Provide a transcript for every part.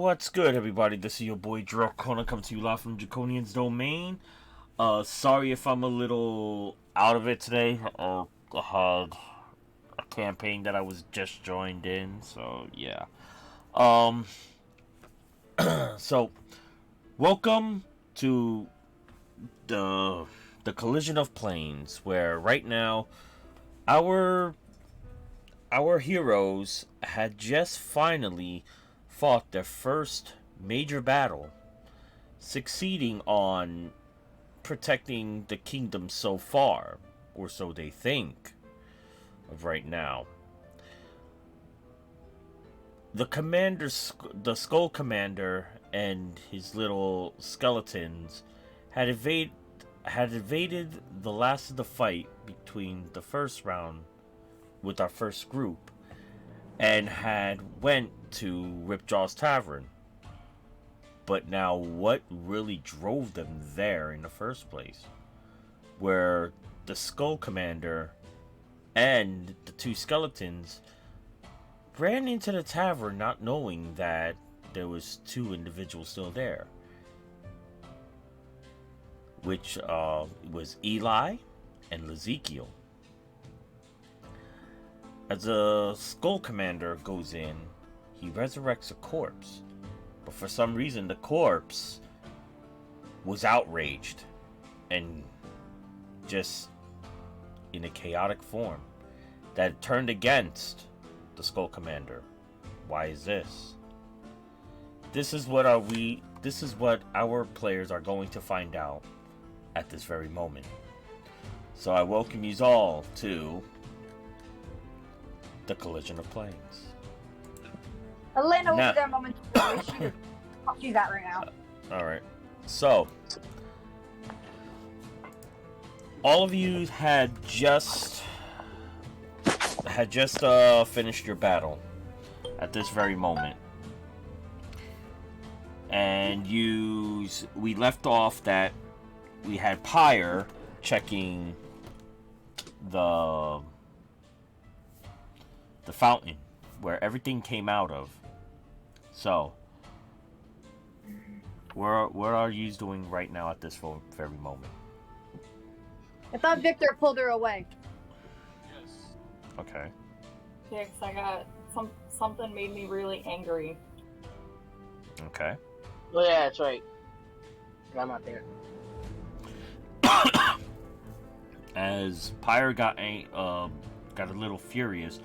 What's good, everybody? This is your boy Dracona, coming to you live from Draconian's Domain. Sorry if I'm a little out of it today. I had a campaign that I was just joined in, so yeah. So welcome to the collision of planes, where right now our heroes had just finally fought their first major battle, succeeding on protecting the kingdom so far, or so they think of right now. The Skull Commander and his little skeletons had evaded the last of the fight between the first round with our first group, and had went to Ripjaw's Tavern. But now, what really drove them there in the first place? Where the Skull Commander and the two skeletons ran into the tavern, not knowing that there was two individuals still there, which was Eli and Ezekiel. As the Skull Commander goes in, he resurrects a corpse. But for some reason, the corpse was outraged and just in a chaotic form that turned against the Skull Commander. Why is this? This is what our players are going to find out at this very moment. So I welcome you all to the collision of planes. Elena will be there momentarily. She's that right now. Alright. So, all of you had just finished your battle at this very moment. And we left off that we had Pyre checking the fountain where everything came out of. So, what are you doing right now at this very moment? I thought Victor pulled her away. Yes. Okay. Yeah, 'cause I got something made me really angry. Okay. Oh yeah, that's right. I'm not there. As Pyre got a little furious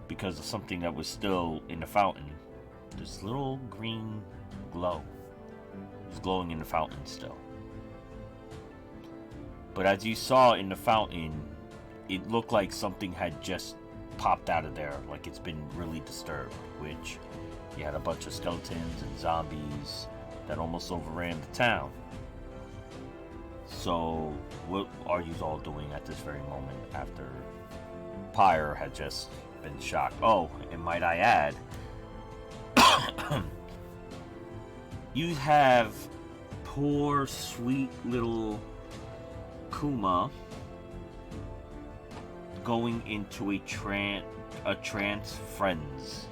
because of something that was still in the fountain. This little green glow was glowing in the fountain still. But as you saw in the fountain, it looked like something had just popped out of there, like it's been really disturbed, which you had a bunch of skeletons and zombies that almost overran the town. So, what are you all doing at this very moment after Pyre had just been shocked? Oh, and might I add, you have poor, sweet little Kuma going into a trance frenzy,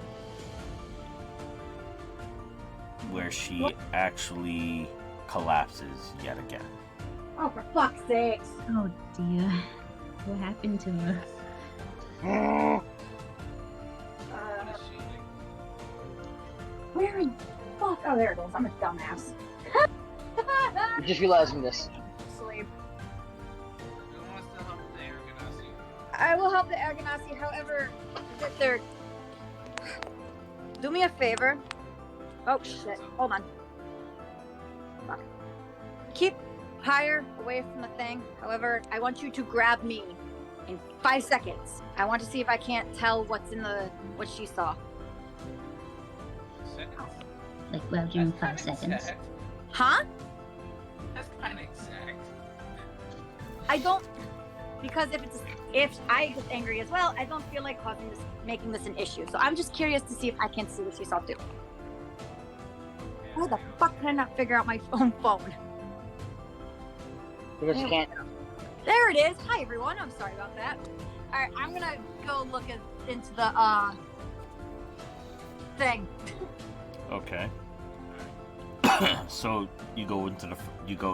where she actually collapses yet again. Oh, for fuck's sake. Oh dear. What happened to her? Where in fuck? Oh, there it goes. I'm a dumbass. I'm just realizing this. Sleep. Who wants to help the Argonauts? I will help the Argonauts, however, Victor, do me a favor. Oh shit, hold on. Fuck. Keep Pyre away from the thing. However, I want you to grab me in 5 seconds. I want to see if I can't tell what she saw. Seconds? Like, grabbed you in 5 seconds. Exact. Huh? That's kind of exact. I don't, because if I get angry as well, I don't feel like making this an issue. So I'm just curious to see if I can see what she saw too. How the fuck can I not figure out my own phone? Because you can't. There it is. Hi everyone. I'm sorry about that. All right, I'm gonna go look into the thing. Okay. So you go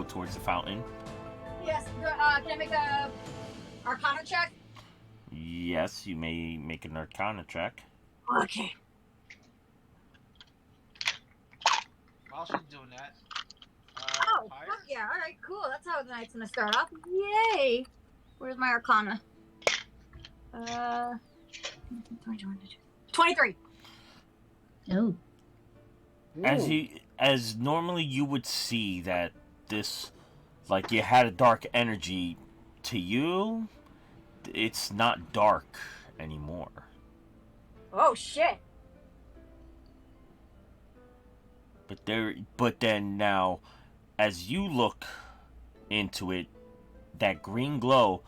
towards the fountain. Yes. Can I make a Arcana check? Yes, you may make an Arcana check. Okay. While she's doing that, Oh, fire? fuck yeah. All right, cool. That's how the night's gonna start off. Yay. Where's my Arcana? 23. Oh, As normally you would see that this, like, you had a dark energy to you, it's not dark anymore. Oh, shit. But then now, as you look into it, that green glow,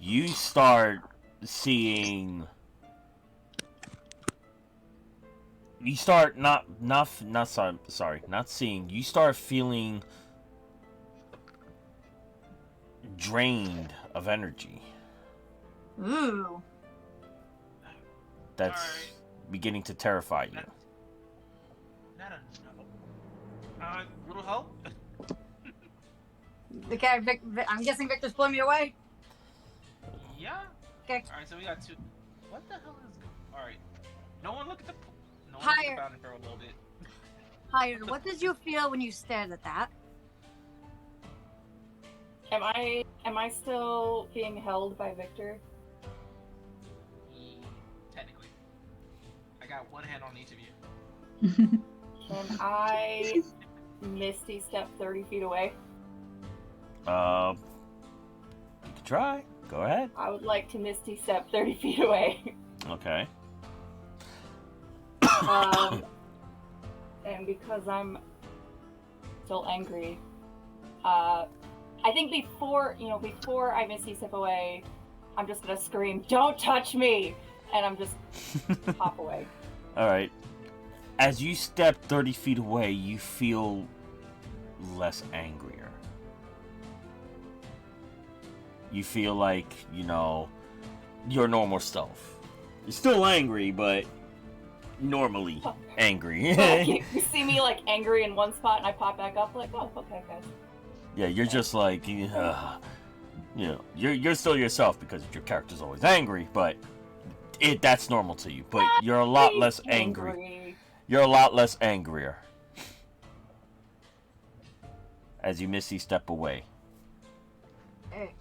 you start seeing. You start not seeing. You start feeling drained of energy. Ooh. That's Alright. beginning to terrify you. Not a no. Little help? Okay, I'm guessing Victor's pulling me away. Yeah. Okay. Alright, so we got two. What the hell is going? Alright. No one look at the. No one Higher. look at the fountain for a little bit. Higher, what did you feel when you stared at that? Am I still being held by Victor? Technically. I got one hand on each of you. Can I Misty step 30 feet away? You can try. Go ahead. I would like to Misty step 30 feet away. Okay. And because I'm still angry, I think before I Misty step away, I'm just gonna scream, "Don't touch me!" And I'm just hop away. All right. As you step 30 feet away, you feel less angrier. You feel like, your normal self. You're still angry, but normally angry. You see me like angry in one spot, and I pop back up like, "Oh, okay, guys." Yeah, you're just like, you're still yourself because your character's always angry, but that's normal to you. But you're a lot less angry. You're a lot less angrier as you Misty step away. Hey.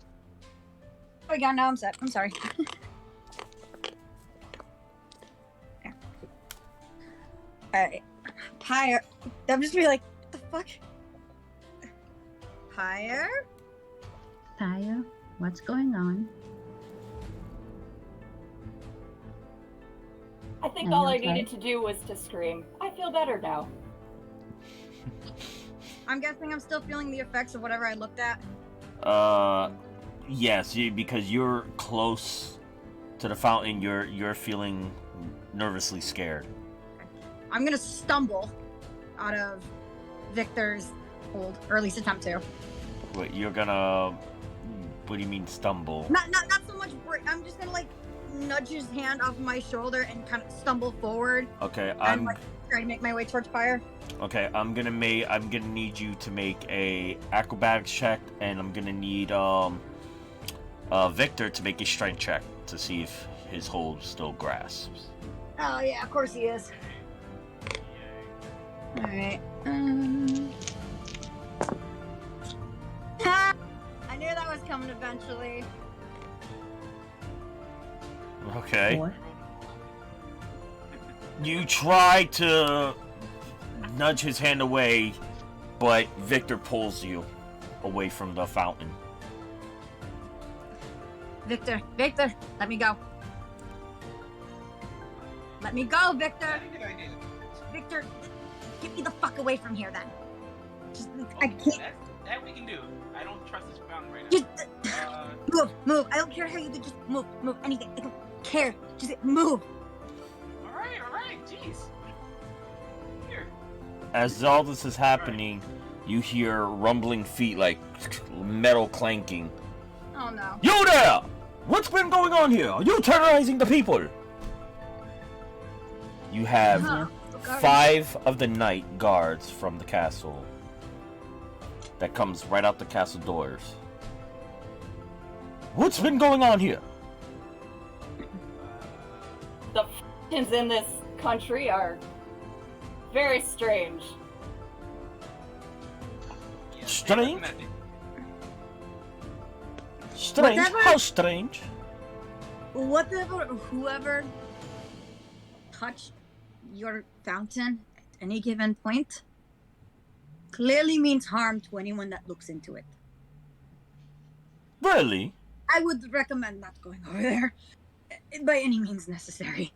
Oh, yeah, now I'm set. I'm sorry. Alright. Higher. I'm just gonna be like, what the fuck? Higher? Taya, what's going on? I think Are all you I okay? needed to do was to scream. I feel better now. I'm guessing I'm still feeling the effects of whatever I looked at. Yes, because you're close to the fountain, you're feeling nervously scared. I'm gonna stumble out of Victor's hold, or at least attempt to. Wait, you're gonna... What do you mean stumble? Not so much break. I'm just gonna like nudge his hand off my shoulder and kind of stumble forward. Okay, And I'm like try to make my way towards fire. okay. I'm gonna need you to make a acrobatics check, and I'm gonna need Victor to make a strength check to see if his hold still grasps. Oh yeah, of course he is. All right. Ha! I knew that was coming eventually. Okay. 4. You try to nudge his hand away, but Victor pulls you away from the fountain. Victor, let me go. Let me go, Victor. That's a good idea. Victor, get me the fuck away from here then. Just, I can't. That we can do. I don't trust this fountain right now. Just move. I don't care how you do. Just move, anything. I don't care. Just move. Alright, jeez. Here. As all this is happening, you hear rumbling feet, like metal clanking. Oh no. You there! What's been going on here? Are you terrorizing the people? You have guards. 5 of the night guards from the castle. That comes right out the castle doors. What's been going on here? The f***ings in this country are very strange. Yeah, Strange? they recommend Strange? Whatever. How strange? Whoever touched your fountain at any given point clearly means harm to anyone that looks into it. Really? I would recommend not going over there by any means necessary.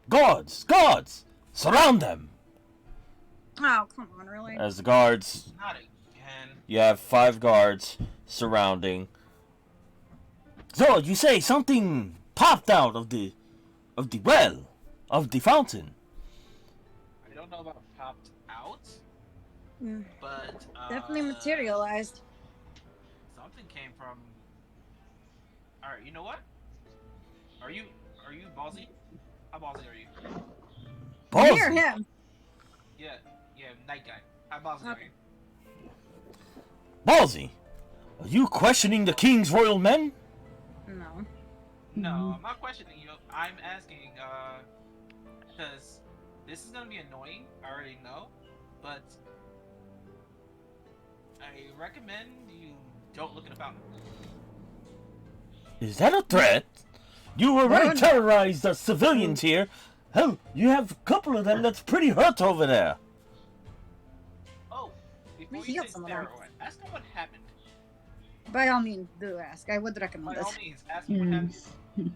Guards! Guards! Surround them! Oh, come on, really? As the guards, it. Not again. you have 5 guards surrounding. So, you say something popped out of the well, of the fountain. I don't know about popped out, Mm, but definitely materialized. Something came from. All right, you know what? Are you ballsy? How ballsy are you? Near Ballsy. him. Yeah, night guy. How ballsy are Okay. you? Ballsy! Are you questioning the king's royal men? No. No, I'm not questioning you. I'm asking, because this is gonna be annoying. I already know, but I recommend you don't look at the fountain. Is that a threat? You already Well, terrorized the civilians here. Hell, you have a couple of them that's pretty hurt over there. Oh, before We you healed say some of them. steroid, ask him what happened. By all means, do ask. I would By recommend all it. means, ask him what happened. Yes.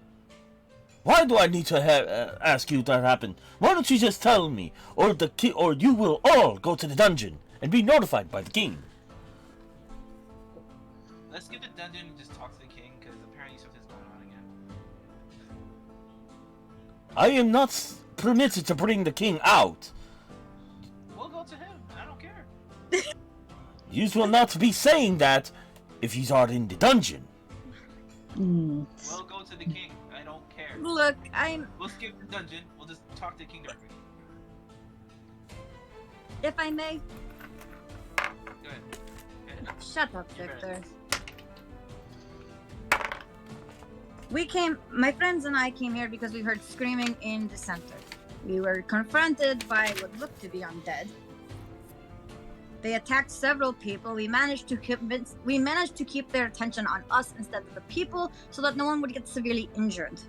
Why do I need to ask you that happened? Why don't you just tell me, or or you will all go to the dungeon and be notified by the king. Let's skip the dungeon and just talk to the king, because apparently something's going on again. I am not permitted to bring the king out. We'll go to him. I don't care. You will not be saying that if he's out in the dungeon. Mm. We'll go to the king. I don't care. Look, I'm. We'll skip the dungeon. We'll just talk to the king directly. If I may, Go ahead. Go ahead. shut up, You're Victor. better. My friends and I came here because we heard screaming in the center. We were confronted by what looked to be undead. They attacked several people. We managed to keep their attention on us instead of the people, so that no one would get severely injured.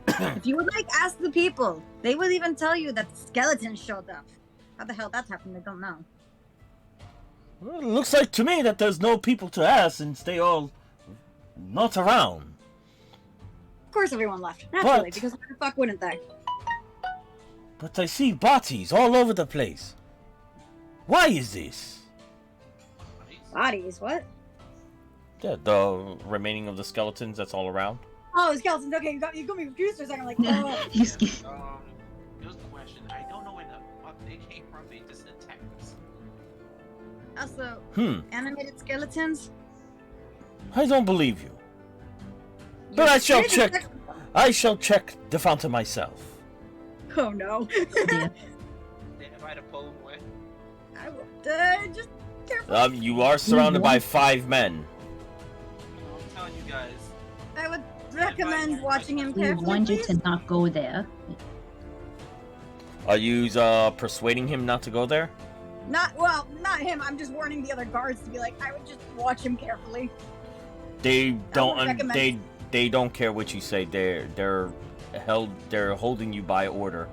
If you would like, ask the people. They will even tell you that skeletons showed up. How the hell that happened, I don't know. Well, it looks like to me that there's no people to ask since they all not around. Of course, everyone left. Naturally, But- because why the fuck wouldn't they? But I see bodies all over the place. Why is this? Bodies, what? Yeah, the remaining of the skeletons that's all around. Oh, the skeletons. Okay, you got me confused for a second. Like, oh. You sk- Just a question. I don't know where the fuck they came from. They just attacked us. Also, Hmm, animated skeletons. I don't believe you. But I shall check. I shall check the fountain myself. Oh no. yeah. They invite a poem away. I will. Just careful. You are surrounded by 5 men. I'm telling you guys. I would recommend watching him We carefully. want you Please. to not go there. Are you persuading him not to go there? Not him. I'm just warning the other guards to be like, I would just watch him carefully. They don't. would recommend- They don't care what you say. They're holding you by order.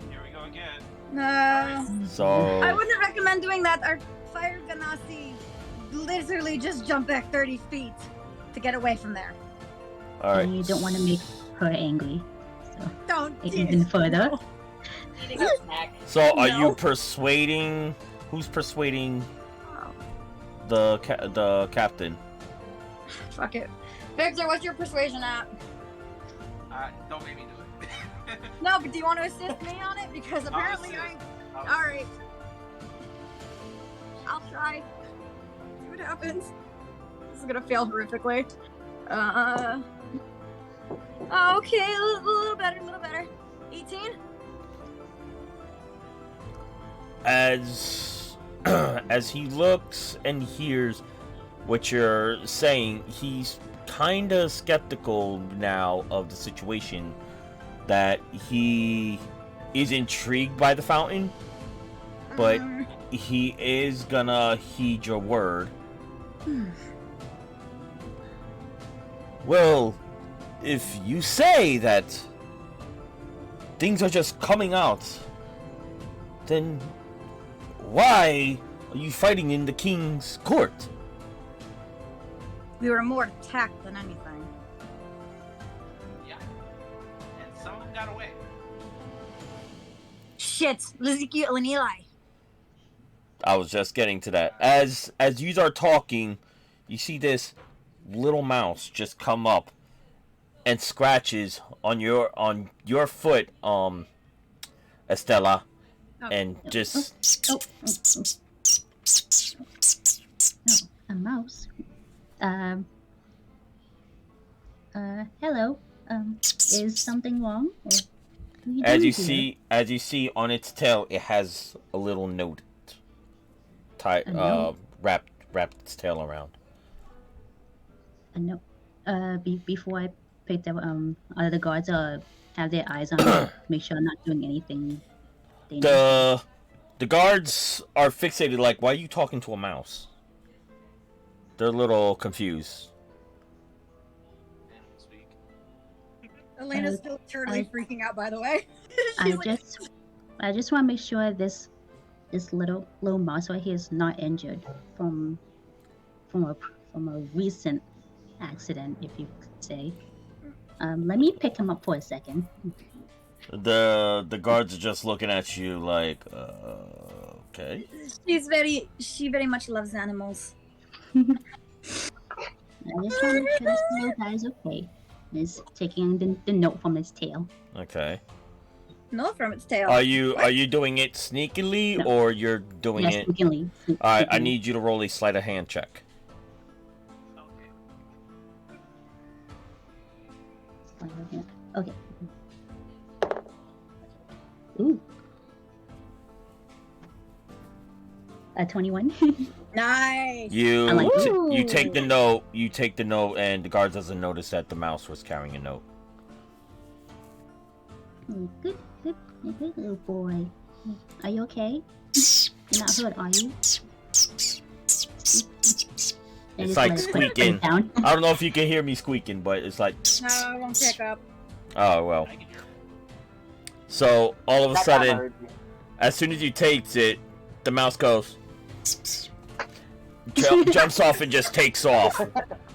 Here we go again. So I wouldn't recommend doing that. Our fire ganassi literally just jumped back 30 feet to get away from there. all right. And you don't want to make her angry. So Don't do even further. Eating a snack. So are No. you persuading? Who's persuading the captain? Fuck it. Victor, what's your persuasion at? Don't make me do it. No, but do you want to assist me on it? Because apparently assist. Alright. I'll try. See what happens. This is gonna fail horrifically. Oh, okay, a little better, a little better. 18? As as he looks and hears what you're saying, he's kind of skeptical now of the situation, that he is intrigued by the fountain, but he is gonna heed your word. Well, if you say that things are just coming out, then why are you fighting in the king's court? We were more attacked than anything. Yeah. And some of them got away. Shit, Ezekiel and Eli. I was just getting to that. As you are talking, you see this little mouse just come up and scratches on your foot, Estella, and just Oh, a mouse. Hello. Is something wrong? Or what are you as doing you here? see on its tail, it has a little note tied, A note? wrapped its tail around. No. Before I picked up, the guards have their eyes on me to make sure I'm not doing anything dangerous. The guards are fixated, like, why are you talking to a mouse? They're a little confused. Animal speak. Elena's Uh, still eternally I- freaking out, by the way. I She's like, just want to make sure this little mouse right here is not injured from a recent accident, if you could say. Let me pick him up for a second. The guards are just looking at you like, okay. she very much loves animals. I just want to make sure this little guy is okay. He's taking the note from his tail. Okay. No, from its tail. Are you doing it sneakily, No. or you're doing Yes, it? sneakily. I Sneakily. need you to roll a sleight of hand check. Okay. Okay. Ooh. 21. Nice. You I like it. you take the note. You take the note, and the guard doesn't notice that the mouse was carrying a note. Good little boy. Are you okay? You're not hurt, are you? It's like squeaking. Down. I don't know if you can hear me squeaking, but it's like. No, I won't pick up. Oh well. I can hear. So all of a That time I sudden, heard you. as soon as you take it, the mouse goes, jumps off and just takes off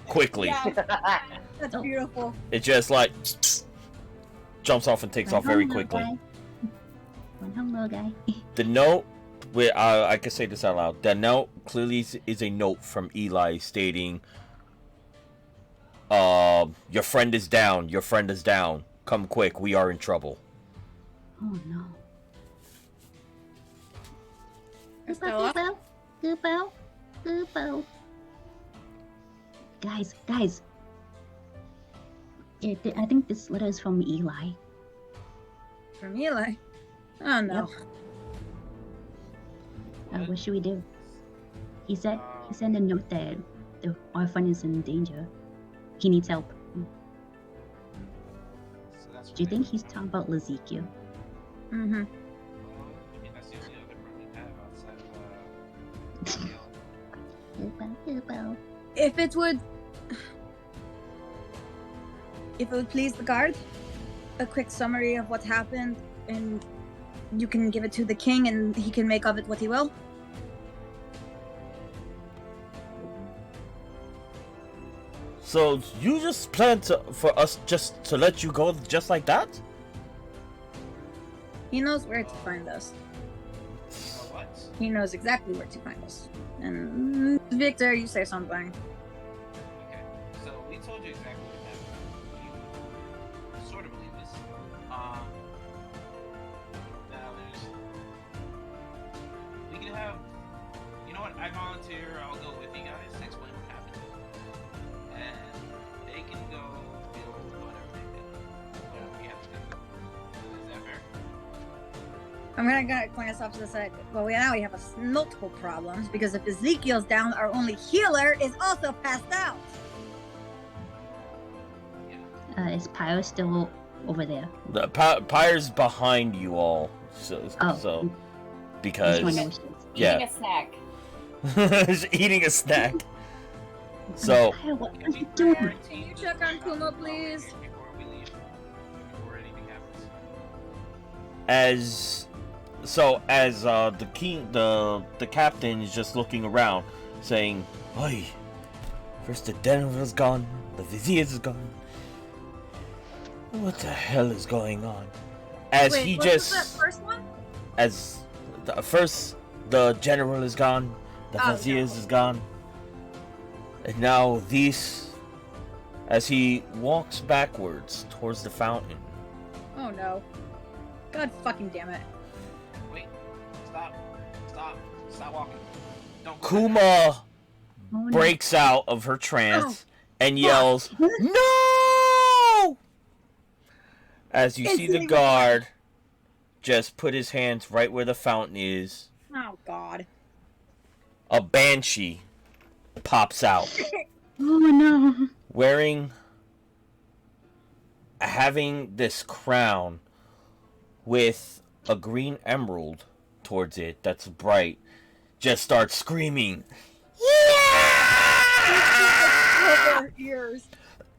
quickly. Yeah, that's Oh. beautiful. It just like jumps off and takes Run off very home, little quickly. guy. Run home, little guy. The note, I can say this out loud. The note clearly is a note from Eli stating, your friend is down. Your friend is down. Come quick. We are in trouble. Oh no. Estella? Goopo. Guys. I think this letter is from Eli. From Eli. Oh no. What should we do? He said in the note that the orphan is in danger. He needs help. So that's Do you think he's talking about Ezekiel? Mm-hmm. I mean, that's the only other friend we have outside of Goopo. If it would please the guard, a quick summary of what happened, and you can give it to the king, and he can make of it what he will. So you just plan for us just to let you go just like that? He knows where to find us. what? He knows exactly where to find us. And Victor, you say something. Okay. So we told you exactly what happened. You sort of believe this. Now we can have. You know what? I volunteer. I'll go with you guys to explain what happened, and they can go deal with whatever they did. I'm gonna glance off to the side. Well, now we have multiple problems because if Ezekiel's down, our only healer is also passed out. Is Pyro still over there? The Pyre's behind you all. So I because just wanna know yeah. Eating a snack. He's eating a snack. So Pyro, what are you Can doing? you check on Kuma, please? Before we leave, before anything happens. as the captain is just looking around, saying, "Oi, first the general's gone, the vizier is gone. What the hell is going on?" As Wait, he what just was that first one? as first the general is gone, the Oh, vizier no. is gone, and now these. As he walks backwards towards the fountain, Oh no. God fucking damn it. Wait, stop walking. Don't go back. Kuma Oh, no. breaks out of her trance and fuck. yells, "No!" As you see the Instantly guard just put his hands right where the fountain is, Oh god. a banshee pops out, Oh no. having this crown with a green emerald towards it that's bright, just starts screaming, "Yeah!" Her ears.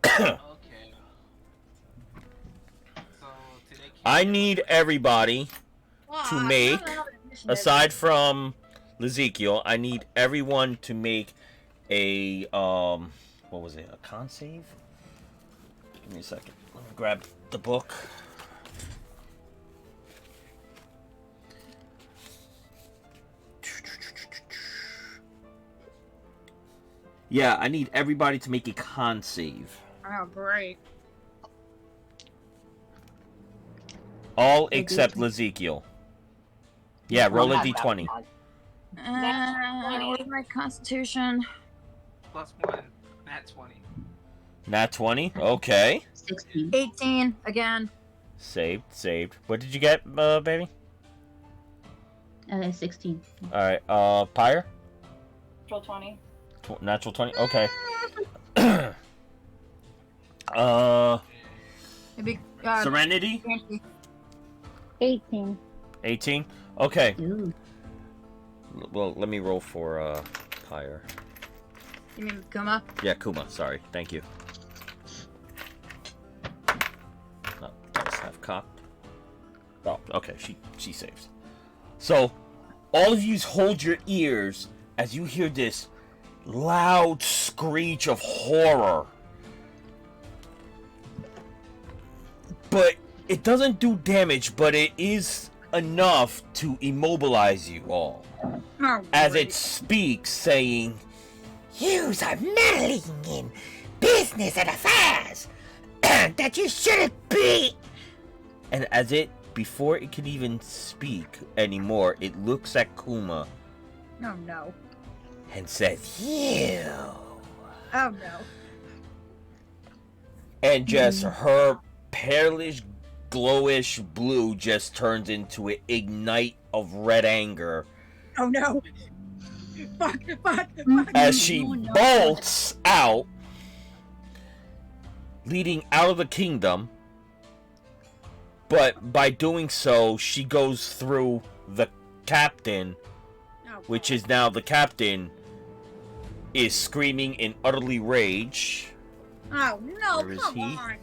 Okay. So today. I need everybody, To make, aside from Ezekiel, I need everyone to make a what was it? A con save? Give me a second. Let me grab the book. Yeah, I need everybody to make a con save. Oh great. All except Ezekiel. Yeah, roll a d20. Where's my constitution? +1, nat 20. Nat 20? Okay. 16. 18 again. Saved. What did you get, baby? 16. Alright, Pyre? Natural 20. Natural 20? Okay. Maybe. Serenity? 18. 18? Okay. Ooh. Well, let me roll for, Pyre. You mean Kuma? Yeah, Kuma, sorry. Thank you. No, that was half cocked. Oh, okay, she saves. So, all of you hold your ears as you hear this loud screech of horror. But it doesn't do damage, but it is enough to immobilize you all. Oh, As great. it speaks, saying, "Yous are meddling in business and affairs that you shouldn't be." And as it, before it can even speak anymore, it looks at Kuma Oh no. and says, "You." Oh no. And just her palish, glowish blue just turns into an ignite of red anger Oh no. Fuck. as she Oh, no. bolts out, leading out of the kingdom. But by doing so, she goes through the captain, Oh, which is now the captain is screaming in utterly rage. Oh no, Where is come he? on.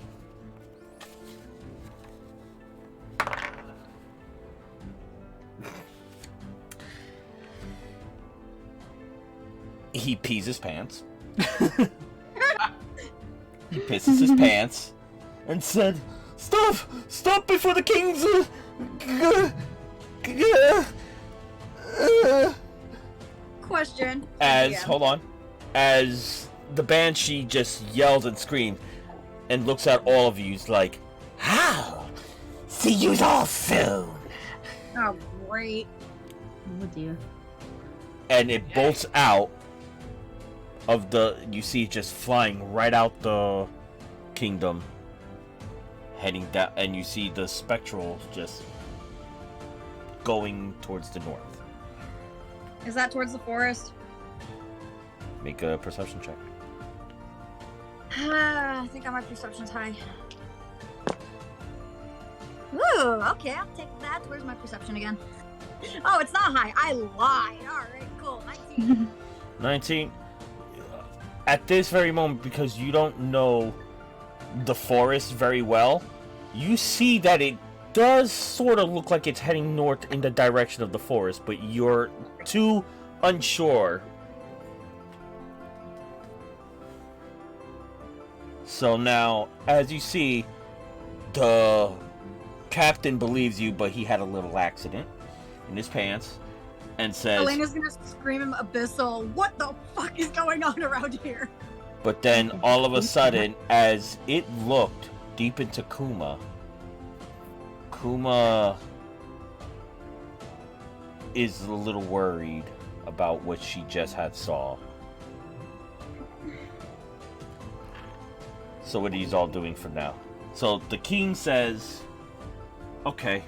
He pees his pants. He pisses his pants and said, Stop before the king's Question. as Yeah. hold on, as the banshee just yells and screams and looks at all of you like, "How? See you all soon." Oh great. Oh dear. And it bolts out of the, you see it just flying right out the kingdom, heading down, and you see the spectral just going towards the north. Is that towards the forest? Make a perception check. I think my perception's high. Ooh, okay, I'll take that. Where's my perception again? Oh, it's not high. I lied. Alright, cool. 19. 19. At this very moment, because you don't know the forest very well, you see that it does sort of look like it's heading north in the direction of the forest, but you're too unsure. So now, as you see, the captain believes you, but he had a little accident in his pants, and says, Elena's gonna scream him abyssal. What the fuck is going on around here? but then all of a sudden, as it looked deep into Kuma is a little worried about what she just had saw. So what are you all doing from now? So the king says, okay.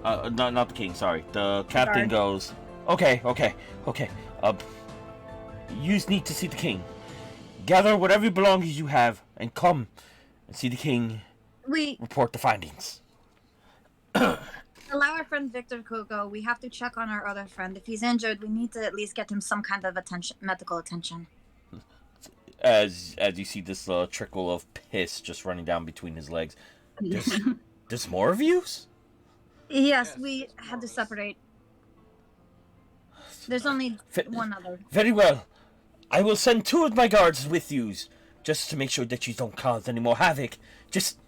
Not the king, sorry. The captain goes, okay. Yous need to see the king. Gather whatever belongings you have and come and see the king report the findings. Allow our friend Victor to go. We have to check on our other friend. If he's injured, we need to at least get him some kind of medical attention. As you see this trickle of piss just running down between his legs. There's more of yous? Yes, we had to separate. There's only one other. Very well. I will send 2 of my guards with yous, just to make sure that you don't cause any more havoc. Just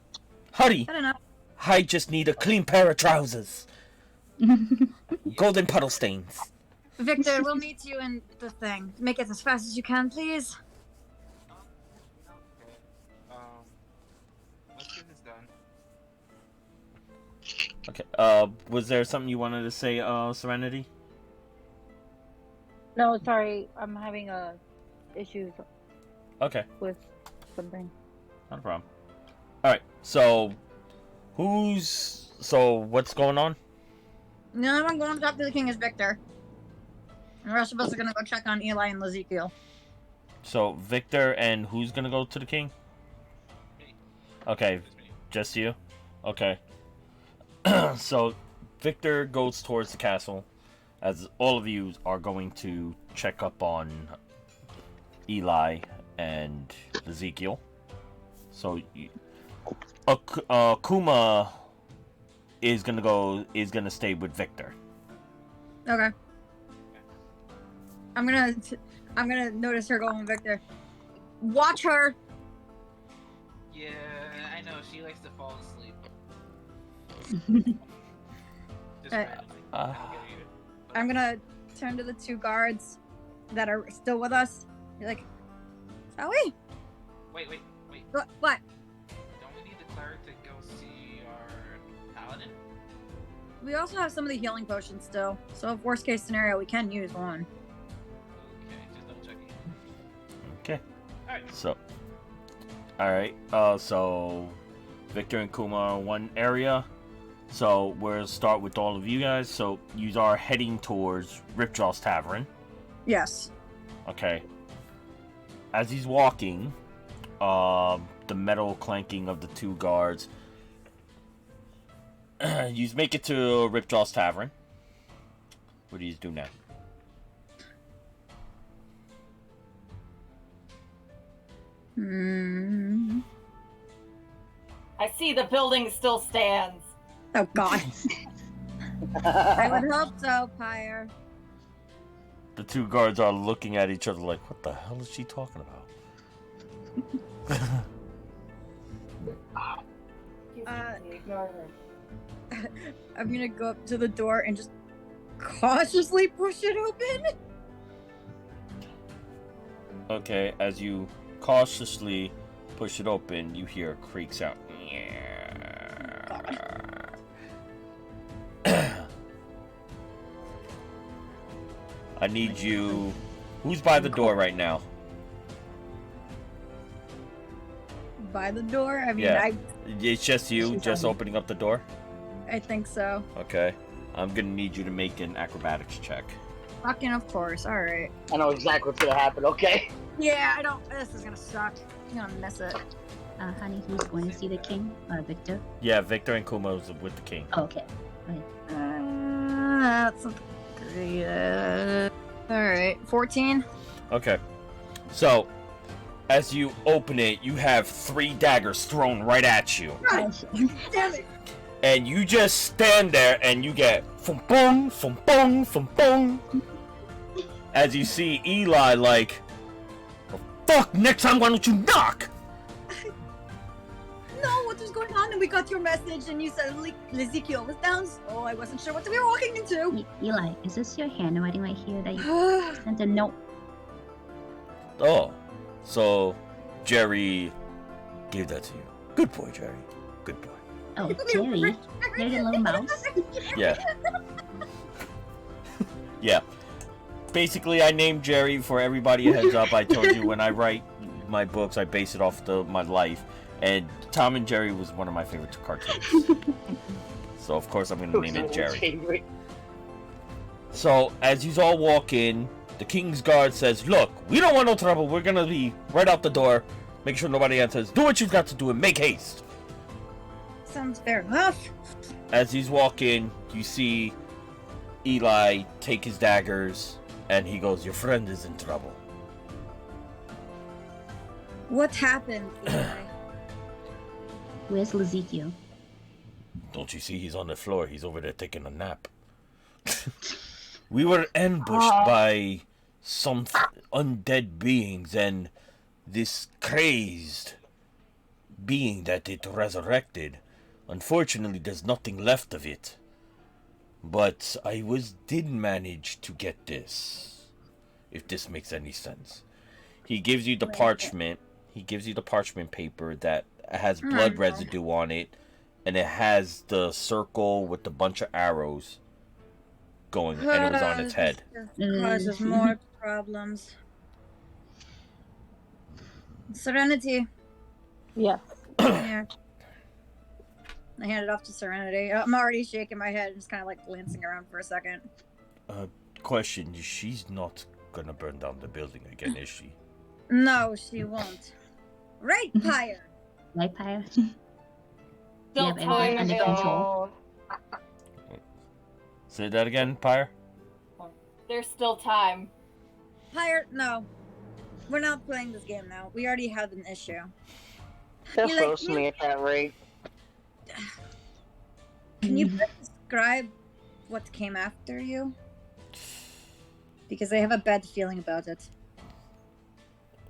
hurry. I don't know. I just need a clean pair of trousers. Golden puddle stains. Victor, we'll meet you in the thing. Make it as fast as you can, please. Let's get this done. Okay, was there something you wanted to say, Serenity? No, sorry, I'm having issues Okay, with something. not a problem. Alright, so what's going on? The only one going to talk to the king is Victor. And the rest of us are gonna go check on Eli and Ezekiel. So Victor and who's gonna go to the king? Me. Okay, Just me. just you? Okay. So Victor goes towards the castle, as all of you are going to check up on Eli and Ezekiel. So Kuma is gonna stay with Victor. Okay. I'm gonna notice her going with Victor. Watch her. Yeah, I know. She likes to fall asleep. Just randomly. I don't get it either. I'm gonna turn to the 2 guards that are still with us. You're like, shall we? Wait. What? Don't we need the cleric to go see our paladin? We also have some of the healing potions still. So if worst case scenario, we can use one. Okay, just double checking. Okay. Alright. So Victor and Kuma are in one area. So we'll start with all of you guys. So you are heading towards Ripjaw's Tavern. Yes. Okay. As he's walking, the metal clanking of the 2 guards. You make it to Ripjaw's Tavern. What do you do now? I see the building still stands. Oh God. I would hope so, Pyre. The 2 guards are looking at each other like, what the hell is she talking about? Ignore her. I'm gonna go up to the door and just cautiously push it open. Okay, as you cautiously push it open, you hear a creak sound. I need you. Who's by the door right now? By the door? I mean, Yeah. It's just you, She's just on. opening up the door? I think so. Okay. I'm gonna need you to make an acrobatics check. Fucking of course. All right. I know exactly what's gonna happen. Okay. Yeah, I don't. This is gonna suck. I'm gonna miss it. Honey, who's going to see the king? Victor? Yeah, Victor and Kumo's with the king. Oh, okay. Right. That's not great. All right, 14. Okay. So, as you open it, you have 3 daggers thrown right at you. Damn it! And you just stand there and you get fum bong, fum bong, fum bong. As you see Eli like, oh, fuck, next time why don't you knock? No, what was going on? And we got your message, and you said Ezekiel was down. So I wasn't sure what we were walking into. Eli, is this your handwriting right here that you sent a note? Oh, so Jerry gave that to you. Good boy, Jerry. Good boy. Oh, Jerry? There's a little mouse? Yeah. Yeah. Basically, I named Jerry for everybody a heads up. I told you when I write my books, I base it off my life. And Tom and Jerry was one of my favorite cartoons. So, of course, I'm going to name it Jerry. So, as you all walk in, the King's Guard says, look, we don't want no trouble. We're going to be right out the door. Make sure nobody answers. Do what you've got to do and make haste. Sounds fair enough. As he's walking, you see Eli take his daggers, and he goes, your friend is in trouble. What happened, Eli? Where's Ezekiel? Don't you see he's on the floor? He's over there taking a nap. We were ambushed by some undead beings, and this crazed being that it resurrected. Unfortunately, there's nothing left of it. But I did manage to get this. If this makes any sense. He gives you the parchment. He gives you the parchment paper that has blood residue on it. And it has the circle with a bunch of arrows going. And it was on its head. Causes more problems. Serenity. Yes. Yeah. I hand it off to Serenity. I'm already shaking my head and just kind of like glancing around for a second. Question, she's not gonna burn down the building again, is she? No, she won't. Right, Pyre? Right, Pyre? Still Yeah, but everything under control. Say that again, Pyre? There's still time. Pyre, no. We're not playing this game now. We already had an issue. That's You like roast me at that rate. Can you describe what came after you? Because I have a bad feeling about it.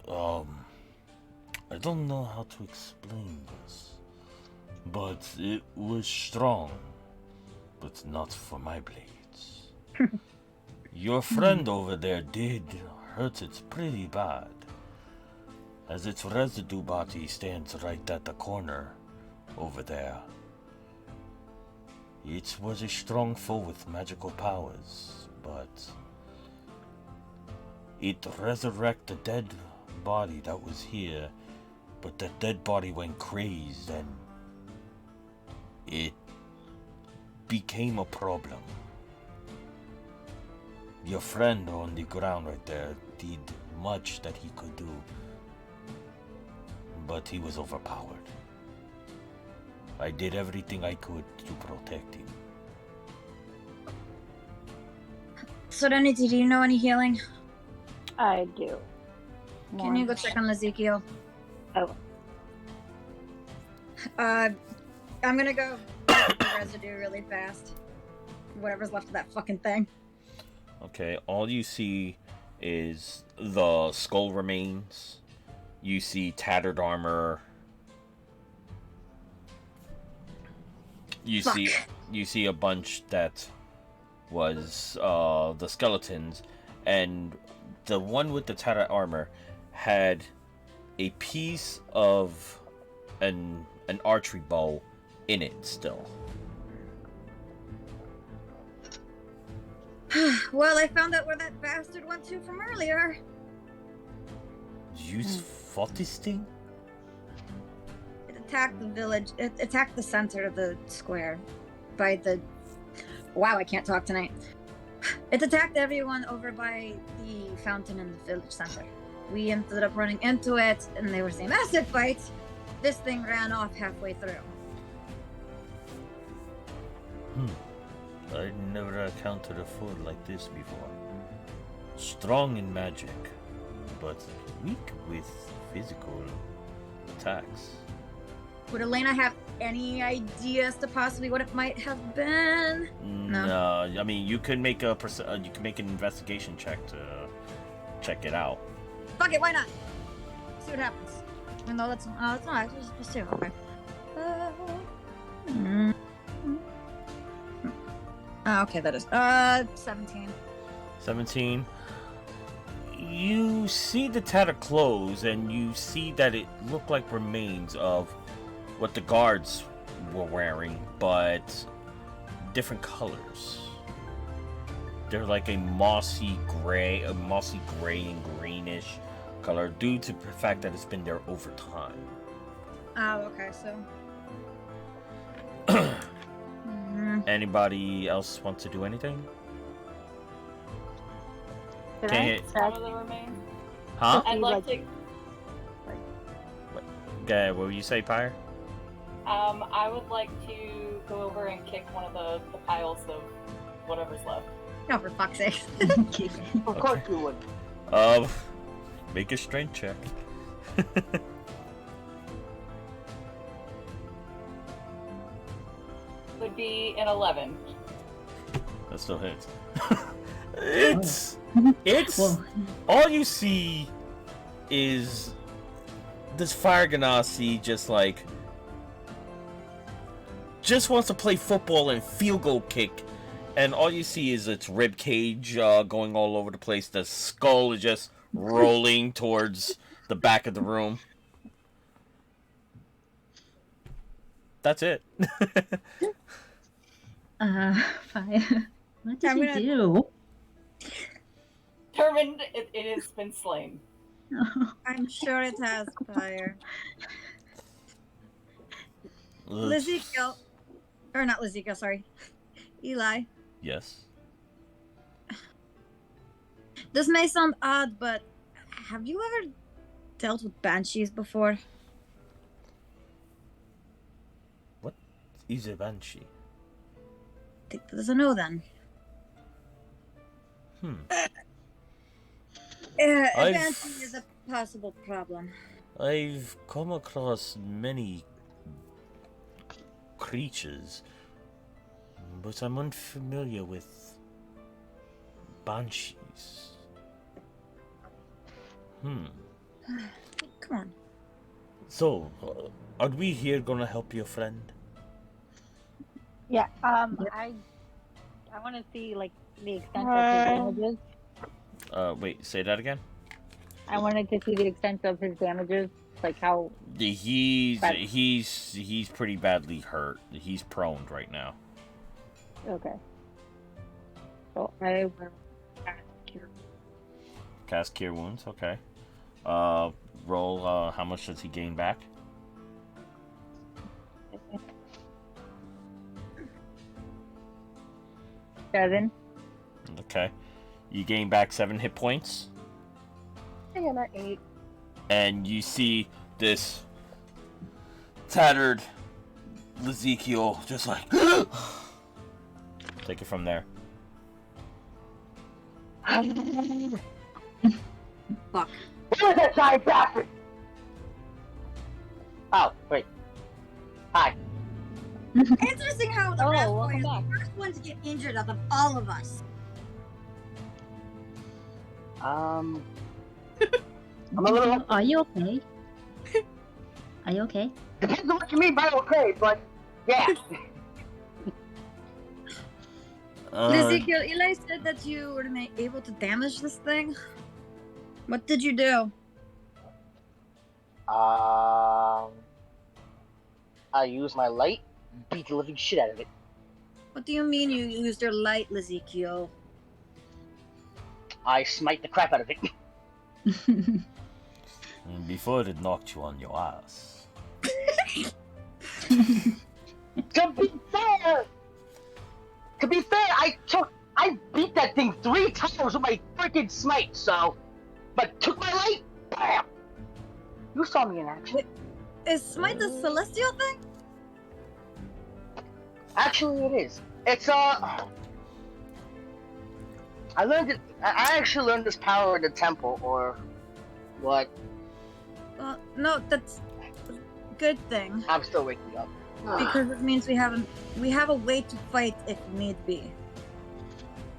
I don't know how to explain this, but it was strong, but not for my blades. Your friend over there did hurt it pretty bad, as its residue body stands right at the corner over there. It was a strong foe with magical powers, but it resurrected the dead body that was here, but the dead body went crazed and it became a problem. Your friend on the ground right there did much that he could do, but he was overpowered. I did everything I could to protect him. Serenity, do you know any healing? I do. Can you go check on Ezekiel? Oh. I'm gonna go get the residue really fast. Whatever's left of that fucking thing. Okay, all you see is the skull remains. You see tattered armor. You see a bunch that was the skeletons, and the one with the tattered armor had a piece of an archery bow in it still. Well, I found out where that bastard went to from earlier. You fought this thing? It attacked the village. It attacked the center of the square. by the. Wow, I can't talk tonight. It attacked everyone over by the fountain in the village center. We ended up running into it, and they were saying acid fight. This thing ran off halfway through. I never encountered a foe like this before. Strong in magic, but weak with physical attacks. Would Elena have any idea as to possibly what it might have been? No, I mean you could make an investigation check to check it out. Fuck it, why not? See what happens. No, that's not. It's just two. Okay. Okay, that is 17. 17. You see the tattered clothes, and you see that it looked like remains of what the guards were wearing, but different colors. They're like a mossy gray and greenish color due to the fact that it's been there over time. Oh, okay, so. Anybody else want to do anything? Can Can I you- Some of the remains. Huh? I'd like to. Okay, what would you say, Pyre? I would like to go over and kick one of the piles of whatever's left. No, for fuck's sake. Of course you would. Make a strength check. Would be an 11. That still hits. It's Well, all you see is this fire ganassi just wants to play football and field goal kick, and all you see is its rib cage going all over the place. The skull is just rolling towards the back of the room. That's it. Fire. What did I'm you gonna- do? Determined it has been slain. I'm sure it has fire. Ezekiel. Or not Ezekiel, sorry. Eli. Yes. This may sound odd, but have you ever dealt with banshees before? What is a banshee? Think there's a no then. A I've- banshee is a possible problem. I've come across many creatures, but I'm unfamiliar with banshees. Come on. So, are we here gonna help your friend? Yeah. I want to see like the extent of his damages. Wait, say that again? I wanted to see the extent of his damages, like how. He's pretty badly hurt. He's prone right now. Okay. So I will Cast Cure Wounds, okay. Roll, how much does he gain back? seven. Okay. You gain back 7 hit points. I am at 8. And you see this tattered Ezekiel just like take it from there. Fuck. Where is that giant bastard? Oh, wait. Hi. Interesting how the Oh, rat boy welcome is back. the first one to get injured out of all of us. I'm a little. Are you okay? Are you okay? Depends on what you mean by okay, but yeah. Ezekiel, Eli said that you were able to damage this thing. What did you do? I use my light, beat the living shit out of it. What do you mean you used your light, Ezekiel? I smite the crap out of it. Before it knocked you on your ass. Jumping fire! To be fair, I beat that thing 3 times with my freaking smite, so... But took my light? Bam! You saw me in action. Is Smite the celestial thing? Actually, it is. It's, I learned it... I actually learned this power in the temple, or... What? Well, no, that's a good thing. I'm still waking up. Because it means we have a way to fight if need be.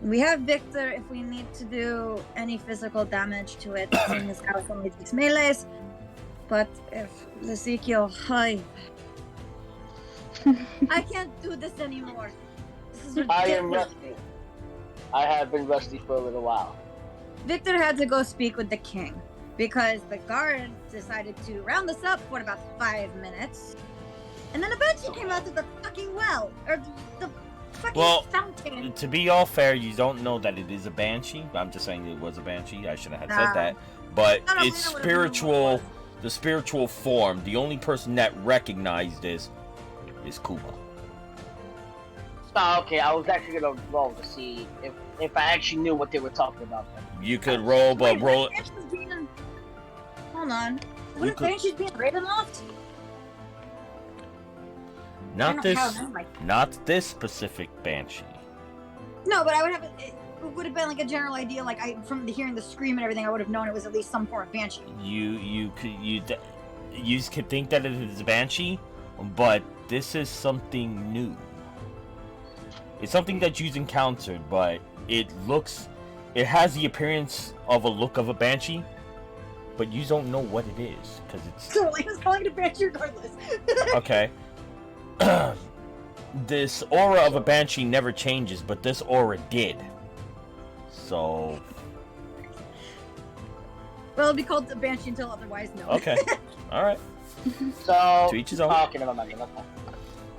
We have Victor if we need to do any physical damage to it, seeing as how it only takes melees. But if Ezekiel, I can't do this anymore. This is ridiculous. I am rusty. I have been rusty for a little while. Victor had to go speak with the king because the guard decided to round us up for about 5 minutes. And then eventually came out to the fucking well, or the fucking fountain. To be all fair, you don't know that it is a banshee. I'm just saying it was a banshee. I shouldn't have said that. But it's spiritual, the spiritual form. The only person that recognized this is Kuma. Oh, okay, I was actually gonna roll to see if I actually knew what they were talking about. You could roll, but roll. Hold on. Wouldn't banshees be in Ravenloft? Not this specific banshee. No, but I would have it would have been like a general idea. Like from hearing the scream and everything, I would have known it was at least some form of banshee. You could think that it is a banshee, but this is something new. It's something that you've encountered, but it has the appearance of a look of a banshee, but you don't know what it is because it's. So I was calling it a banshee regardless. Okay. This aura of a banshee never changes, but this aura did. So. Well, it'll be called the banshee until otherwise known. Okay. All right. So. To each his own. Okay, never mind.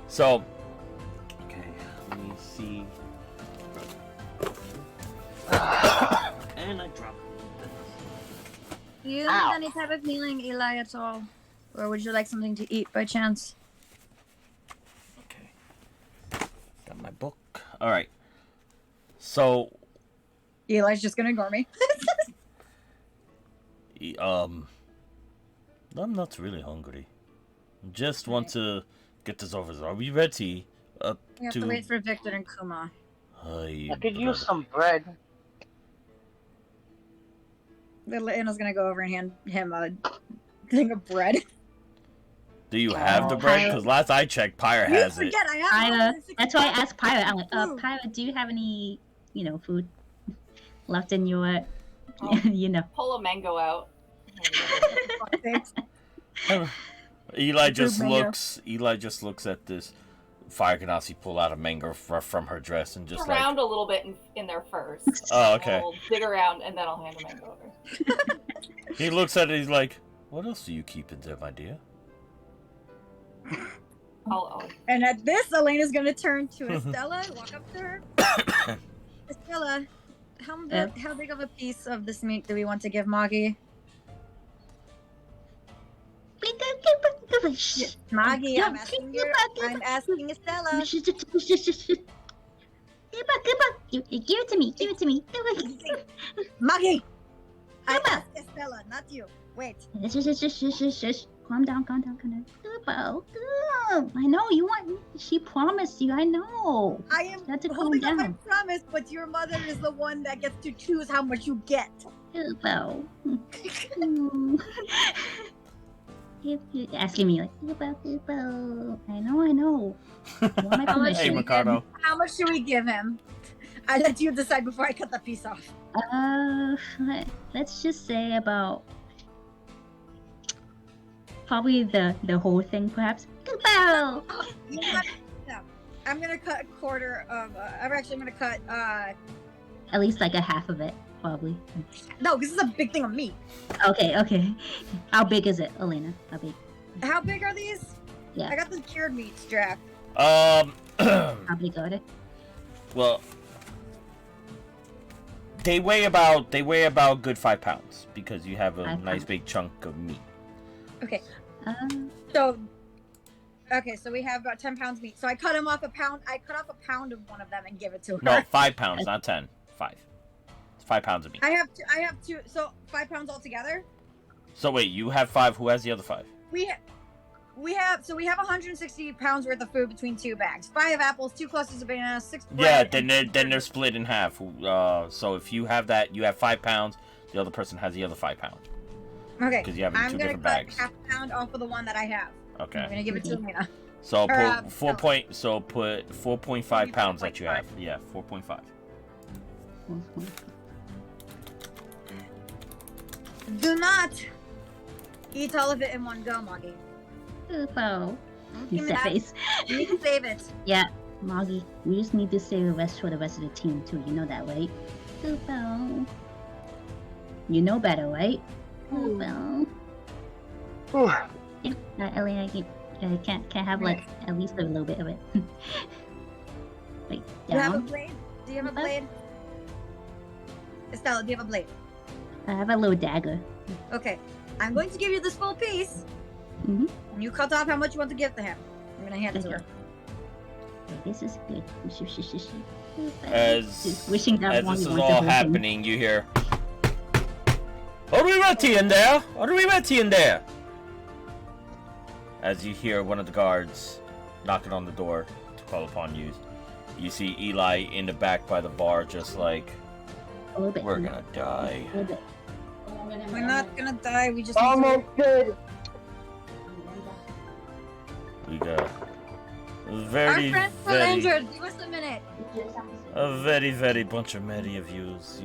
So. Okay. Let me see. And I dropped this. You have any type of healing, Eli, at all? Or would you like something to eat by chance? Got my book. All right. So. Eli's just gonna ignore me. I'm not really hungry. Just want to get this over. Are we ready? We have to wait for Victor and Kuma. I could use some bread. Little Anna's gonna go over and hand him a thing of bread. Do you have the bread? Because last I checked, Pyre has it. Pyre. That's why I asked Pyre. I'm like, Pyre, do you have any, food left in your, Pull a mango out. Eli just looks at this. Fire Ganassi pull out a mango from her dress and just around a little bit in there first. Oh, okay. I'll dig around and then I'll hand the mango over. He looks at it. He's like, "What else do you keep in there, my dear?" And at this, Elena's gonna turn to Estella, walk up to her. Estella, how big of a piece of this meat do we want to give Maggie? Maggie, I'm asking Estella. Give it to me. Give it to me. Maggie, I asked Estella, not you. Wait. Calm down. I know you want. She promised you. I know. I am holding up my promise, but your mother is the one that gets to choose how much you get. You're asking me like, I know. Hey, Mikado. How much should we give him? I let you decide before I cut that piece off. Let's just say about probably the whole thing, perhaps. No, I'm gonna cut a quarter of. I'm gonna cut. At least like a half of it, probably. No, this is a big thing of meat. Okay. How big is it, Elena? How big are these? Yeah. I got the cured meat strap. How big are they? Well, they weigh about good 5 pounds because you have a nice big chunk of meat. Okay. So, Okay, so we have about 10 pounds meat. So I cut him off a pound. I cut off a pound of one of them and give it to her. No, 5 pounds, not 10. 5. It's 5 pounds of meat. I have two. So 5 pounds altogether. So wait, you have 5. Who has the other 5? We have 160 pounds worth of food between 2 bags. 5 apples, 2 clusters of bananas, 6 Yeah, bread. then they're split in half. So if you have that, you have 5 pounds. The other person has the other 5 pounds. Okay. Because you have it in 2 different bags. I'm gonna cut half a pound off of the one that I have. Okay. I'm gonna give it to Alina. So Or, put put 4.5 pounds that you have. Yeah, 4.5. Do not eat all of it in one go, Moggy. Upo. Give Use me that that. face. You need to save it. Yeah, Moggy. We just need to save the rest for the rest of the team too. You know that, right? Upo. You know better, right? Upo. Yeah, Ellie, can't have like at least a little bit of it. Like Do you have a down. blade? Do you have a blade? Estella, do you have a blade? I have a little dagger. Okay. I'm going to give you this full piece. Mhm. And you cut off how much you want to give to him. I'm gonna hand it to her. Okay, this is good. As wishing that as one this is wants the all whole thing. happening, you hear, "Oruimati in there! Oruimati in there!" As you hear one of the guards knocking on the door to call upon you, you see Eli in the back by the bar, just like, A little bit. "We're gonna die." A little bit. We're not gonna die. We just Almost good. We got a Our very, friends are very, injured. Give us a minute. a very, very bunch of many of yous.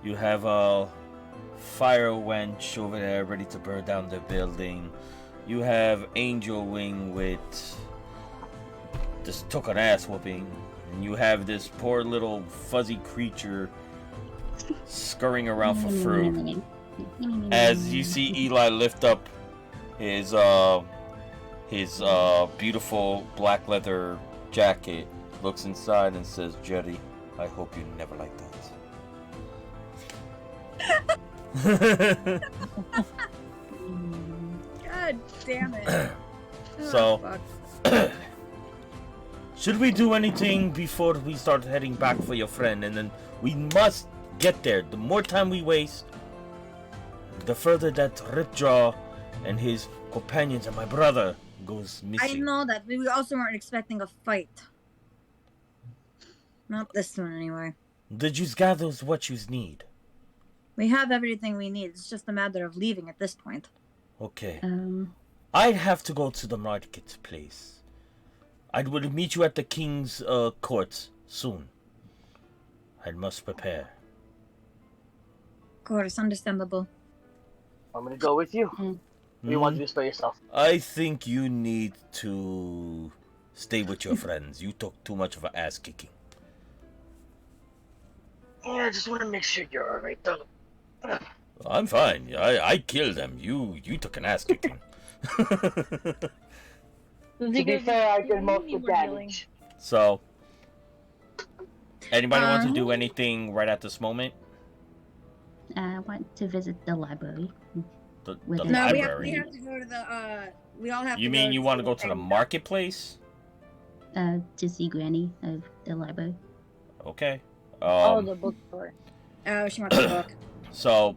You have a fire wench over there ready to burn down the building. You have Angel Wing with just took an ass whooping, and you have this poor little fuzzy creature scurrying around for fruit. As you see Eli lift up his beautiful black leather jacket, looks inside and says, "Jerry, I hope you never like that." God damn it. So- fuck. Should we do anything before we start heading back for your friend? And then we must get there. The more time we waste, the further that Ripjaw and his companions and my brother goes I missing. know that. We also weren't expecting a fight. Not this one, anyway. Did you gather what you need? We have everything we need. It's just a matter of leaving at this point. Okay. Um, I'd have to go to the marketplace. I will meet you at the king's court soon. I must prepare. Of course, understandable. I'm gonna go with you. Or you want to do this by yourself? I think you need to stay with your friends. You took too much of an ass kicking. Yeah, I just want to make sure you're alright, though. I'm fine. I killed them. You took an ass kicking. To be fair, I did most of the damage. So, anybody want to do anything right at this moment? I want to visit the library. The No, No, we library. have to go to the, we all have You to mean you want to go to the thing. marketplace? To see Granny of the library. Okay. Oh, the bookstore. Oh, she wants the book. So,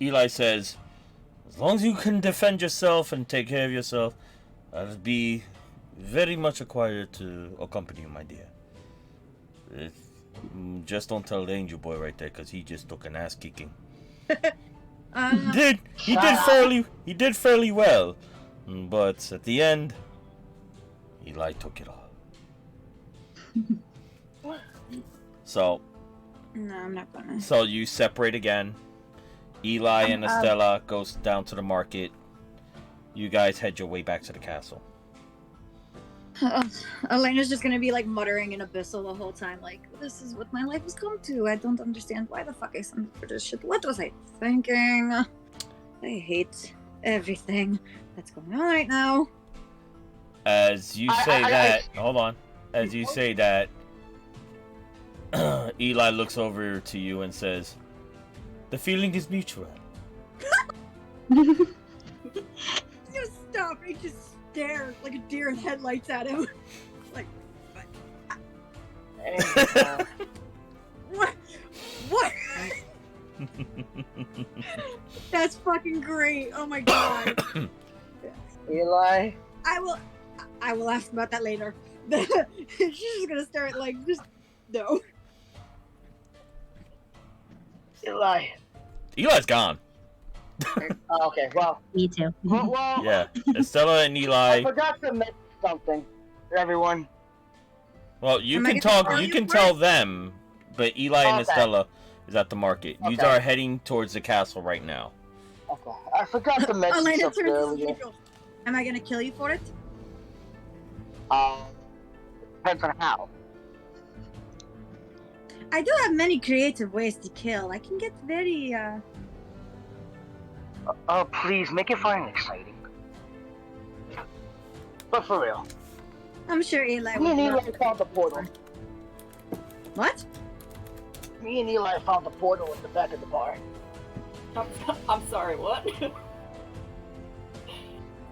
Eli says, as long as you can defend yourself and take care of yourself, I'll be very much required to accompany you, my dear. Just don't tell the angel boy right there, because he just took an ass kicking. He did fairly well, but at the end, Eli took it all. So, No, I'm not gonna. so you separate again. Eli and Estella goes down to the market. You guys head your way back to the castle. Elena's just gonna be like muttering in abyssal the whole time, like, this is what my life has come to. I don't understand why the fuck I signed up for this shit. What was I thinking? I hate everything that's going on right now. As you say that, hold on. As you say that, Eli looks over to you and says, "The feeling is mutual." Just stop. I just stare like a deer in headlights at him. Like, what? What? That's fucking great. Oh my god. Eli? I will ask about that later. She's just gonna start like just no. Eli. Eli's gone. Oh, okay, well. Me too. Well, Yeah, Estella and Eli. I forgot to mention something to everyone. Well, you Am I can gonna talk. tell You you can first? tell them, but Eli and Okay. Estella is at the market. You Okay. are heading towards the castle right now. Okay, I forgot to mention Elena something turns to earlier. Ezekiel. Am I gonna kill you for it? Depends on how. I do have many creative ways to kill. I can get very Oh, please, make it fun and exciting. But for real. I'm sure Eli Me would and love Eli to- found the portal. What? Me and Eli found the portal in the back of the bar. I'm sorry, what?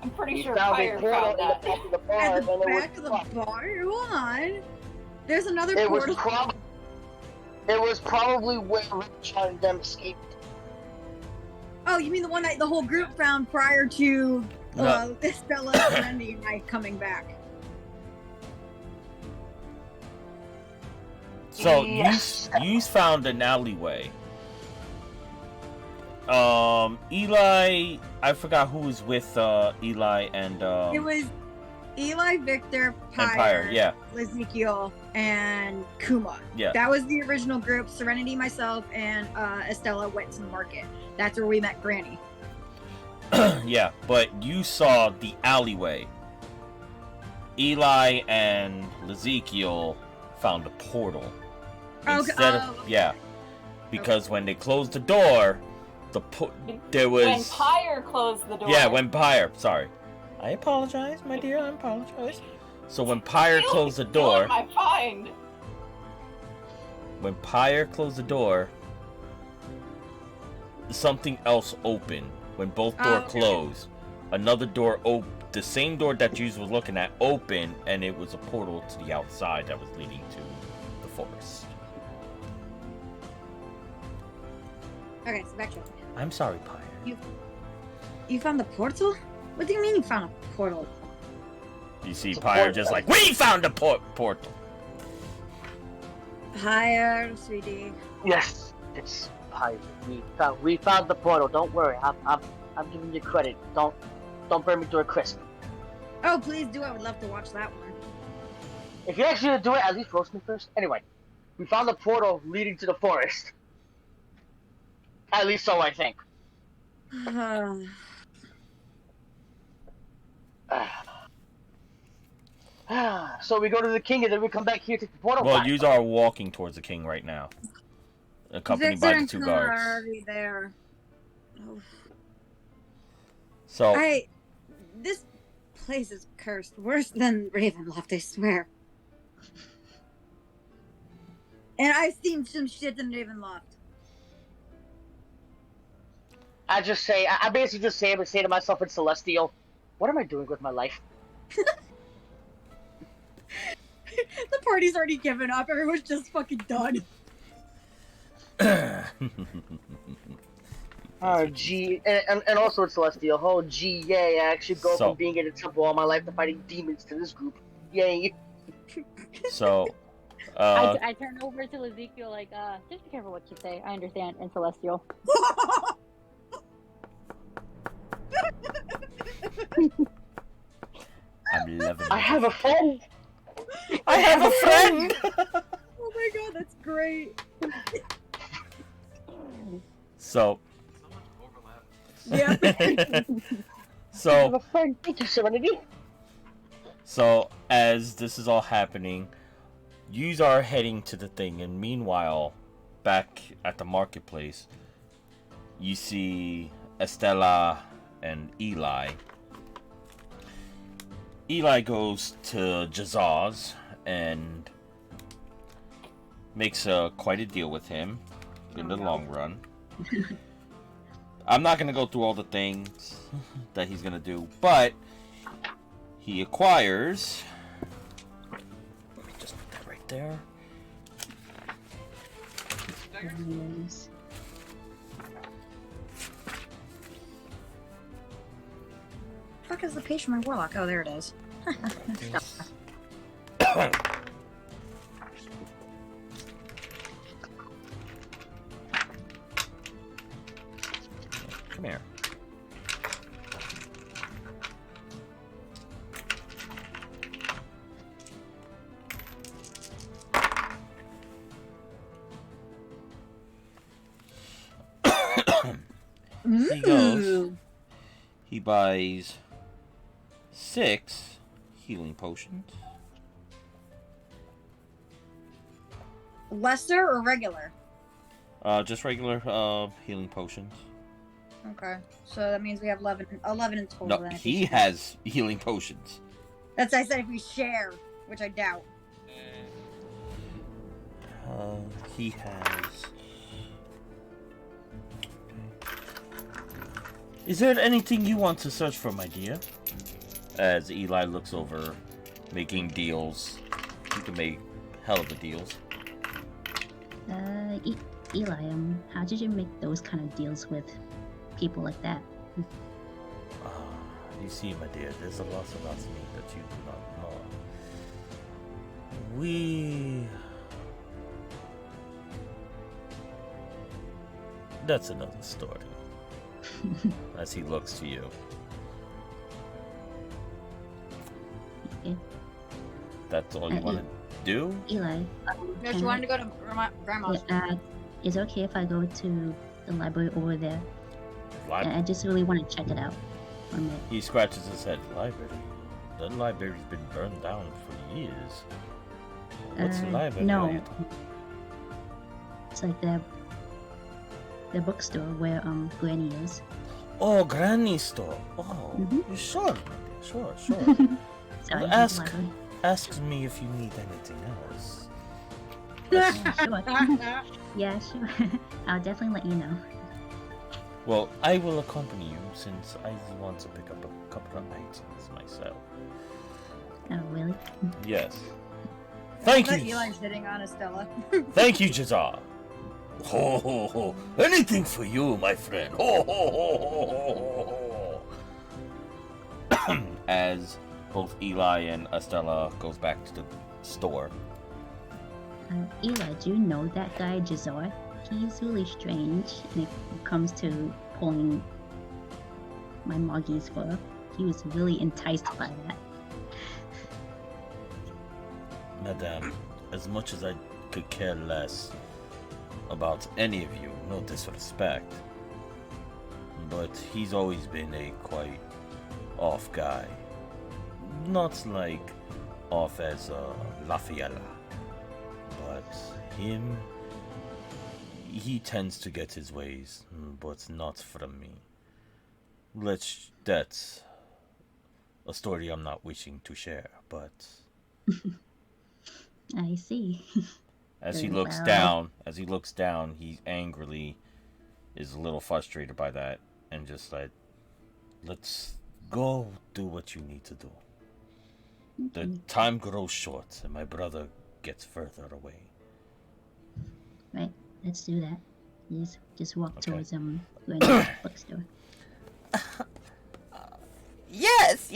I'm pretty We sure found a Fire portal found in the that. back of the bar, At and the it back of was the bar? Hold on. There's another It was portal. It was probably where Richard and them escaped. Oh, you mean the one that the whole group found prior to No. Estella and Randy and I coming back? So Yes. you found an alleyway. Eli, I forgot who was with Eli and It was Eli, Victor, Empire. Yeah, Ezekiel, and Kuma. yeah. That was the original group. Serenity, myself, and Estella went to the market. That's where we met Granny. Yeah, but you saw the alleyway. Eli and Ezekiel found a portal. Okay. Yeah, because when they closed the door, there was When Pyre closed the door. yeah, when Pyre. Sorry, I apologize, my dear. I apologize. So when Pyre closed the door, My find. when Pyre closed the door, something else opened. When both doors okay. closed, another door opened. The same door that you was looking at opened, and it was a portal to the outside that was leading to the forest. Okay, so back to it. I'm sorry, Pyre. You found the portal? What do you mean you found a portal? You see It's a Pyre portal. just like, we found a portal. Higher, sweetie. Yes, it's pirate. We found the portal. Don't worry. I'm giving you credit. Don't burn me to a crisp. Oh, please do. I would love to watch that one. If you're actually gonna do it, at least roast me first. Anyway, we found the portal leading to the forest. At least so I think. So we go to the king and then we come back here to the portal. Well, back. you are walking towards the king right now, accompanied by Victor the and two Kuma are guards. already there. Oh. So This place is cursed. Worse than Ravenloft, I swear. And I've seen some shit in Ravenloft. I basically just say to myself in Celestial, what am I doing with my life? The party's already given up. Everyone's just fucking done. Oh, gee. And also in Celestial, oh, gee, yay, I actually go So- from being in a temple all my life to fighting demons to this group. Yay. so I turn over to Ezekiel like, just be careful what you say. I understand. In Celestial. I'm loving I it. have a friend. I have a friend. Oh my god, that's great. So Someone overlap. Yeah. I have so a friend. Thank you, Serenity. So, as this is all happening, yous are heading to the thing, and meanwhile, back at the marketplace, you see Estella and Eli. Eli goes to Jazaz and makes quite a deal with him in the long run. I'm not going to go through all the things that he's going to do, but he acquires. Let me just put that right there. Yes. Fuck is the page for my warlock? Oh, there it is. Come here. He goes. He buys 6 healing potions. Lesser or regular? Just regular healing potions. Okay, so that means we have 11 in total. No, then, if he we share. has healing potions. That's I said if we share, which I doubt. He has. Is there anything you want to search for, my dear? As Eli looks over, making deals. He can make hell of the deals. Eli, how did you make those kind of deals with people like that? You see, my dear, there's a lot about me that you do not know. We... That's another story. As he looks to you. Okay. That's all you want to do? Eli. No, she wanted to go to grandma's. Is it okay if I go to the library over there? I just really want to check it out. He scratches his head. Library? The library's been burned down for years. What's the library? No. It's like the bookstore where Granny is. Oh, Granny's store. Oh, sure. Sure. So Ask me if you need anything else. Sure. Yeah, sure. I'll definitely let you know. Well, I will accompany you since I want to pick up a couple of items myself. Oh, really? Yes. Thank you. Eli's sitting on Estella. Thank you, Jazar. Ho ho ho! Anything for you, my friend. Ho ho ho ho ho ho! As both Eli and Estella goes back to the store. Eli, do you know that guy Jazar? He's really strange when it comes to pulling my Moggy's fur. He was really enticed by that. Madame, as much as I could care less about any of you, no disrespect, but he's always been a quite off guy. Not like off as Lafayette, but him, he tends to get his ways, but not from me. That's a story I'm not wishing to share, but... I see. As he looks down, he angrily is a little frustrated by that, and just like, let's go do what you need to do. The time grows short, and my brother gets further away. Right, let's do that. Just walk towards Granny's bookstore. Yes,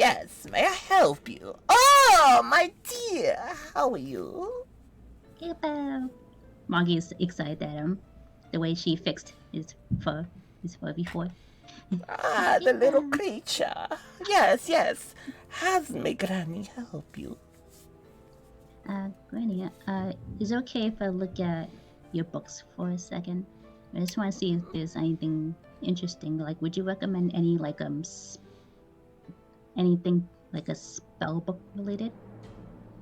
may I help you? Oh, my dear, how are you? Hello. Moggy is excited at the way she fixed his fur before. The little creature. Yes. Has my Granny help you? Granny, is it okay if I look at your books for a second? I just want to see if there's anything interesting. Like, would you recommend any anything like a spell book related?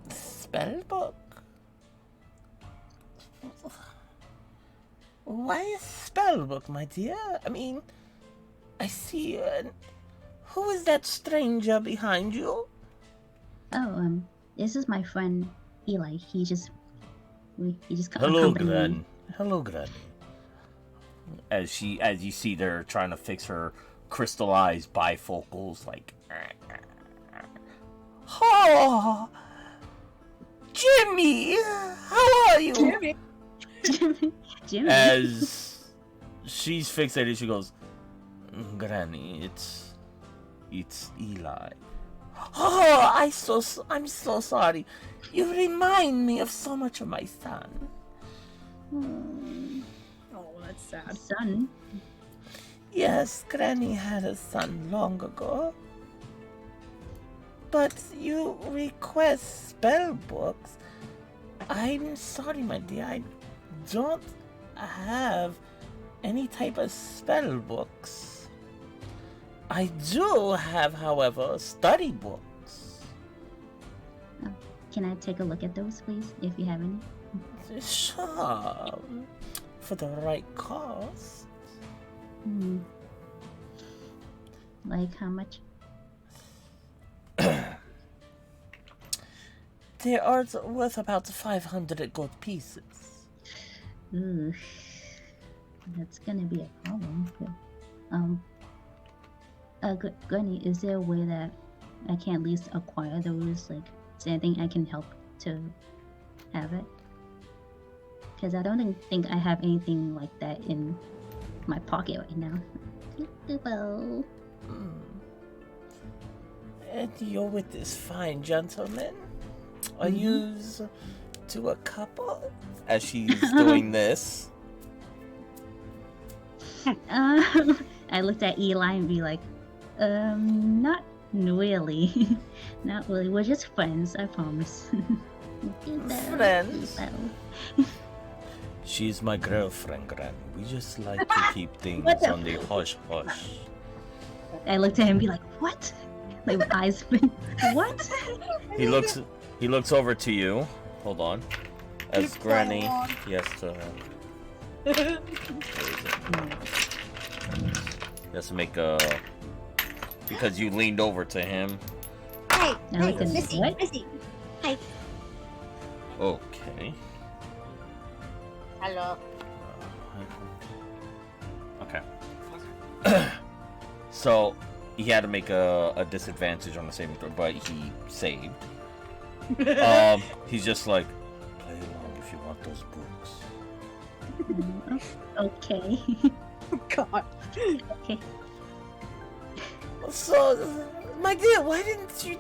Spell book? Why a spell book, my dear? I mean, I see. Who is that stranger behind you? Oh, this is my friend Eli. He just Hello, Granny. Hello, Granny. As you see, they're trying to fix her crystallized bifocals. Like, Oh, Jimmy, how are you? Jimmy. Jimmy. As she's fixated, she goes, Granny, it's Eli. Oh, I'm so sorry. You remind me of so much of my son. Oh, that's sad. Son. Yes, Granny had a son long ago. But you request spell books. I'm sorry, my dear. I don't have any type of spell books. I do have, however, study books. Can I take a look at those, please, if you have any? Sure. For the right cost. Like how much? They are worth about 500 gold pieces. Ooh, that's gonna be a problem. Granny, is there a way that I can at least acquire those? Like, is there anything I can help to have it? Because I don't think I have anything like that in my pocket right now. Well, And you're with this fine gentleman? Are yous to a couple? As she's doing this. I looked at Eli and be like, not really. Not really. We're just friends, I promise. Friends? She's my girlfriend, Granny. We just like to keep things on the hush hush. I looked at him and be like, what? Like, with eyes, what? He looks over to you. Hold on. As Granny, yes, to her. Let's make a. Because you leaned over to him. Hey, I hey, looked at Missy, what? Missy. Hey. Okay. Hello. Okay. So he had to make a disadvantage on the saving throw, but he saved. He's just like, play along if you want those books. Okay. God. Okay. So, my dear, why didn't you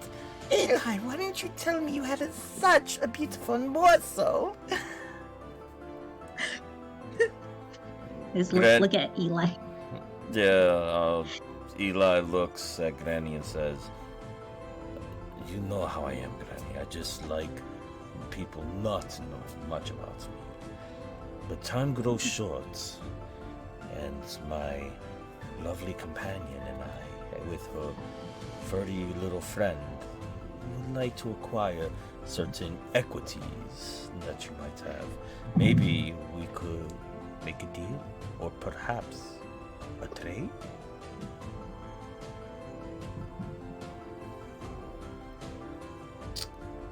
tell me you had such a beautiful morsel? Just Gran- look at Eli. Yeah, Eli looks at Granny and says, you know how I am, Granny. I just like people not to know much about me. But time grows short, and my lovely companion and I, with her furry little friend, would like to acquire certain equities that you might have. Maybe we could make a deal, or perhaps a trade?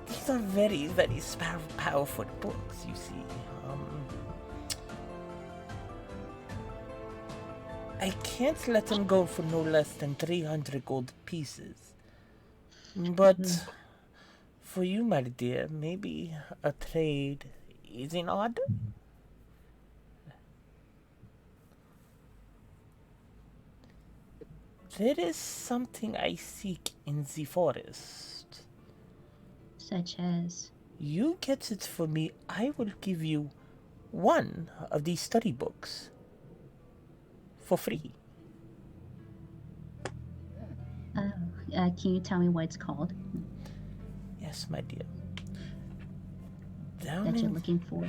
These are very, very powerful books, you see. I can't let them go for no less than 300 gold pieces. But for you, my dear, maybe a trade is in order? There is something I seek in the forest. Such as? You get it for me, I will give you one of these study books for free. Can you tell me what it's called Yes, my dear. that you're looking for?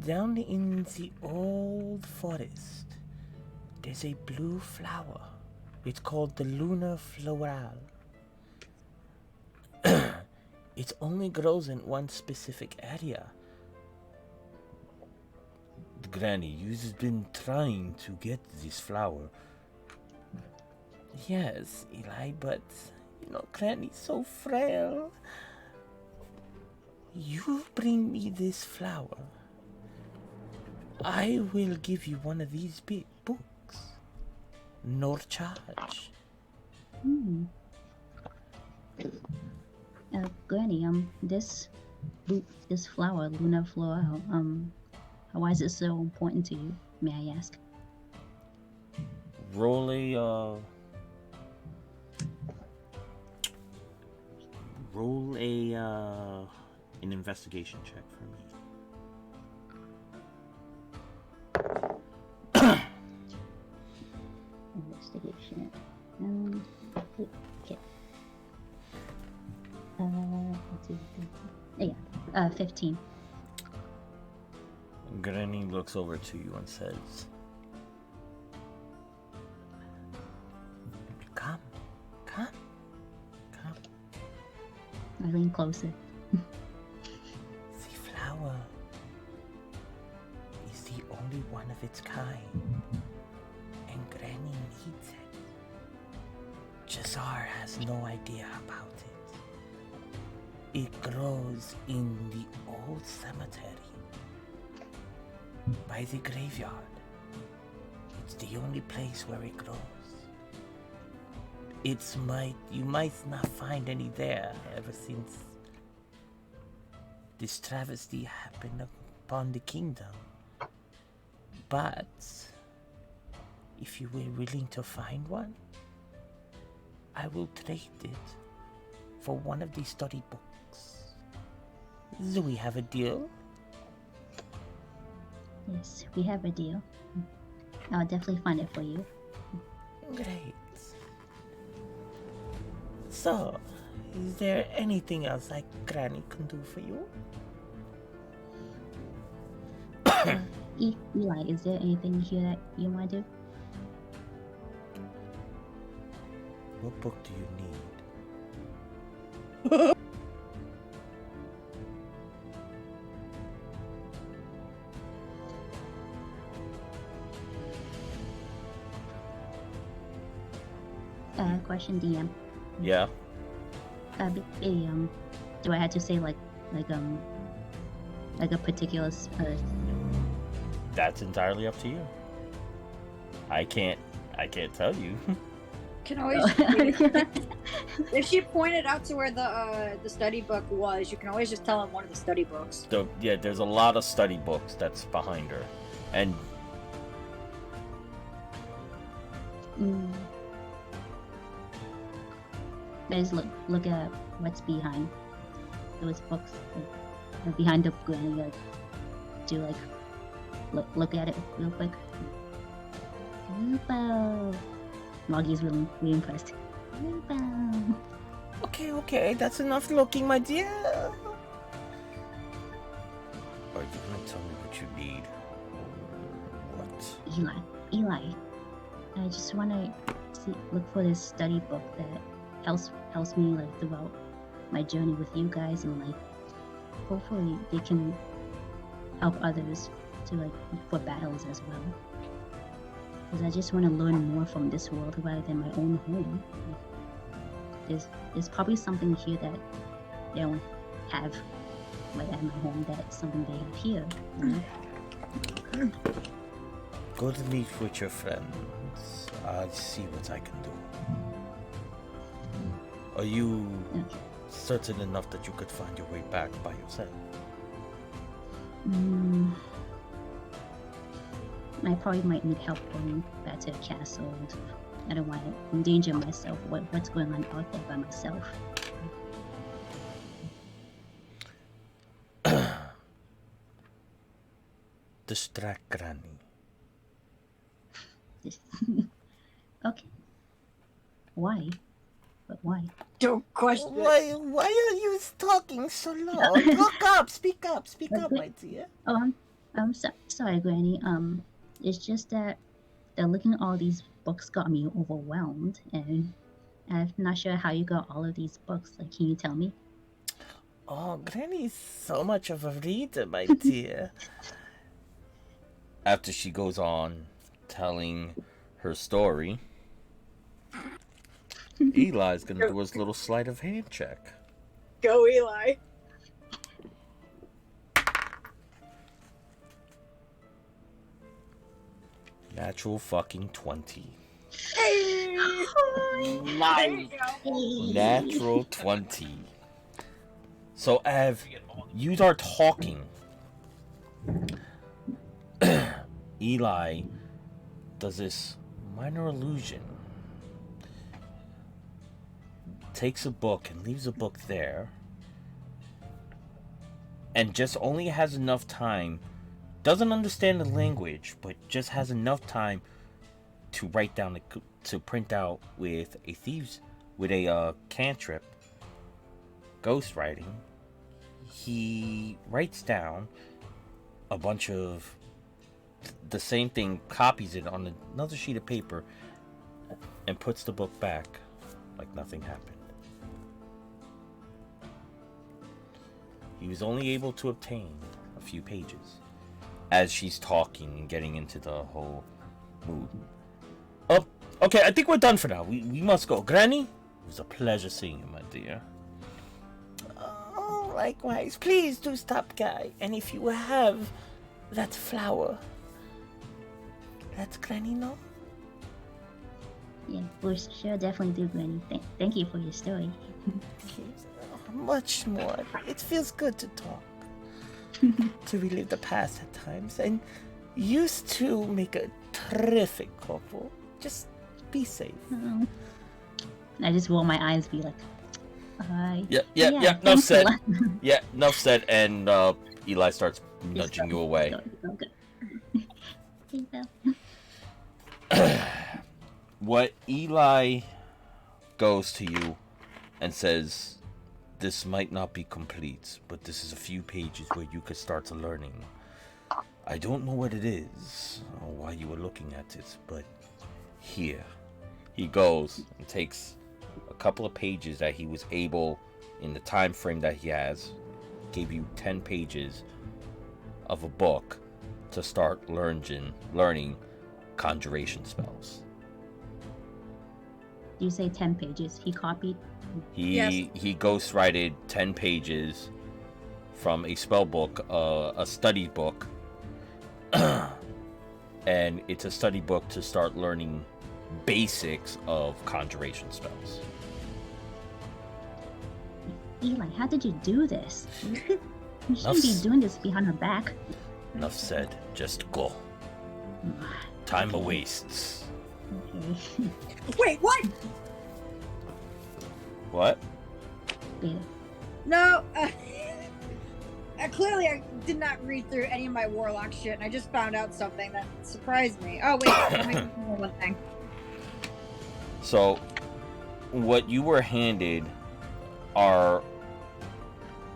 Down in the old forest, there's a blue flower. It's called the Lunar Floral. It only grows in one specific area. Granny, you've been trying to get this flower. Yes, Eli, but, Granny's so frail. You bring me this flower. I will give you one of these big books. No charge. Granny, this flower, Lunar Floral, why is it so important to you? May I ask? Roll an investigation check for me. Investigation. Okay. 15. Granny looks over to you and says, "Come. I lean closer. The flower is the only one of its kind, and Granny needs it. Jazar has no idea about it. It grows in the old cemetery by the graveyard. It's the only place where it grows. You might not find any there ever since this travesty happened upon the kingdom. But if you were willing to find one, I will trade it for one of these study books. Do we have a deal? Yes, we have a deal. I'll definitely find it for you. Great. So, is there anything else Granny can do for you? Eli, is there anything here that you want to do? What book do you need? Question DM. Yeah. Do I have to say like a particular That's entirely up to you. I can't tell you. Can always if she pointed out to where the study book was, you can always just tell him one of the study books. Yeah, there's a lot of study books that's behind her, and I just look at what's behind those books, like, behind the book, and look at it real quick. Lupo. Moggy's really impressed. Lupo. Okay, that's enough looking, my dear. are you gonna tell me what you need? What? Eli, I just want to look for this study book that helps me like throughout my journey with you guys, and like hopefully they can help others to like for battles as well. Because I just want to learn more from this world rather than my own home. Like, there's probably something here that they don't have like at my home, that's something they have here. You know? Go to meet with your friends. I'll see what I can do. Are you certain enough that you could find your way back by yourself? I probably might need help going back to the castle. I don't want to endanger myself. What's going on out there by myself? Distract Granny. Okay. Why? But why? Don't question it. Why are you talking so low? Speak up, my dear. Oh, I'm sorry, Granny. It's just that looking at all these books got me overwhelmed, and I'm not sure how you got all of these books. Like, can you tell me? Oh, Granny's so much of a reader, my dear. After she goes on telling her story, Eli's gonna do his little sleight of hand check. Go, Eli. Natural fucking 20. Hey! Nice. Natural 20. So, Av, you are talking. Eli does this minor illusion. Takes a book and leaves a book there. And just only has enough time. Doesn't understand the language, but just has enough time to write down, to print out with a cantrip, ghostwriting. He writes down a bunch of the same thing, copies it on another sheet of paper, and puts the book back like nothing happened. He was only able to obtain a few pages as she's talking and getting into the whole mood. Oh, okay, I think we're done for now. We must go. Granny, it was a pleasure seeing you, my dear. Oh, likewise. Please do stop, Guy. And if you have that flower, let Granny know. Yeah, we'll sure definitely do, Granny. Thank you for your story. Much more. It feels good to talk. To relive the past at times. And used to make a terrific couple. Just be safe. I just roll my eyes, be like, Yeah. Enough thanks a said. lot. Yeah, enough said. And Eli starts nudging you away. What Eli goes to you and says, "This might not be complete, but this is a few pages where you could start learning. I don't know what it is or why you were looking at it, but here." He goes and takes a couple of pages that he was able, in the time frame that he has, gave you 10 pages of a book to start learning conjuration spells. You say 10 pages. He copied. He ghostwrited 10 pages from a spell book, a study book, and it's a study book to start learning basics of conjuration spells. Eli, how did you do this? You shouldn't be doing this behind her back. Enough said. Just go. Time wastes. Okay. Wait, what? What? Yeah. No, clearly I did not read through any of my warlock shit, and I just found out something that surprised me. Oh, wait, let me know one thing. So, what you were handed are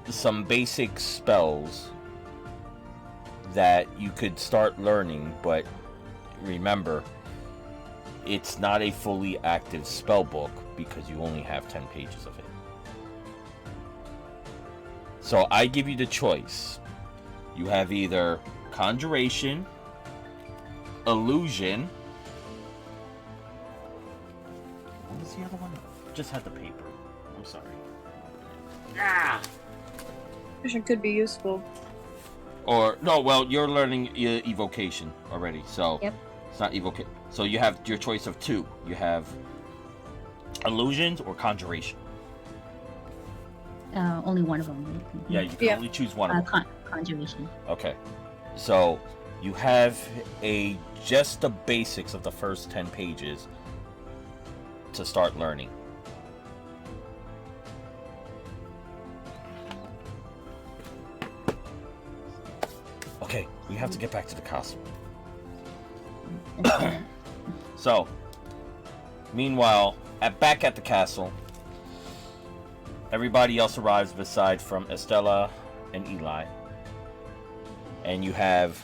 some basic spells that you could start learning, but remember, it's not a fully active spell book because you only have 10 pages of it. So I give you the choice. You have either conjuration, illusion. What was the other one? Just had the paper. I'm sorry. Vision could be useful. Or no, well, you're learning evocation already, so Yep. it's not evocation. So you have your choice of two. You have illusions or conjuration. Only one of them. Right? Yeah, you can only choose one of them. Conjuration. Okay, so you have just the basics of the first 10 pages to start learning. Okay, we have to get back to the castle. So, meanwhile, back at the castle, everybody else arrives beside from Estella and Eli. And you have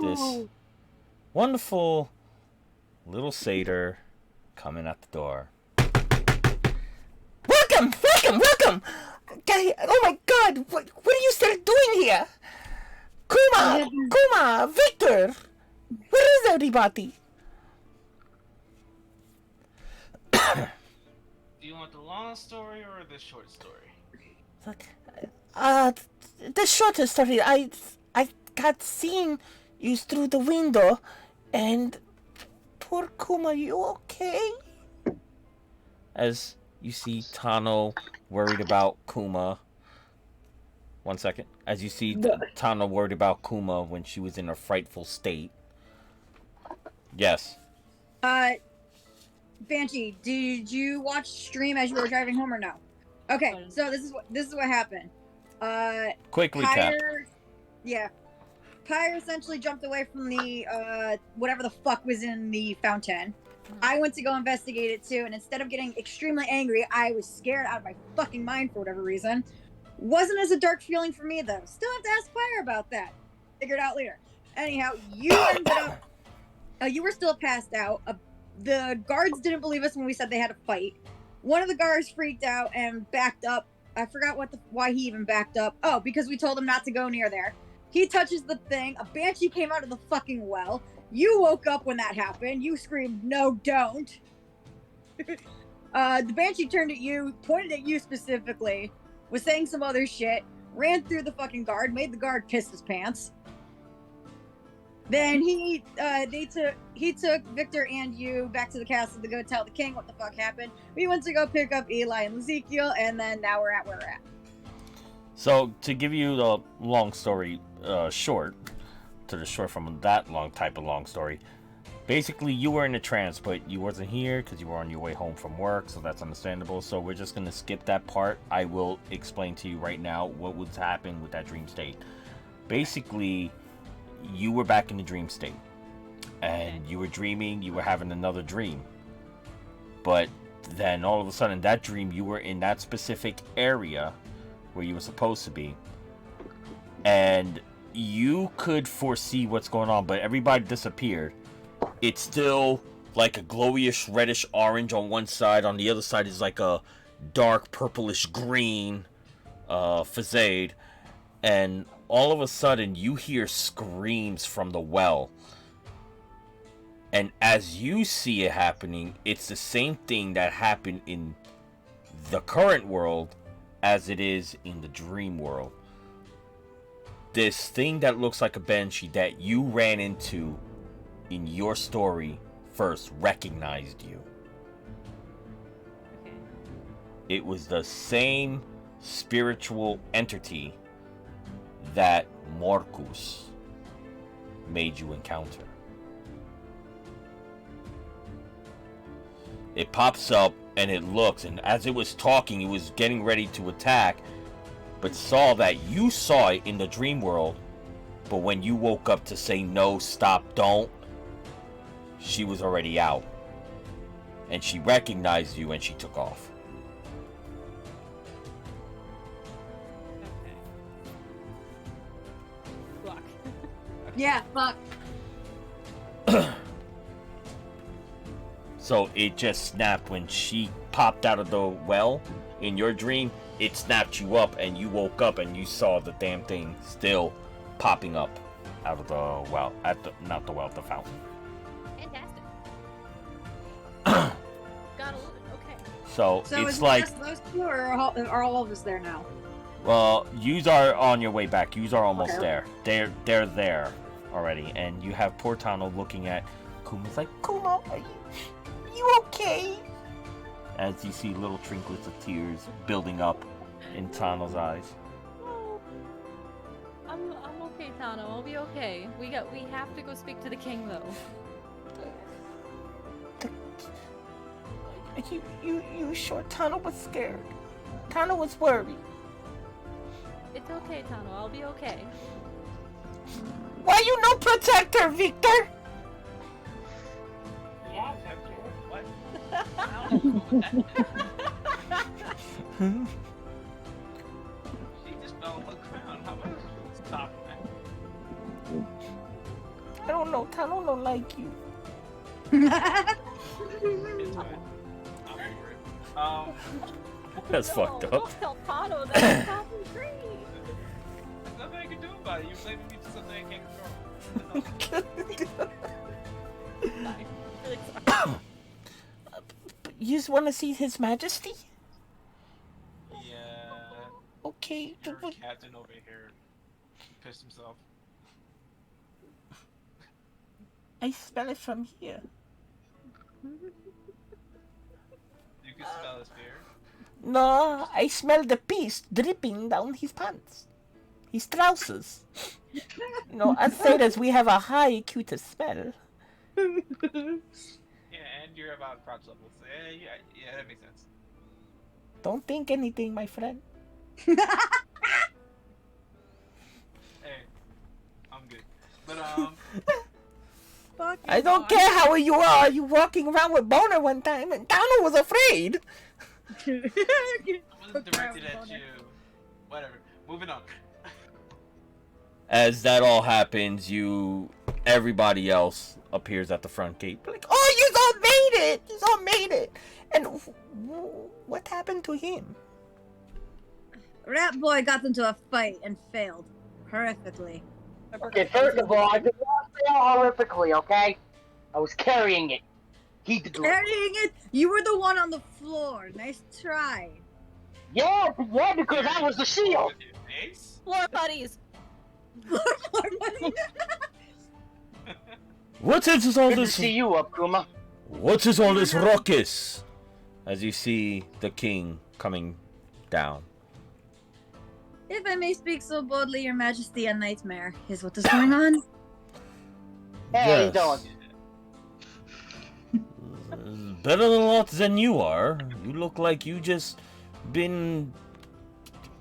this wonderful little satyr coming at the door. Welcome! Guy, oh my god! What are you still doing here? Kuma! Victor! Where is everybody? Do you want the long story or the short story? The shorter story. I got seen you through the window, and poor Kuma, you okay? As you see Tano worried about Kuma 1 second. As you see, Tana worried about Kuma when she was in a frightful state. Yes. Banshee, did you watch stream as you were driving home or no? Okay, so this is what happened. Quick recap. Pyre essentially jumped away from the whatever the fuck was in the fountain. I went to go investigate it too, and instead of getting extremely angry, I was scared out of my fucking mind for whatever reason. Wasn't as a dark feeling for me though. Still have to ask Pyre about that. Figure it out later. Anyhow, you ended up. You were still passed out. The guards didn't believe us when we said they had a fight. One of the guards freaked out and backed up. I forgot why he even backed up. Oh, because we told him not to go near there. He touches the thing. A banshee came out of the fucking well. You woke up when that happened. You screamed, "No, don't." The banshee turned at you, pointed at you specifically, was saying some other shit, ran through the fucking guard, made the guard piss his pants. Then he took Victor and you back to the castle to go tell the king what the fuck happened. We went to go pick up Eli and Ezekiel, and then now we're at where we're at. So to give you the long story short, to the short from that long type of long story, basically you were in a trance, but you wasn't here because you were on your way home from work, so that's understandable. So we're just gonna skip that part. I will explain to you right now what was happening with that dream state. Basically, you were back in the dream state, and you were dreaming. You were having another dream, but then all of a sudden, that dream, you were in that specific area where you were supposed to be, and you could foresee what's going on, but everybody disappeared. It's still like a glowish reddish orange on one side. On the other side is like a dark purplish green facade, and all of a sudden you hear screams from the well. And as you see it happening, it's the same thing that happened in the current world as it is in the dream world. This thing that looks like a banshee that you ran into in your story first recognized you. It was the same spiritual entity that Morcus made you encounter. It pops up and it looks, and as it was talking, it was getting ready to attack, but saw that you saw it in the dream world, but when you woke up to say no, stop, don't, she was already out. And she recognized you and she took off. Fuck. Yeah, fuck. So it just snapped when she popped out of the well in your dream. It snapped you up and you woke up and you saw the damn thing still popping up out of the well, the fountain. Fantastic. Gotta love it. Okay. So So it's is like, it just those two, or are all of us there now? well, yous are on your way back. Yous are almost Okay. there. They're there already, and you have poor Tano looking at Kuma's like, Kuma, are you okay? As you see little trinklets of tears building up in Tano's eyes. Oh, I'm okay, Tano. I'll be okay. We have to go speak to the king though. You sure Tana was scared? Tana was worried. It's okay, Tano. I'll be okay. Why you no protect her, Victor? Yeah, Victor. What? I don't know what that is. She just fell on the ground. How about you stop that? I don't know. Tana don't like you. It's fine. I'm over it. That's fucked up. Don't tell Tano that. Tano's great. There's nothing I can do about it. You're blaming me for something I can't control. Bye. Really sorry. You just want to see His Majesty? Yeah. Okay. Your captain over here pissed himself. I smell it from here. You can smell his fear. No, I smell the piss dripping down his pants. He strouses. As satyrs, we have a high acutus spell. Yeah, and you're about crouch level, so yeah, that makes sense. Don't think anything, my friend. Hey, I'm good. But I don't care how you are. You walking around with Boner one time, and Donald was afraid. I wasn't directed at you. Whatever. Moving on. As that all happens, everybody else appears at the front gate. Like, oh, you all made it. You all made it. And what happened to him? Rat Boy got into a fight and failed horrifically. Okay, first of all, I did not fail horrifically, okay? I was carrying it. He did. Carrying it? You were the one on the floor. Nice try. Yeah, because I was the shield. With your face? Floor buddies. What is all Good to this? see you up, Kuma. What is all this ruckus? As you see the king coming down. If I may speak so boldly, Your Majesty, a nightmare is what is going on. Hey, Yes. don't. Better a lot than you are. You look like you just been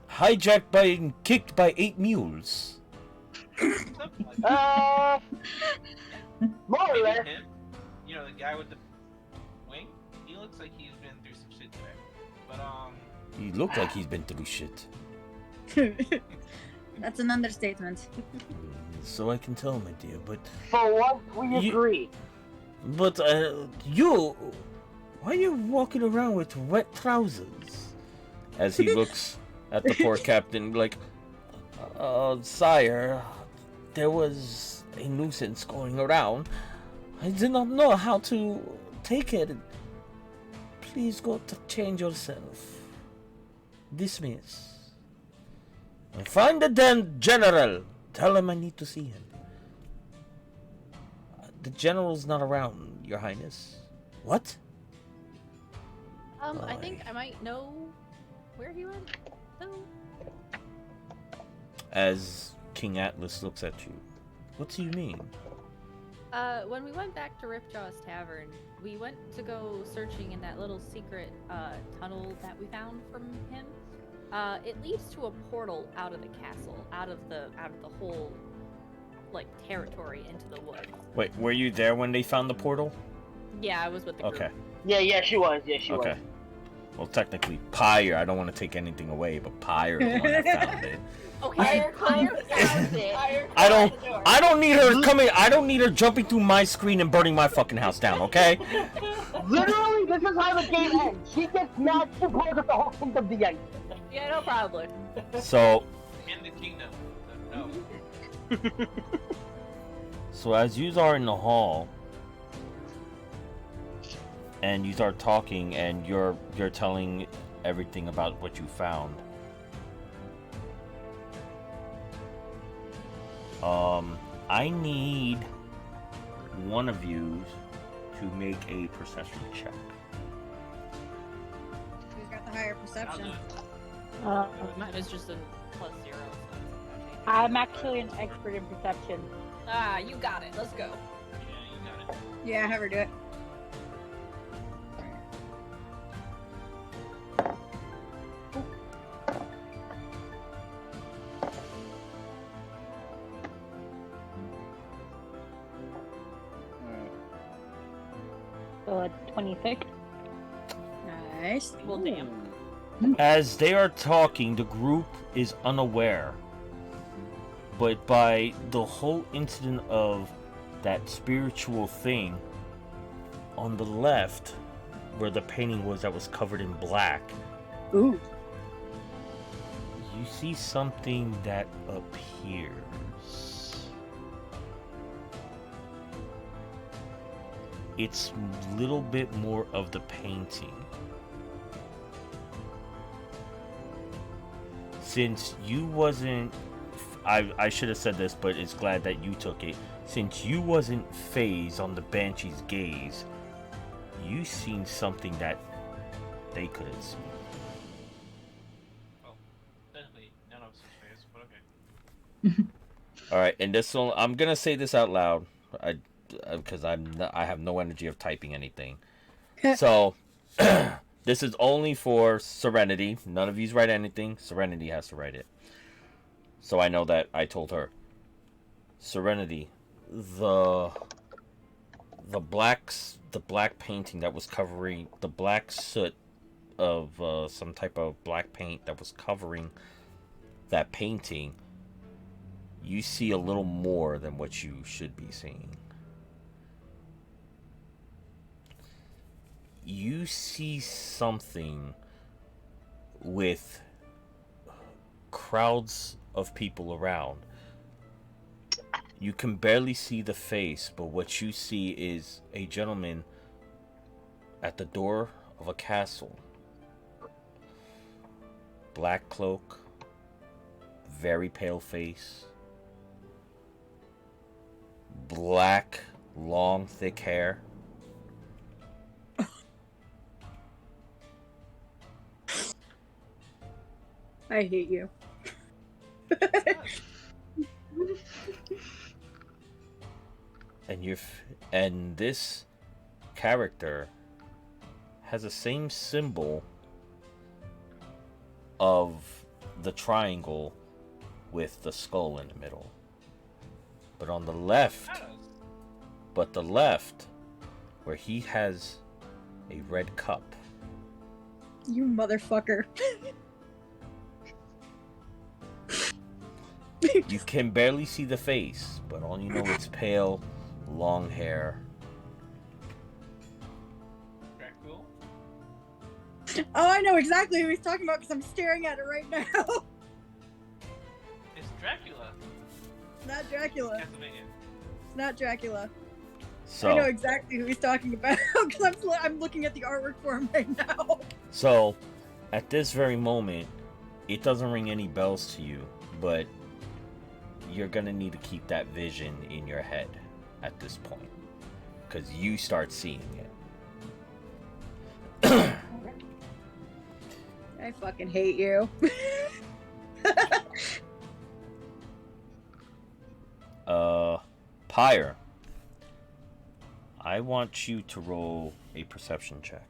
hijacked and kicked by 8 mules. More or Maybe less. him. You know, the guy with the wing. He looks like he's been through some shit today. But He looked like he's been through shit. That's an understatement. So I can tell, my dear, but For once, we You- agree. you, why are you walking around with wet trousers? As he looks at the poor captain, like, sire, there was a nuisance going around. I did not know how to take it. Please go to change yourself. Dismiss. And find the damn general. Tell him I need to see him. The general's not around, Your Highness. What? I think I might know where he went. No. As King Atlas looks at you. What do you mean? When we went back to Ripjaw's Tavern, we went to go searching in that little secret tunnel that we found from him. It leads to a portal out of the castle, out of the whole territory into the woods. Wait, were you there when they found the portal? Yeah, I was with the group. Okay. Yeah, she was. Yeah, she Okay. was. Well, technically, Pyre. I don't want to take anything away, but Pyre is the one that found it. Okay. I don't need her coming. I don't need her jumping through my screen and burning my fucking house down. Okay. Literally, this is how the game ends. She gets mad, she blows up the whole kingdom the end. Yeah, no problem. So, in the kingdom. No. so as you are in the hall, and you are talking, and you're telling everything about what you found. I need one of you to make a perception check. Who's got the higher perception? Mine is just a +0. So I'm actually an expert in perception. you got it. Let's go. Yeah, you got it. Yeah, have her do it. So 26. Nice. Well, damn. As they are talking, the group is unaware. But by the whole incident of that spiritual thing, on the left, where the painting was that was covered in black, Ooh. you see something that appears. It's a little bit more of the painting. Since you wasn't, I should have said this, but it's glad that you took it. Since you wasn't phased on the Banshee's gaze, you seen something that they couldn't see. Well, definitely none of us was phased, but okay. All right, and this one, I'm gonna say this out loud, because I have no energy of typing anything. So, this is only for Serenity. None of yous write anything. Serenity has to write it. So I know that I told her. Serenity, the black painting that was covering the black soot of some type of black paint that was covering that painting. You see a little more than what you should be seeing. You see something with crowds of people around. You can barely see the face, but what you see is a gentleman at the door of a castle. Black cloak, very pale face, black, long, thick hair. I hate you. And this character has the same symbol of the triangle with the skull in the middle. But on the left, where he has a red cup. You motherfucker. You can barely see the face, but all you know it's pale, long hair. Dracula? Oh, I know exactly who he's talking about because I'm staring at it right now. It's Dracula. It's not Dracula. Castlevania. It's not Dracula. So I know exactly who he's talking about because I'm looking at the artwork for him right now. So, at this very moment, it doesn't ring any bells to you, but you're gonna need to keep that vision in your head at this point, because you start seeing it. I fucking hate you. Pyre, I want you to roll a perception check.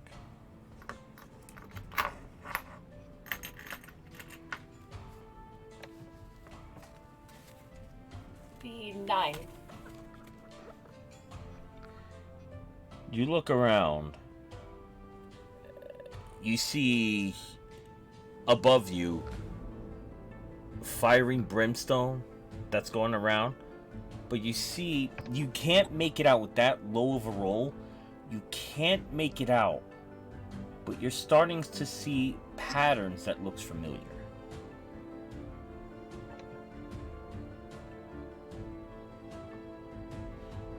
The 9. You look around. You see above you firing brimstone that's going around. But you see, you can't make it out with that low of a roll. You can't make it out. But you're starting to see patterns that looks familiar.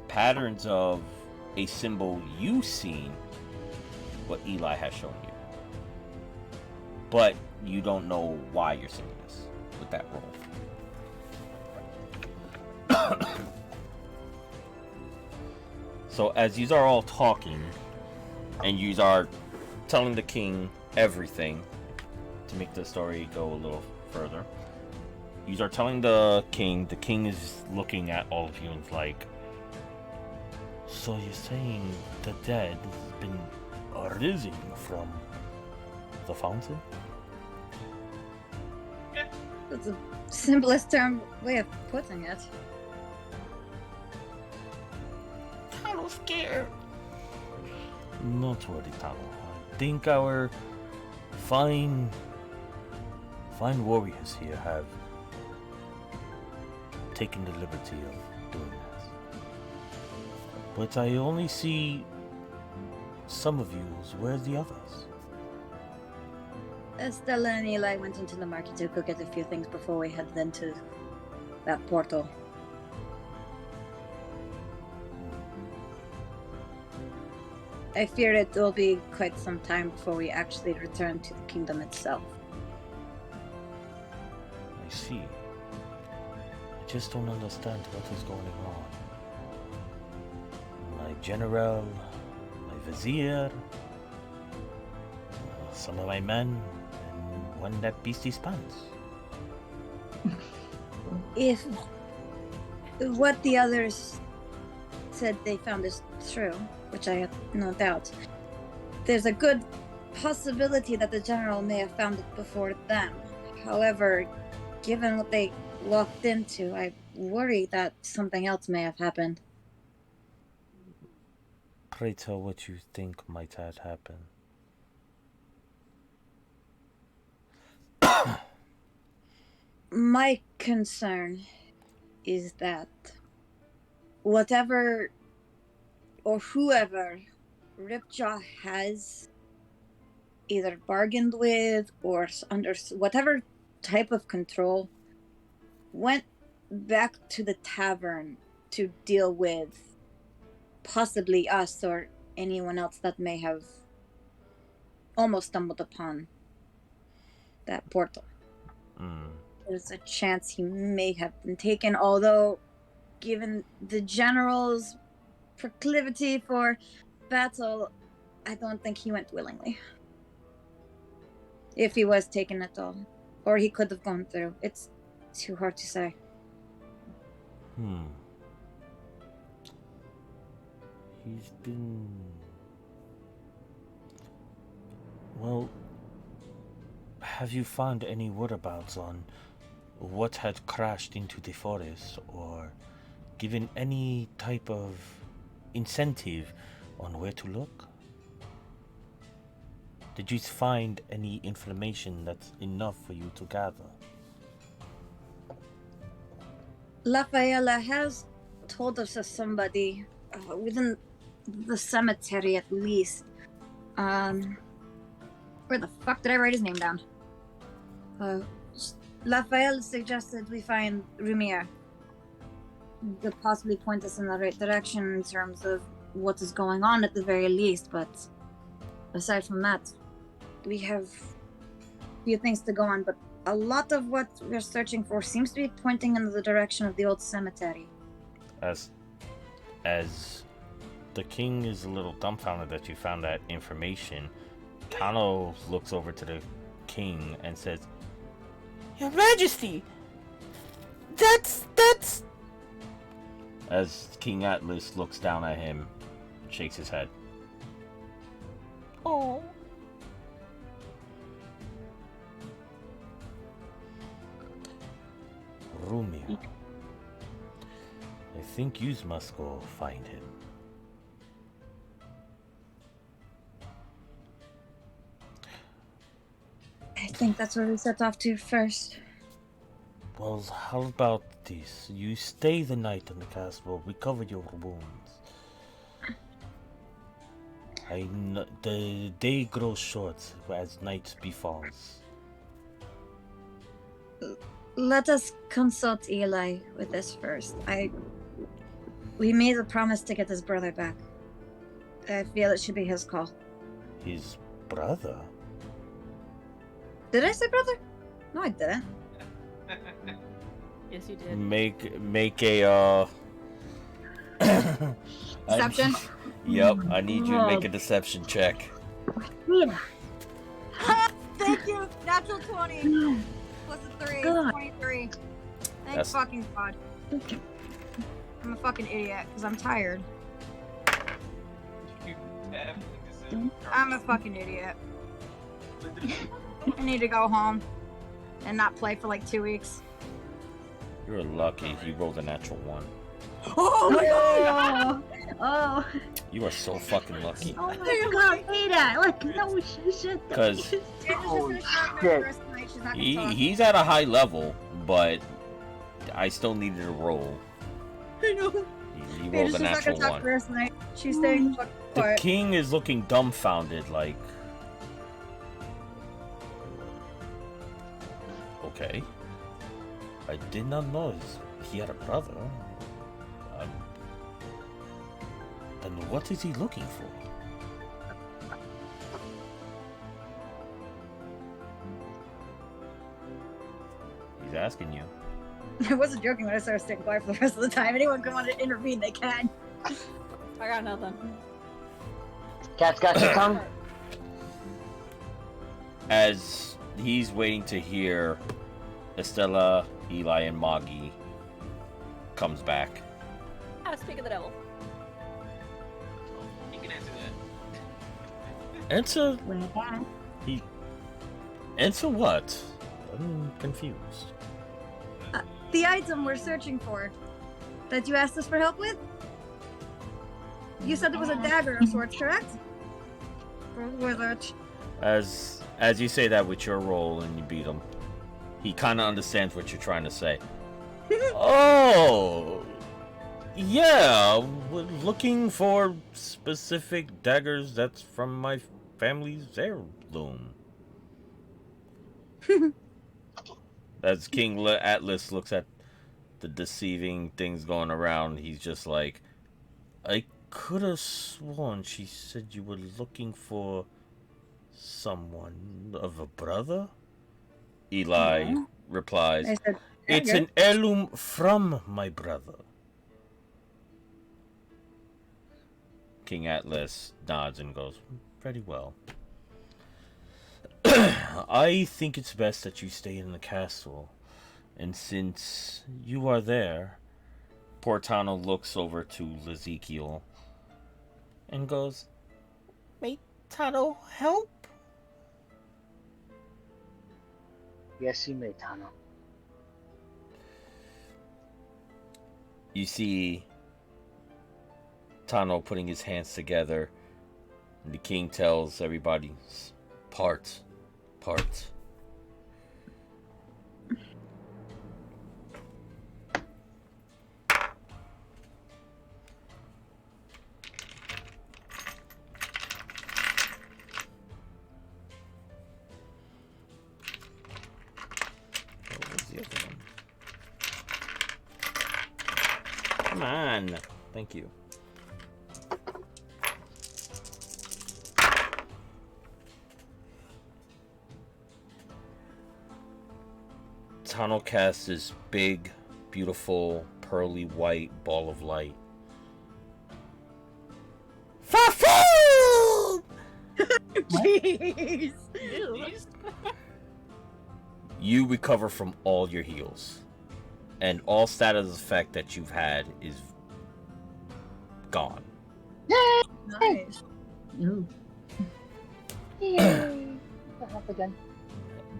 Patterns of a symbol you've seen, what Eli has shown you. But you don't know why you're seeing this with that roll. So as you are all talking, and you are telling the king everything to make the story go a little further, you are telling the king is looking at all of you and is like, so you're saying the dead has been arisen from the fountain? That's the simplest way of putting it. I'm scared. Not worry, Taro. I think our fine warriors here have taken the liberty of doing this. But I only see some of you. Where's the others? Stella and Eli went into the market to go get a few things before we headed into that portal. I fear it will be quite some time before we actually return to the kingdom itself. I see. I just don't understand what is going on. My general, my vizier, some of my men, and one that beastie's pants. if what the others said they found is true, which I have no doubt, there's a good possibility that the general may have found it before them. However, given what they walked into, I worry that something else may have happened. Pray tell what you think might have happened. My concern is that whatever or whoever Ripjaw has either bargained with or under whatever type of control went back to the tavern to deal with possibly us or anyone else that may have almost stumbled upon that portal. There's a chance he may have been taken, although given the general's proclivity for battle, I don't think he went willingly. If he was taken at all. Or he could have gone through. It's too hard to say. He's been... Well, have you found any whereabouts on what had crashed into the forest, or given any type of incentive on where to look? Did you find any information that's enough for you to gather? Rafaela has told us of somebody within the cemetery at least. Where the fuck did I write his name down? Rafael suggested we find Rumir. He could possibly point us in the right direction in terms of what is going on at the very least, but aside from that, we have a few things to go on, but a lot of what we're searching for seems to be pointing in the direction of the old cemetery. As the king is a little dumbfounded that you found that information, Tano looks over to the king and says, Your Majesty! That's... as King Atlas looks down at him, shakes his head. Oh. Rumir. I think you must go find him. I think that's where we set off to first. Well, how about this? You stay the night in the castle, recover your wounds. The day grows short as night befalls. Let us consult Eli with this first. We made a promise to get his brother back. I feel it should be his call. His brother? Did I say brother? No, I didn't. Yes, you did. Make a Deception? Yep, I need you to make a deception check. Thank you! Natural 20! Plus a 3, God. 23. Thank That's- fucking God. I'm a fucking idiot, because I'm tired. You definitely deserve I'm a fucking idiot. I need to go home and not play for like 2 weeks. You're lucky he rolled a natural 1. Oh my God! Oh. You are so fucking lucky. Oh my God, say that. Like, no, she should. Because Oh, She's not shit. gonna he's at a high level, but I still needed to roll. I know. He She's rolled a not natural gonna talk 1. for us tonight. She's staying fucking The quiet. king is looking dumbfounded, like... Okay. I did not know he had a brother. Then what is he looking for? He's asking you. I wasn't joking when I started staying quiet for the rest of the time. Anyone can want to intervene, they can. I got nothing. Cat's got your tongue. As he's waiting to hear Estella, Eli, and Moggy comes back. Speak of the devil. You can answer that. Answer. Where at? Answer what? I'm confused. The item we're searching for, that you asked us for help with? You said it was a dagger of sorts, correct? What was it? As you say that with your roll and you beat him, he kind of understands what you're trying to say. Oh, yeah, we're looking for specific daggers that's from my family's heirloom. As King Atlas looks at the deceiving things going around, he's just like, I could have sworn she said you were looking for someone of a brother? Eli replies, I said, it's dagger. an heirloom from my brother. King Atlas nods and goes, very well. I think it's best that you stay in the castle. And since you are there, Portano looks over to Ezekiel and goes, May Tano help? Yes, you may, Tano. you see Tano putting his hands together, and the king tells everybody, part. What was the other one? Come on. Thank you. Tano casts this big, beautiful, pearly white ball of light. Fa-fool! Jeez. You recover from all your heals. And all status effect that you've had is gone. Nice. Ooh. Again.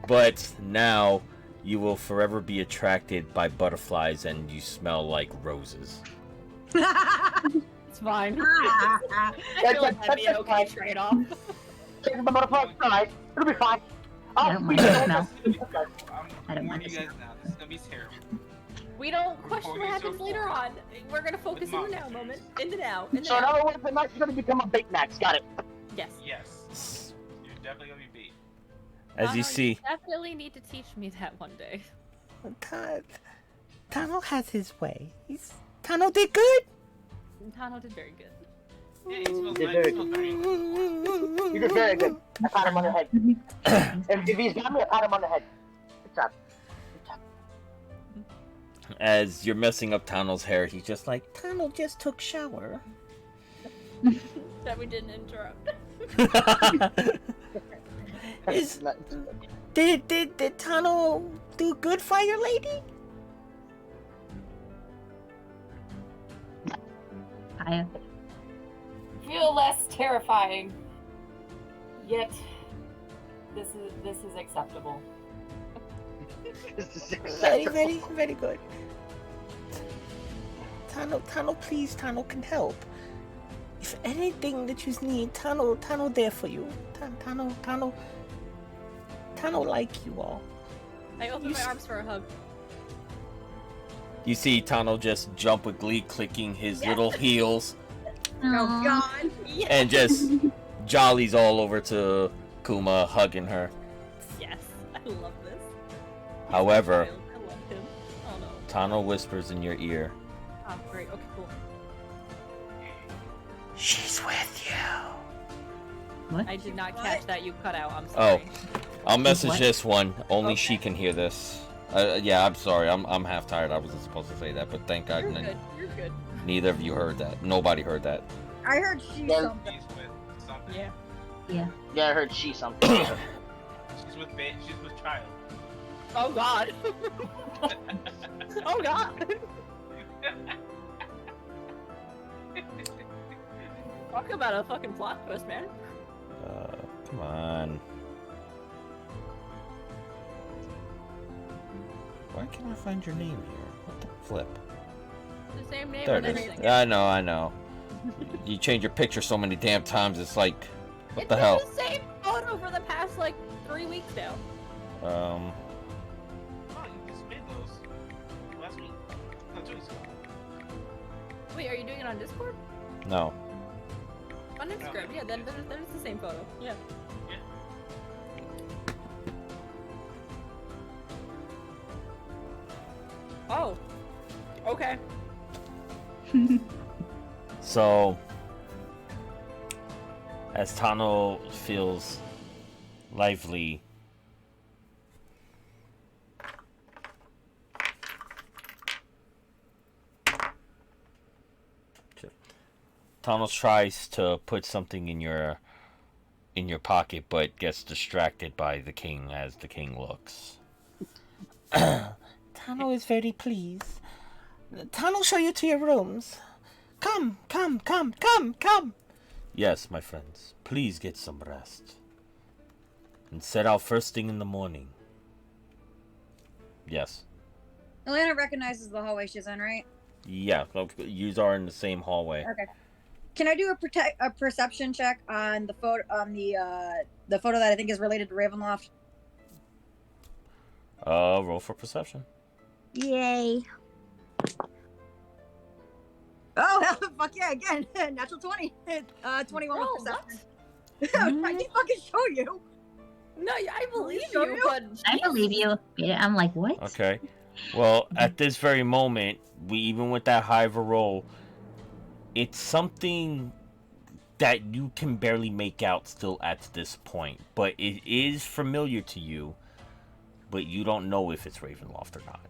But now you will forever be attracted by butterflies and you smell like roses. It's fine. I feel like that'd be an okay trade-off. Take the butterfly tonight. It'll be fine. I don't mind the smell. I I'm don't warning mind you the guys now. This is gonna be terrible. We don't question Before what you happens go later forward. on. We're gonna focus in the now moment. In the now. In the So in now. other words, the night's gonna become a bait max. Got it. Yes. Yes. You're definitely gonna be beat. As you Tano, see, definitely need to teach me that one day. Tano has his way. Tano did good. Tano did very good. Yeah, he smells You're nice. very He smells very You did very good. I pat him on the head. If he's got me, I pat him on the head. Good job. as you're messing up Tano's hair, he's just like, Tano just took shower. That we didn't interrupt. Did Tano do good, Fire Lady? I Feel less terrifying. Yet, this is acceptable. Very good. Tano, please, Tano can help. If anything that you need, Tano there for you. Tano like you all. I open my arms for a hug. you see Tano just jump with glee, clicking his little heels, Oh God. and just jollies all over to Kuma, hugging her. Yes, I love this. However, I love him. Oh no. Tano whispers in your ear, Oh, great. Okay, cool. She's with you. what? I did not catch that. You cut out. I'm Oh. sorry. I'll message What? this one. Only Okay. she can hear this. Yeah, I'm sorry. I'm half tired. I wasn't supposed to say that, but thank God You're good. You're good. neither of you heard that. Nobody heard that. I heard she Yeah. something. He's with something. Yeah. Yeah. Yeah, I heard she something. She's with child. Oh God. Oh God. Talk about a fucking plot twist, man. Come on. Why can't I find your name here? What the flip? It's the same name There with it everything. is. I know. You change your picture so many damn times, it's like, what the hell? It's the same photo for the past, like, 3 weeks now. Oh, you just made those last week. No, 2 weeks ago. Wait, are you doing it on Discord? No. On Instagram, yeah, then it's the same photo. Yeah. Yeah. Oh. Okay. So, as Tano feels lively, Thanos tries to put something in your pocket, but gets distracted by the king as the king looks. Tano is very pleased. Tano show you to your rooms. Come. Yes, my friends, please get some rest. And set out first thing in the morning. Yes. Elena recognizes the hallway she's in, right? Yeah, you are in the same hallway. Okay. Can I do a perception check on the photo the photo that I think is related to Ravenloft? Roll for perception. Yay! Oh, fuck yeah! Again, natural 20. 21 with Bro, perception. I can fucking show you. No, I believe show you, you? but I believe you. Yeah, I'm like, what? Okay. Well, at this very moment, even with that high of a roll, it's something that you can barely make out still at this point. But it is familiar to you, but you don't know if it's Ravenloft or not.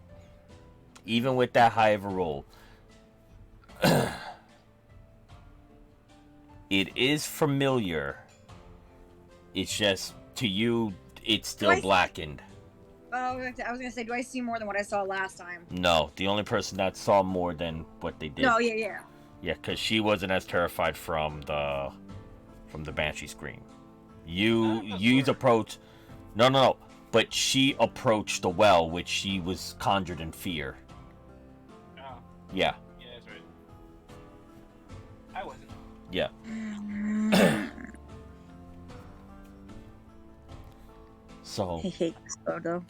Even with that high of a roll. It is familiar. It's just, to you, it's still blackened. Oh, I was gonna say, do I see more than what I saw last time? No, the only person that saw more than what they did. No, yeah. Yeah, because she wasn't as terrified from the Banshee scream. You approached. No. But she approached the well, which she was conjured in fear. Oh. Yeah. Yeah, that's right. I wasn't. Yeah. So I hate this photo.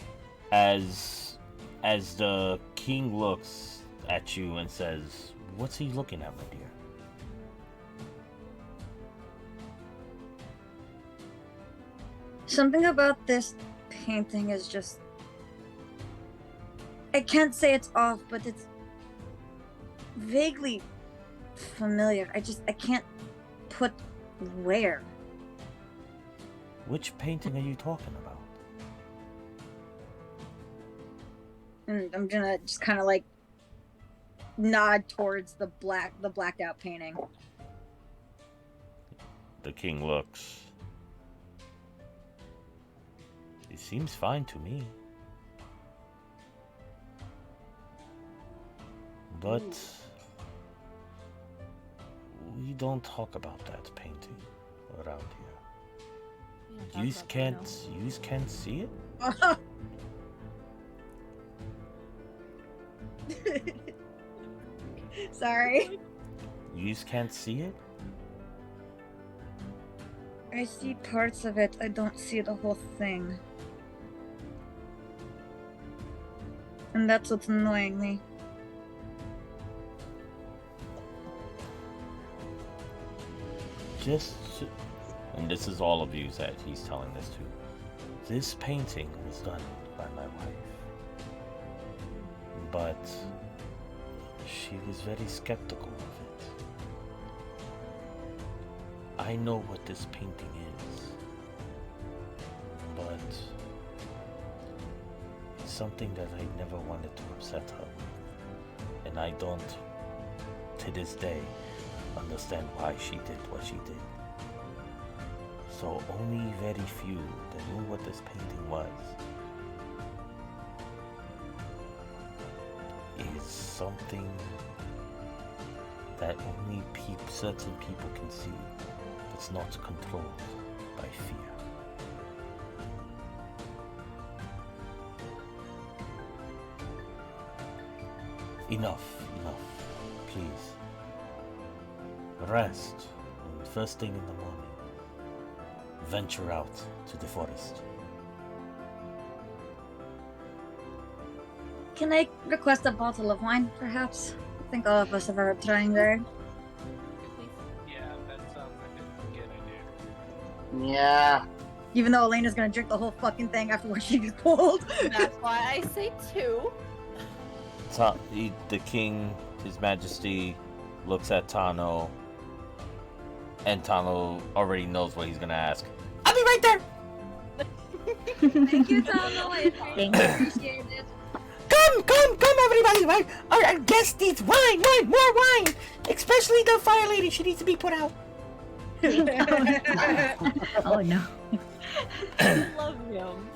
as the king looks at you and says, "What's he looking at, my dear?" Something about this painting is just... I can't say it's off, but it's vaguely familiar. I can't put where. Which painting are you talking about? And I'm gonna just kind of like nod towards the blacked out painting. The king looks. It seems fine to me. But we don't talk about that painting around here. You can't see it? Sorry. You can't see it? I see parts of it. I don't see the whole thing. And that's what's annoying me. And this is all of you that he's telling this to. This painting was done by my wife. But she was very skeptical of it. I know what this painting is. But it's something that I never wanted to upset her with. And I don't, to this day, understand why she did what she did. So only very few that knew what this painting was is something that only certain people can see, that's not controlled by fear. Enough. Please. Rest, and first thing in the morning, venture out to the forest. Can I request a bottle of wine, perhaps? I think all of us have heard trying there. Yeah, that sounds like a good idea. Yeah. Even though Elena's gonna drink the whole fucking thing after what she gets pulled. That's why I say 2. The king, his majesty, looks at Tano, and Tano already knows what he's gonna ask. I'll be right there! Thank you, Tano. I appreciate it. Come, everybody! Right? Our guest needs wine, more wine! Especially the fire lady, she needs to be put out. Oh no. Love him.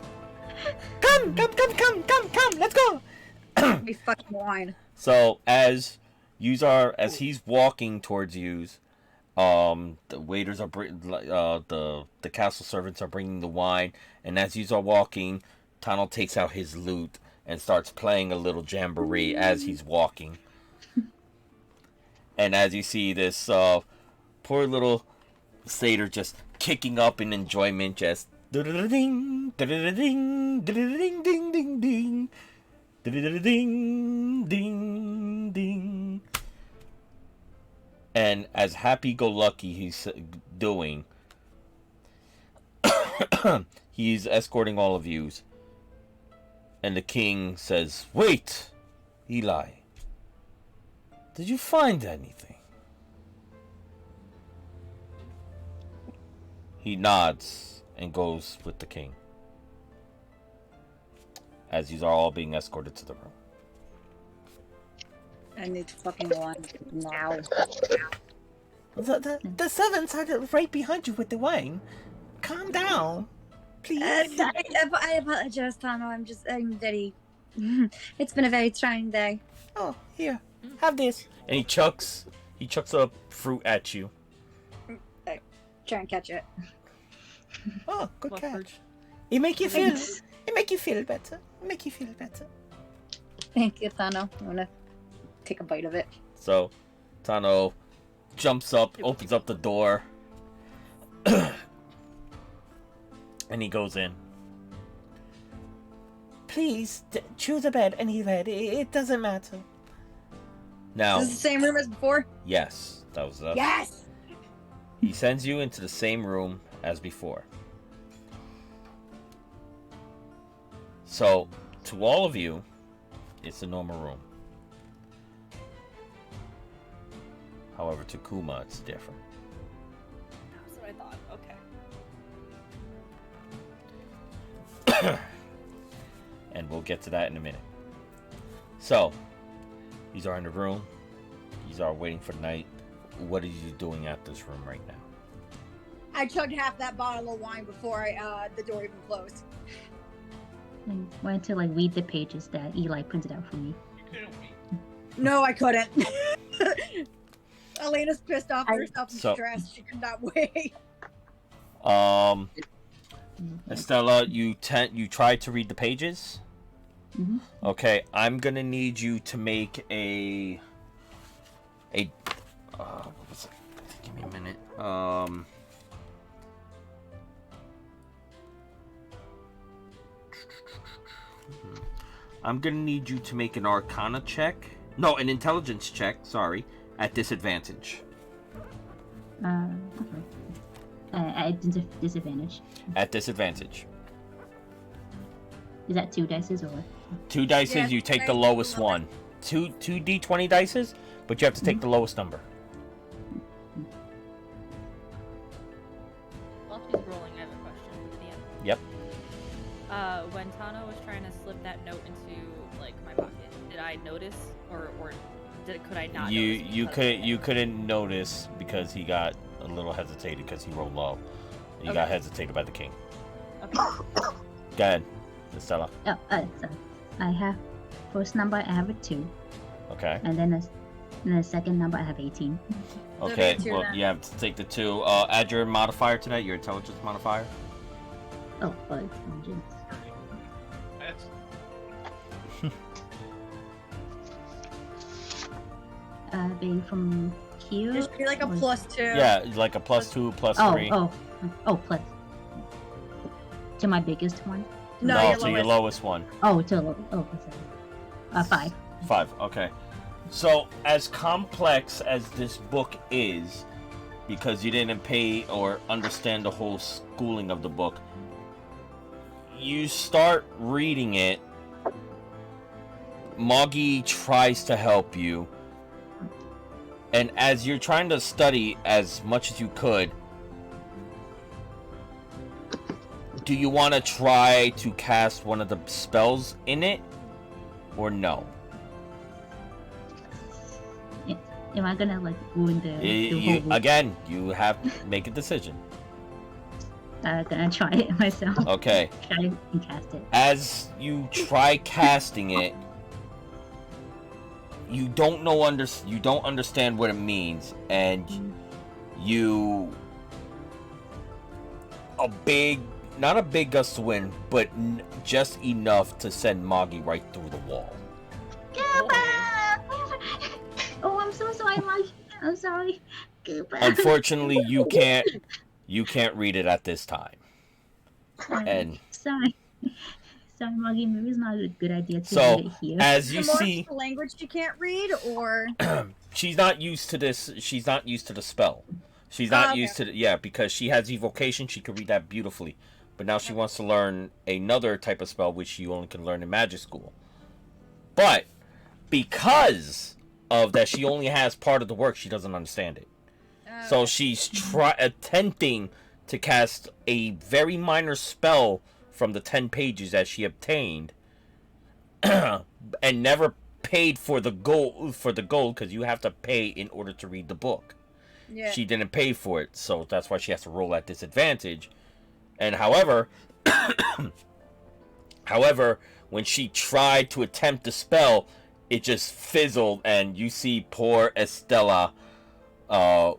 Come, let's go! We fucking wine. So as he's walking towards you, the waiters are the castle servants are bringing the wine, and as you are walking, Tano takes out his lute and starts playing a little jamboree as he's walking. And as you see this poor little satyr just kicking up in enjoyment, just ding ding ding ding ding. And as happy-go-lucky he's doing, he's escorting all of you. And the king says, "Wait, Eli. Did you find anything?" He nods and goes with the king, as you are all being escorted to the room. I need fucking wine now. The servants are right behind you with the wine. Calm down, please. I apologize, Tano. I'm very... It's been a very trying day. Oh, here, have this. And he chucks a fruit at you. Try and catch it. Oh, good What catch. fruit? It make you feel better. Thank you, Tano. I'm gonna take a bite of it. So Tano jumps up, opens up the door, and he goes in. Please choose a bed, any bed. It doesn't matter. Now, Is this the same room as before? yes, that was Yes! He sends you into the same room as before. So, to all of you, it's a normal room. However, to Kuma, it's different. That's what I thought. Okay. And we'll get to that in a minute. So, these are in the room. These are waiting for night. What are you doing at this room right now? I chugged half that bottle of wine before the door even closed. I wanted to read the pages that Eli printed out for me. You couldn't wait. No, I couldn't. Elena's pissed off at herself and So- stressed. She could not wait. Estella, you tried to read the pages? Mhm. Okay, I'm gonna need you to make a what was it? Give me a minute. I'm gonna need you to make an Arcana check. No, an Intelligence check. Sorry, at disadvantage. Okay. At disadvantage. At disadvantage. Is that 2 dices or? 2 dices. Yeah, You take the dice, lowest love one. Two D20 dices, but you have to take the lowest number. While she's rolling, I have a question for the end. Yep. When Tano was trying to slip that note into my pocket, did I notice, or could I not? You couldn't notice because he got a little hesitated because he rolled low. You got hesitated by the king. Okay. Go ahead, Estella. Oh, so I have first number. I have a 2, Okay. and then And the second number, I have 18. Okay, two well, then. you have to take the 2. Add your modifier to that, your intelligence modifier. Oh, intelligence. That's Being from here. There should be like a or- +2. Yeah, like a +2, +3. Plus. To my biggest one. No, No, your to your lowest. lowest one. Oh, to the plus 5. 5, okay. So, as complex as this book is, because you didn't pay or understand the whole schooling of the book, you start reading it. Moggy tries to help you. And as you're trying to study as much as you could, do you want to try to cast one of the spells in it? Or no? Am I gonna like ruin the whole Again, you have to make a decision. Gonna try it myself. Okay. Try and cast it. As you try casting it, you don't understand what it means, and not a big gust of wind, but just enough to send Moggy right through the wall. Oh, I'm so sorry, Mike. I'm sorry. Goodbye. Unfortunately, you can't read it at this time. And sorry, Moggy. Maybe it's not a good idea to so, read it here. as you Is it more see, the language she can't read, or she's not used to this. She's not used to the spell. She's not okay. used to because she has evocation. She can read that beautifully, but now she wants to learn another type of spell, which you only can learn in magic school. But because of that, she only has part of the work. She doesn't understand it. So she's attempting to cast a very minor spell from the 10 pages that she obtained, and never paid for the gold because you have to pay in order to read the book. yeah. She didn't pay for it, so that's why she has to roll at disadvantage. And however, when she tried to attempt the spell, it just fizzled, and you see poor Estella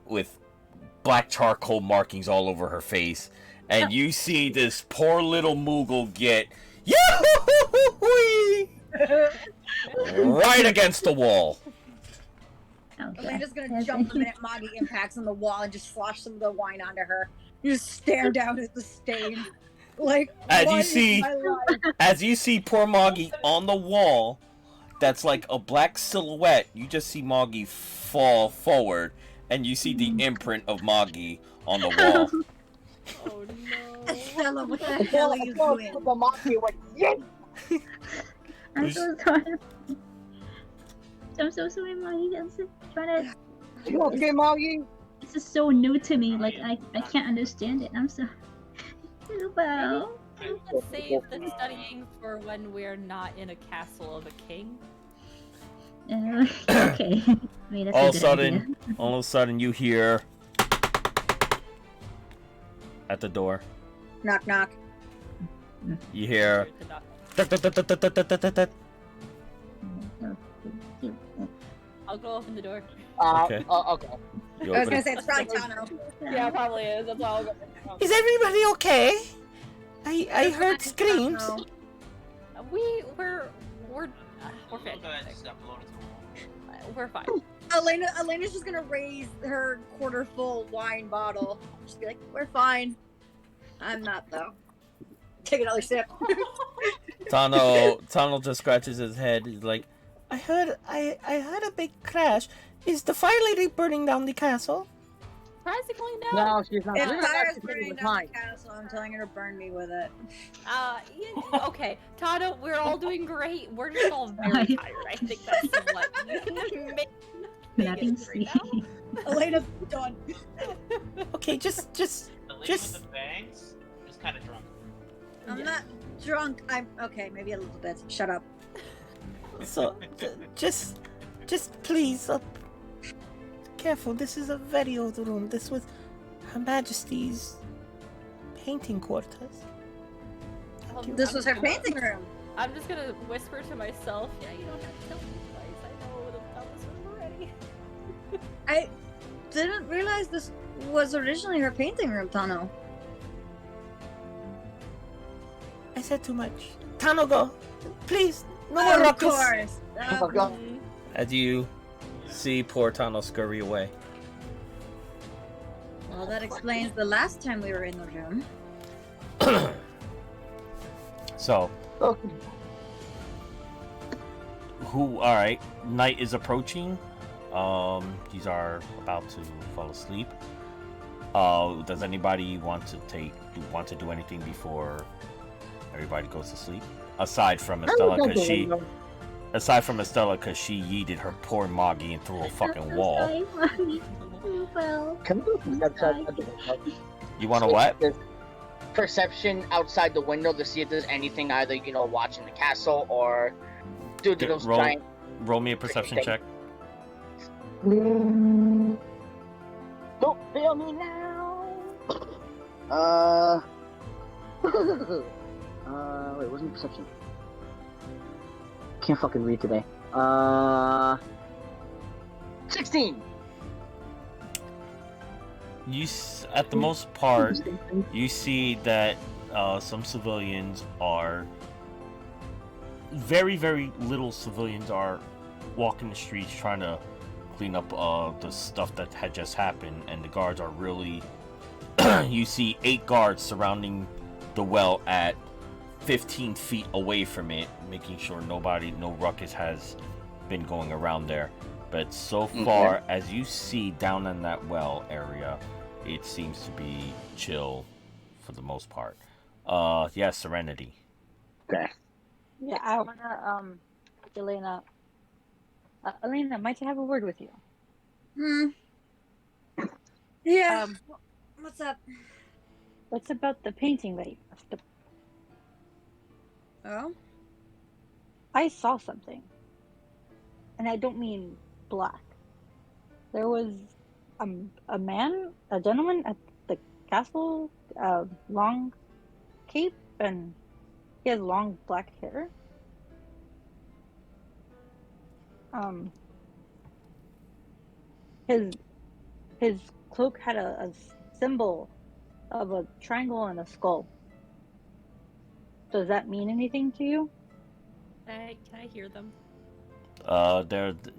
with black charcoal markings all over her face, and you see this poor little Moogle get right against the wall. Okay. Elena's gonna jump the minute Moggy impacts on the wall and just slosh some of the wine onto her. You just stare down at the stain. Like, As what you is see- my life? As you see poor Moggy on the wall, that's like a black silhouette. You just see Moggy fall forward, and you see the imprint of Moggy on the wall. Oh no. Estella, what the hell are you doing? The monkey went, yes! I'm so sorry. I'm so sorry, Moggy. I'm so trying to. You okay, Moggy? This is so new to me. Like I can't understand it. I'm so. Well. Let's save the studying for when we're not in a castle of a king. Okay. I mean, that's All a of a good sudden, idea. all of a sudden, you hear at the door. Knock, knock. You hear. The knock. I'll go open the door. Okay. Okay. You I was open gonna it. say it's probably Tano. Yeah, probably is. That's all. Is everybody okay? I heard screams. Tano. We're Those guys fantastic. just got blown into the wall. We're fine. Elena's just gonna raise her quarter full wine bottle. Just be like, we're fine. I'm not though. Take another sip. Tano just scratches his head. He's like, I heard a big crash. Is the fire lady burning down the castle? Surprisingly, no. No, she's not. If She's not fire's actually burning with down mine. the castle, I'm telling her to burn me with it. Okay, Tano, we're all doing great. We're just all very tired. I think that's what Nothing is right sleepy. Elena's done. Okay, just The lady Just- with the bangs is kind of drunk. I'm not drunk. I'm okay, maybe a little bit. Shut up. so just please careful. This is a very old room. This was Her Majesty's painting quarters. This was her painting room. I'm just gonna whisper to myself, yeah, you don't have to tell me twice. I know about this room already. I didn't realize this was originally her painting room tunnel. I said too much. Tano, go. Please, no more ruckus. Of course. Oh, God. As you see poor Tano scurry away. Well, that explains the last time we were in the room. So, Okay. alright, night is approaching. These are about to fall asleep. Does anybody want to do anything before everybody goes to sleep? Aside from Estella, because she yeeted her poor Moggy and through a fucking wall. Sorry, Mommy. Well, Can we do outside the You want to what? perception outside the window to see if there's anything either, watching the castle or due to those giant... Roll me a perception check. Don't fail me now. Wait, wasn't perception? Can't fucking read today. 16. At the most part, you see that some civilians are very, very little civilians are walking the streets trying to clean up the stuff that had just happened, and the guards are really you see 8 guards surrounding the well at 15 feet away from it, making sure no ruckus has been going around there. But so far as you see down in that well area, it seems to be chill for the most part. Yeah, Serenity. Okay. Yeah, I wanna, Elena. Elena, might I have a word with you? Yeah. What's up? What's about the painting that you left? Oh? I saw something. And I don't mean black. There was a gentleman at the castle, long cape, and he has long black hair. His cloak had a symbol of a triangle and a skull. Does that mean anything to you? Can I hear them?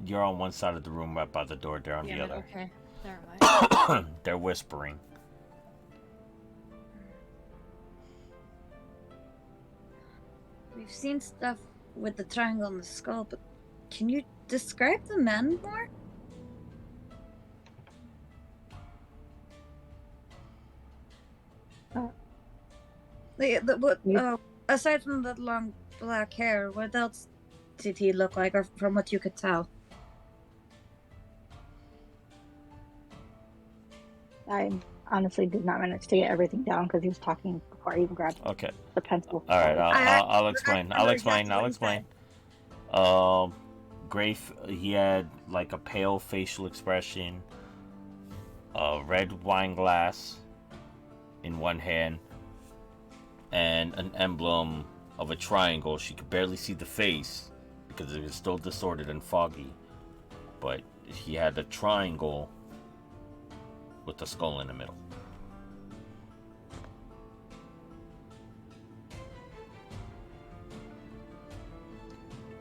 You're on one side of the room, right by the door. They're on the other. Okay. Never mind. They're whispering. We've seen stuff with the triangle and the skull, but can you describe the men more? Aside from the long black hair, what else did he look like, or from what you could tell? I honestly did not manage to get everything down because he was talking before I even grabbed the pencil. All right, I'll explain. I'll explain. Grafe, he had like a pale facial expression, a red wine glass in one hand, and an emblem of a triangle. She could barely see the face because it was still distorted and foggy, but he had a triangle with the skull in the middle.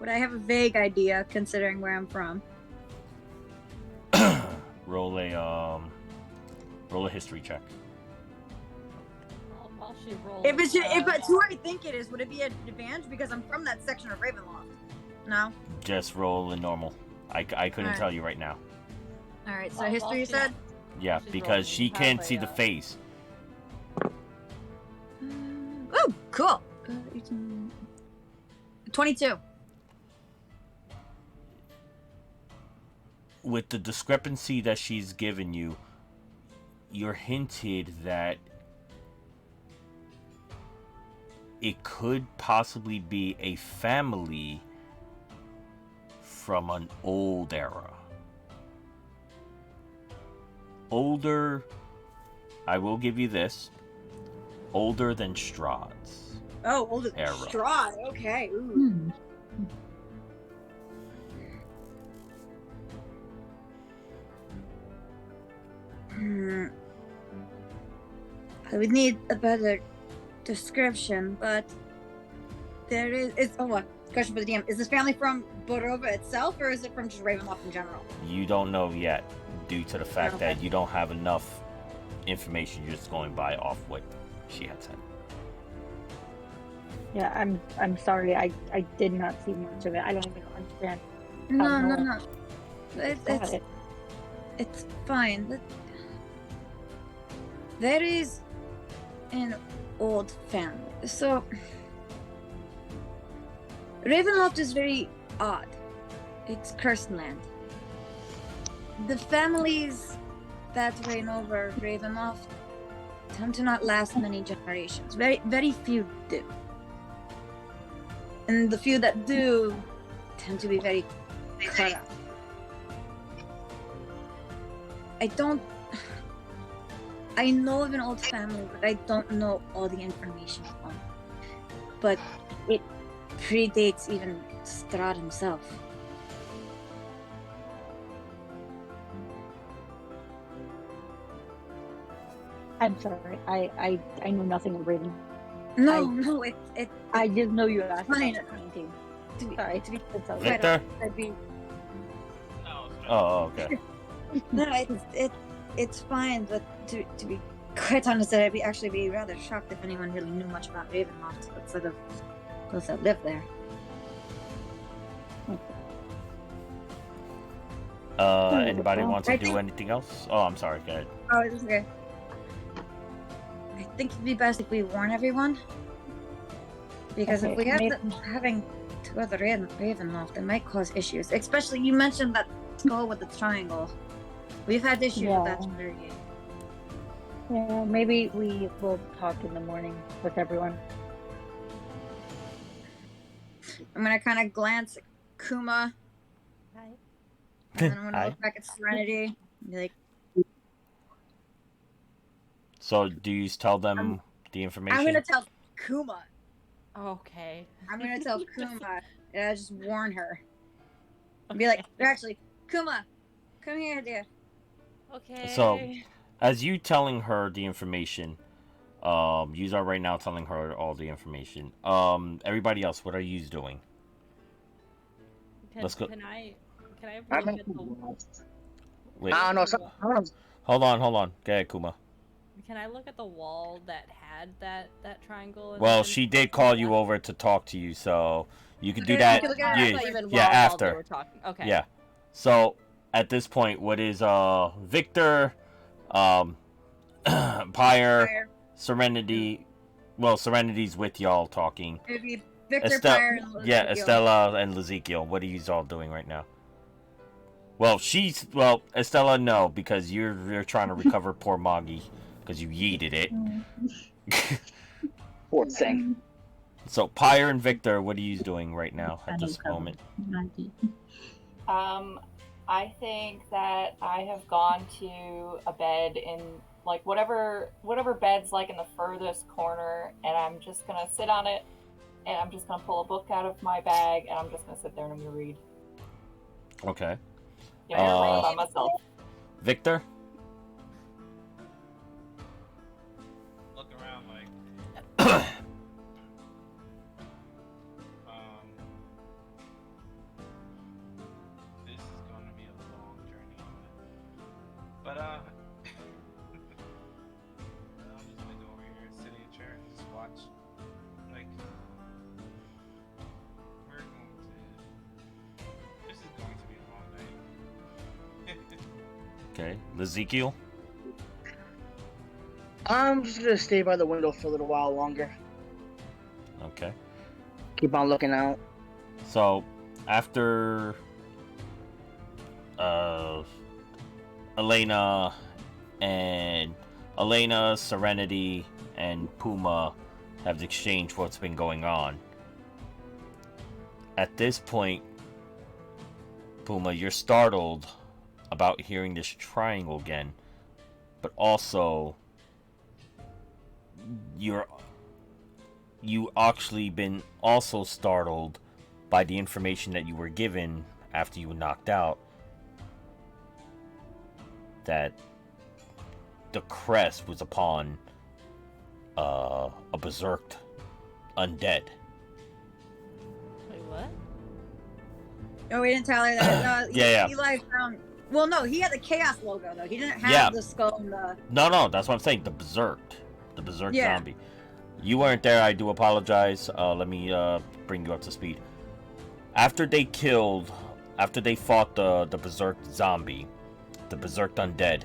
Would I have a vague idea, considering where I'm from? Roll a history check. While she rolls. If it's who I think it is, would it be an advantage because I'm from that section of Ravenloft? No. Just roll a normal. I couldn't tell you right now. All right. So history, you said. Yeah, because she can't see the face. Oh, cool. 22. With the discrepancy that she's given you, you're hinted that it could possibly be a family from an old era. Older, I will give you this, older than Strahd's. Oh, older than era. Strahd. Okay. Ooh. I would need a better description, but there is. Question for the DM: is this family from Borova itself, or is it from just Ravenloft in general? You don't know yet, due to the fact Okay. that you don't have enough information. You're just going by off what she had said. Yeah, I'm sorry. I did not see much of it. I don't even understand. No. Got it. It's fine. There is an old family. So Ravenloft is very odd. It's cursed land. The families that reign over Ravenloft tend to not last many generations. Very few do. And the few that do tend to be very cut up. I know of an old family, but I don't know all the information on it. But it predates even Strahd himself. I'm sorry. I know nothing of Raven. No, I just know you asked about fine. the painting. To be Victor? I'd be No, it's Oh, okay. no, it's fine. But to be quite honest, I'd be rather shocked if anyone really knew much about Ravenloft outside of those that live there. Anybody want to I do think- anything else? Oh, I'm sorry. Go ahead. Oh, it's okay. I think it'd be best if we warn everyone. Because if Okay, we have maybe- having to go to Ravenloft, it might cause issues. Especially, you mentioned that skull with the triangle. We've had issues with that. Yeah, maybe we will talk in the morning with everyone. I'm gonna kind of glance at Kuma, Hi. and then I'm gonna Hi. look back at Serenity. And be like, So, do you tell them the information? I'm gonna tell Kuma. Okay. I'm gonna tell Kuma, and I just warn her. And be like, actually, Kuma, come here, dear. Okay. So, as you telling her the information, you are right now telling her all the information. Everybody else, what are you doing? Let's go. Can I I'm look at the Wait, I don't know. Sometimes hold on. Go ahead, Kuma. Can I look at the wall that had that triangle? Well, she did call you over to talk to you, so you could do Okay, that. you can look at it Yeah, after. Not even yeah, while after. they were talking. Okay. Yeah. So at this point, what is Victor, Pyre, Pyre. Serenity? Well, Serenity's with y'all talking. Maybe Victor, Estelle, Pyre, and yeah, Ezekiel. Estella and Ezekiel. What are you all doing right now? Well, Estella, no, because you're trying to recover poor Moggy because you yeeted it. poor thing. So Pyre and Victor, what are you doing right now at this moment? I think that I have gone to a bed in like whatever bed's like in the furthest corner, and I'm just gonna sit on it, and I'm just gonna pull a book out of my bag, and I'm just gonna sit there and I'm gonna read. Okay. You know, by myself. Victor? look around like, this is going to be a long journey, but I'm just gonna go over here, sit in a chair, and just watch. Like, this is going to be a long night. Okay. Ezekiel? I'm just gonna stay by the window for a little while longer. Okay. Keep on looking out. So, after Elena, Serenity, and Puma have exchanged what's been going on. At this point, Puma, you're startled about hearing this triangle again, but also you actually been also startled by the information that you were given after you were knocked out, that the crest was upon a berserked undead. Wait, what? Oh, we didn't tell her that. Yeah. Eli found. Well, no, he had the chaos logo though. He didn't have Yeah. the skull and the. No, that's what I'm saying. The berserked Yeah. zombie. You weren't there. I do apologize. Let me bring you up to speed. After they fought the berserked zombie, the berserked undead.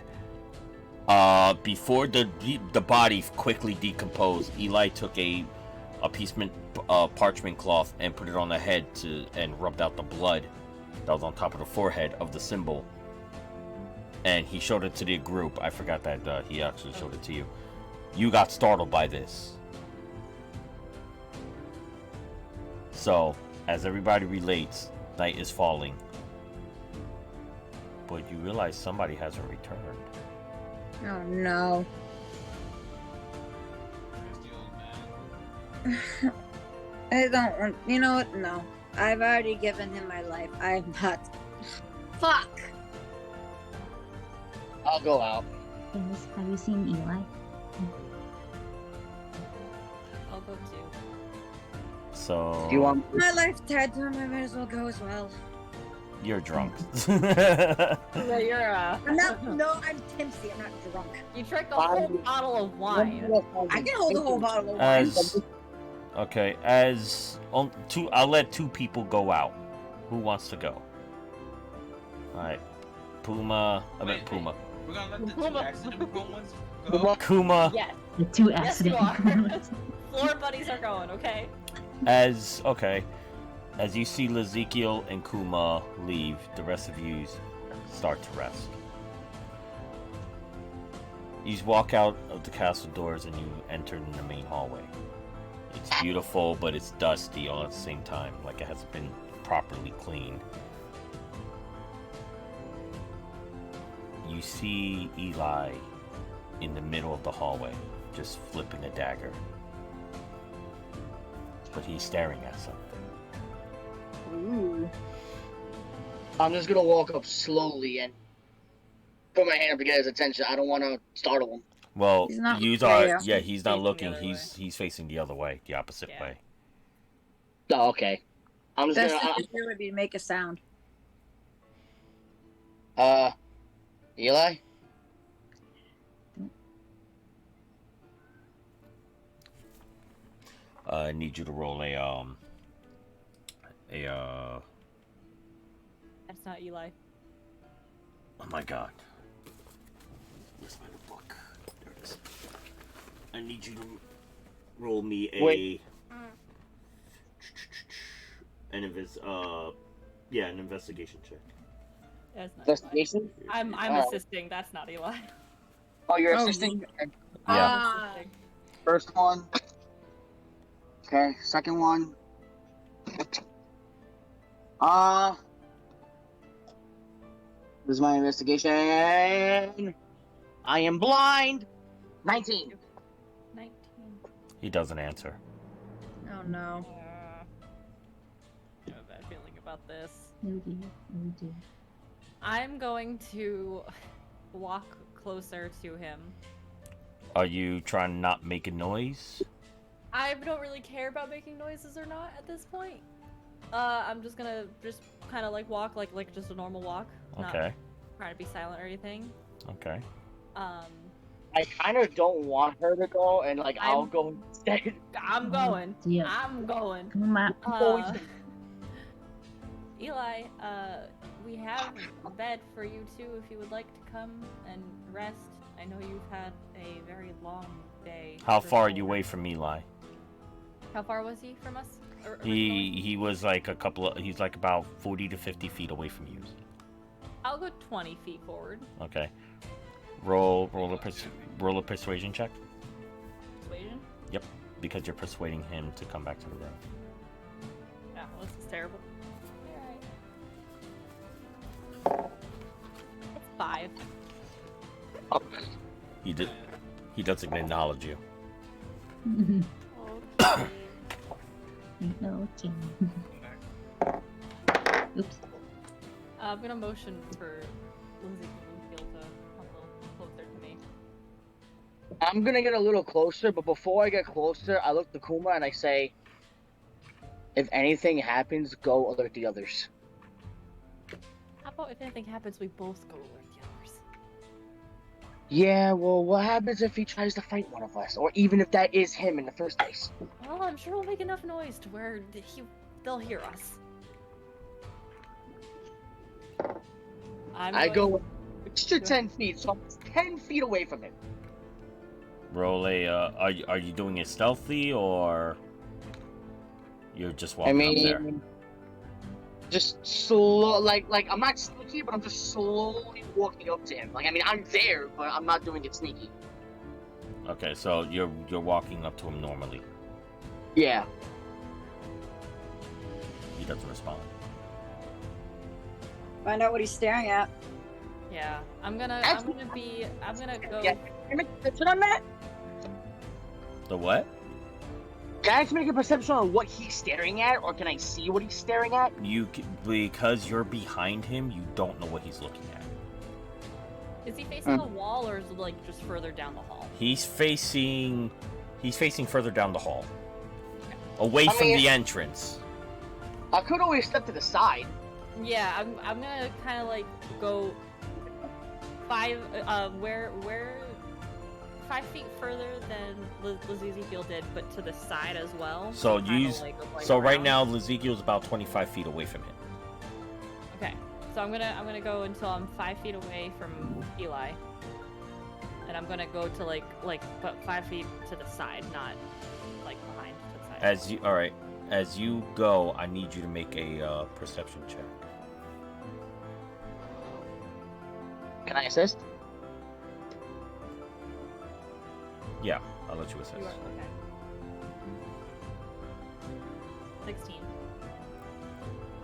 Before the body quickly decomposed, Eli took a parchment cloth and put it on the head and rubbed out the blood that was on top of the forehead of the symbol. And he showed it to the group. I forgot that he actually showed it to you. You got startled by this. So, as everybody relates, night is falling. But you realize somebody hasn't returned. Oh no. Where's the old man? I don't want. You know what? No. I've already given him my life. I'm not. Fuck. I'll go out. Yes, have you seen Eli? I'll go too. So Do you want? My life's dead, so I might as well go as well. you're drunk. So you're I'm not. No, I'm tipsy. I'm not drunk. you drank a whole bottle of wine. I can hold a whole bottle of wine. I'll let two people go out. Who wants to go? Alright. Puma. Wait. Puma. We're gonna let the two Puma. accident prone ones go. Kuma. Yes. The two Yes, you accident. are. Floor buddies are going, okay? As you see Ezekiel and Kuma leave, the rest of you start to rest. You walk out of the castle doors and you enter in the main hallway. It's beautiful, but it's dusty all at the same time, like it hasn't been properly cleaned. You see Eli in the middle of the hallway, just flipping a dagger. But he's staring at something. Ooh. I'm just gonna walk up slowly and put my hand up to get his attention. I don't want to startle him. Well, He's not- he's yeah, not Facing the looking. other He's facing the other way, the opposite Yeah. way. Oh, okay. I'm just Best gonna. thing to do would be make a sound. Eli. I need you to roll That's not Eli. oh my god. Where's my book? There it is. I need you to roll me Wait. an investigation check. That's not Eli. Investigation. I'm Oh. assisting. That's not Eli. Oh, you're Oh, assisting. Yeah. Ah. Assisting. First one. Okay, second one. This is my investigation. I am blind. 19. 19. He doesn't answer. Oh no. I have a bad feeling about this. Oh dear, oh dear. I'm going to walk closer to him. Are you trying to not make a noise? I don't really care about making noises or not at this point. I'm just gonna kind of like walk like just a normal walk. Not Okay. trying to be silent or anything. Okay. I kind of don't want her to go, and like I'll I'm- go instead. I'm going. Yeah. I'm going. Come on. Eli, we have a bed for you too if you would like to come and rest. I know you've had a very long day. How for far are school. you away from Eli? How far was he from us? Originally? He was like he's like about 40 to 50 feet away from you. I'll go 20 feet forward. Okay. Roll a persuasion check. Persuasion? Because you're persuading him to come back to the room. Yeah, well, this is terrible. Alright. It's 5. He doesn't acknowledge you. No, okay. Oops. I'm gonna motion for Lindsay to come a little closer to me. I'm gonna get a little closer, but before I get closer, I look to Kuma and I say, if anything happens, go alert the others. How about if anything happens, we both go alert the others? Yeah, well, what happens if he tries to fight one of us? Or even if that is him in the first place? Well, I'm sure we'll make enough noise to where they'll hear us. I go extra 10 feet, so I'm 10 feet away from him. Roll a, are you doing it stealthy, or you're just walking up there? Just slow, like I'm not sneaky, but I'm just slowly walking up to him. Like, I mean, I'm there, but I'm not doing it sneaky. Okay, so you're walking up to him normally. Yeah. He doesn't respond. Find out what he's staring at. Yeah, I'm gonna go. Yeah. Can I make a perception on that? The what? Can I just make a perception on what he's staring at, or can I see what he's staring at? Because you're behind him, you don't know what he's looking at. Is he facing the wall, or is it like just further down the hall? He's facing further down the hall, away from the entrance. I could always step to the side. Yeah, I'm gonna kind of like go 5 feet further than Ezekiel did, but to the side as well. So right around. now, Ezekiel's about 25 feet away from him. Okay, so I'm gonna go until I'm 5 feet away from Eli, and I'm gonna go to like but 5 feet to the side, not like behind to the side. As you go, I need you to make a perception check. Can I assist? Yeah, I'll let you assist. You are, okay. 16.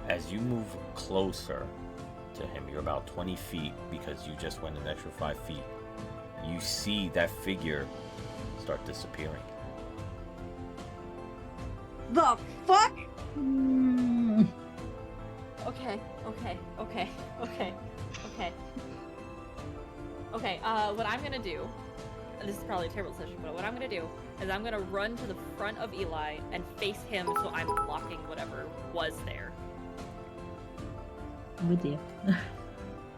As you move closer to him, you're about 20 feet because you just went an extra 5 feet. You see that figure start disappearing. The fuck? Okay. What I'm gonna do, and this is probably a terrible decision, but what I'm gonna do is I'm gonna run to the front of Eli and face him so I'm blocking whatever was there. I'm with you.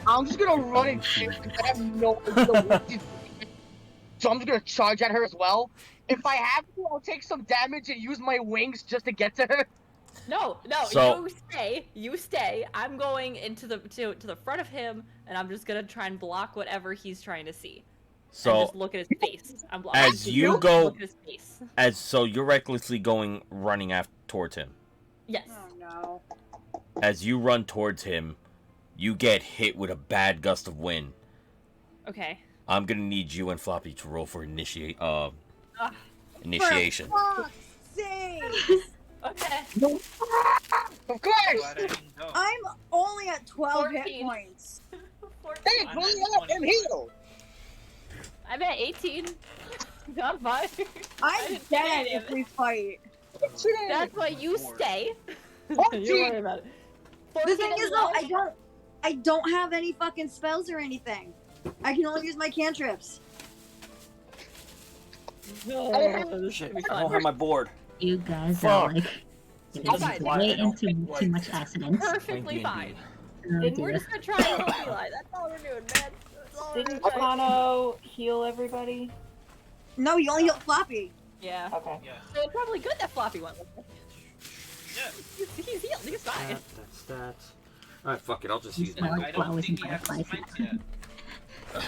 I'm just gonna run and shoot because I have no idea what she's doing. So I'm just gonna charge at her as well. If I have to, I'll take some damage and use my wings just to get to her. No, So- you stay. I'm going into the to the front of him, and I'm just gonna try and block whatever he's trying to see. And So just look at his face. I'm blocking. as you go, Look at his face. so you're recklessly running towards him. Yes. Oh no. As you run towards him, you get hit with a bad gust of wind. Okay. I'm gonna need you and Floppy to roll for initiation. For fuck's sake! Okay. Of course! Glad I didn't go. I'm only at 12 hit 14. points. 14. Hey, I'm pull at me up and 20. heal! I'm at 18. Not fine. I'm didn't dead get if we fight. That's why you stay. 14. You worry about it. The 14 thing as is though, well? I don't have any fucking spells or anything. I can only use my cantrips. Shit, I don't have my board. You guys Fuck. are like It's fine. way into too much accidents. Perfectly fine. Oh, And we're dear. just gonna try and help Eli. That's all we're doing, man. That's all we're Didn't doing. Kano heal everybody? No, you only heal Floppy. Yeah. Okay. Yeah. So it's probably good that Floppy went. Yeah. He's healed. He's fine. That's that. Alright, fuck it, I'll just use Smart I don't flowers think and he has the butterflies. smites yet.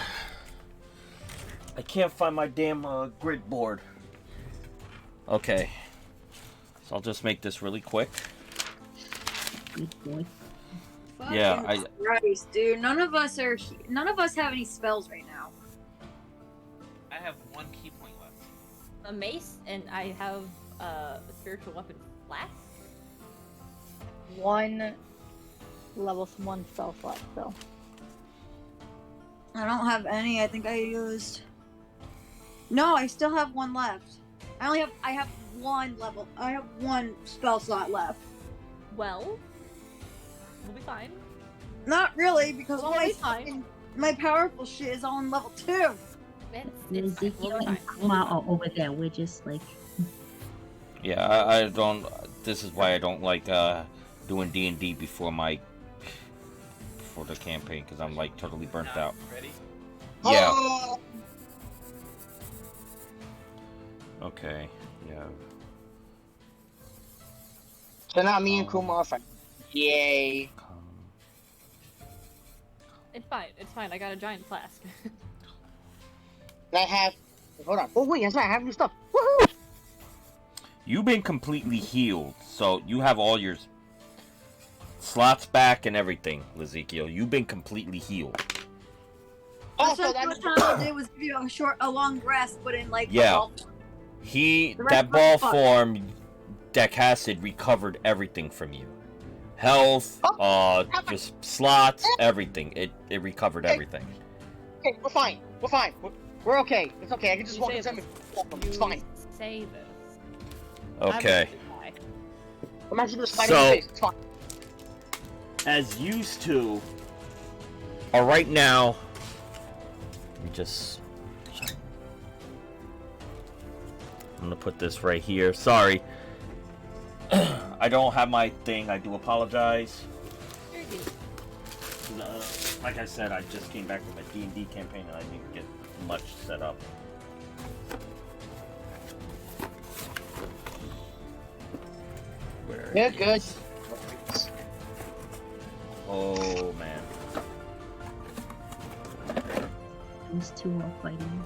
I can't find my damn grid board. Okay. So I'll just make this really quick. Good boy. Yeah, Fucking Christ, dude. None of us have any spells right now. I have 1 key point left. A mace, and I have a spiritual weapon flask. One level 1 spell slot, so. I don't have any. I think I used. No, I still have one left. I have one spell slot left. Well, we'll be fine. Not really, because all Well, my it's fine. fucking, my powerful shit is all on level 2. It's fine. Ezekiel We'll be and fine. Kuma are over there. We're just like, Yeah, I don't. This is why I don't like doing D&D before the campaign, because I'm like totally burnt out. Ready? Yeah. Oh! Okay. Yeah. So now me and Kuma are friends. Yay. It's fine. It's fine. I got a giant flask. And I have. Hold on. Oh wait, that's right. I have new stuff. Woohoo! You've been completely healed, so you have all your slots back and everything, Ezekiel. You've been completely healed. Oh, So so what that's Tano did was give you a long rest, but in like Yeah. a ball. The rest That of ball us fucked. form deck acid recovered everything from you. Health, just slots, everything. It recovered everything. okay. We're fine. We're fine. We're okay. It's okay. I can just You walk say inside this. me. It's fine. Say this. Okay. I'm actually just fighting So- in the face. It's fine. As used to, right now, let me just. I'm gonna put this right here. Sorry. I don't have my thing. I do apologize. Like I said, I just came back from a D&D campaign and I didn't get much set up. Where You're good. is- Oh man. those two are fighting.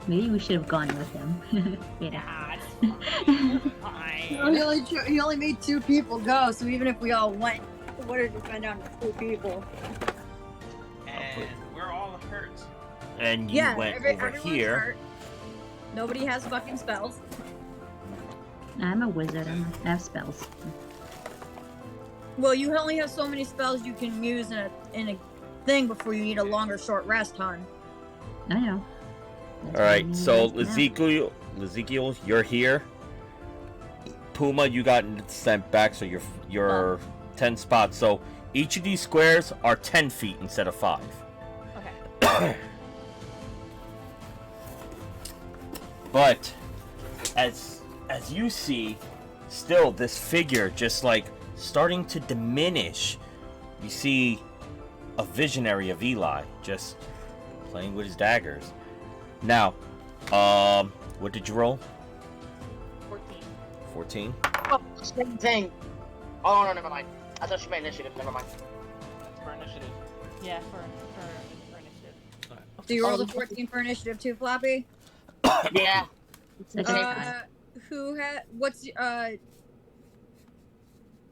Maybe we should have gone with him. Yeah. He only made 2 people go, so even if we all went, it would have just been down to 2 people. And we're all hurt. And you Yeah, went over everyone's here. hurt. Nobody has fucking spells. I'm a wizard. I have spells. Well, you only have so many spells you can use in a thing before you need a longer short rest, hon. I know. That's All why right, we so need to Ezekiel, you're here. Puma, you got sent back, so you're 10 spots. So each of these squares are 10 feet instead of 5. Okay. But as you see, still this figure just like starting to diminish. You see a visionary of Eli just playing with his daggers. Now, what did you roll? 14. 14. Oh, same thing. Oh no, never mind. I thought you meant initiative. Never mind. For initiative. Yeah, for initiative. So you rolled a 14 for initiative too, Floppy? Yeah. Second time. Who had what's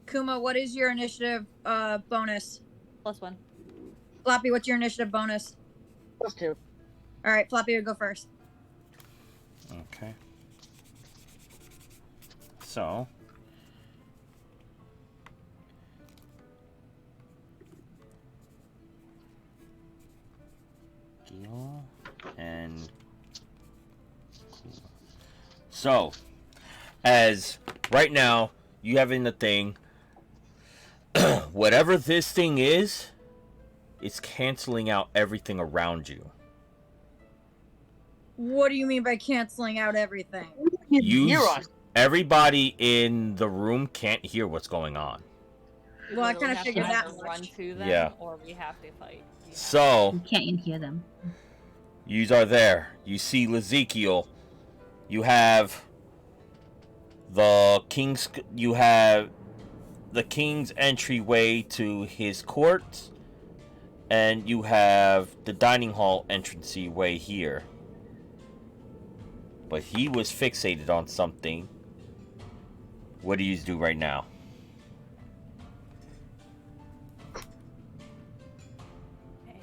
Kuma, what is your initiative bonus? +1. Floppy, what's your initiative bonus? Those 2. All right, Floppy would go first. Okay. So. Gil and so, as right now you have in the thing, whatever this thing is, it's canceling out everything around you. What do you mean by canceling out everything? Hear us. Everybody in the room can't hear what's going on. Well, I We kinda have figured to that either much. run to them, Yeah. or we have to fight. So, You can't hear them. yous are there. You see Ezekiel. You have the king's. You have the king's entryway to his court, and you have the dining hall entranceway here. But he was fixated on something. What do you do right now? Okay.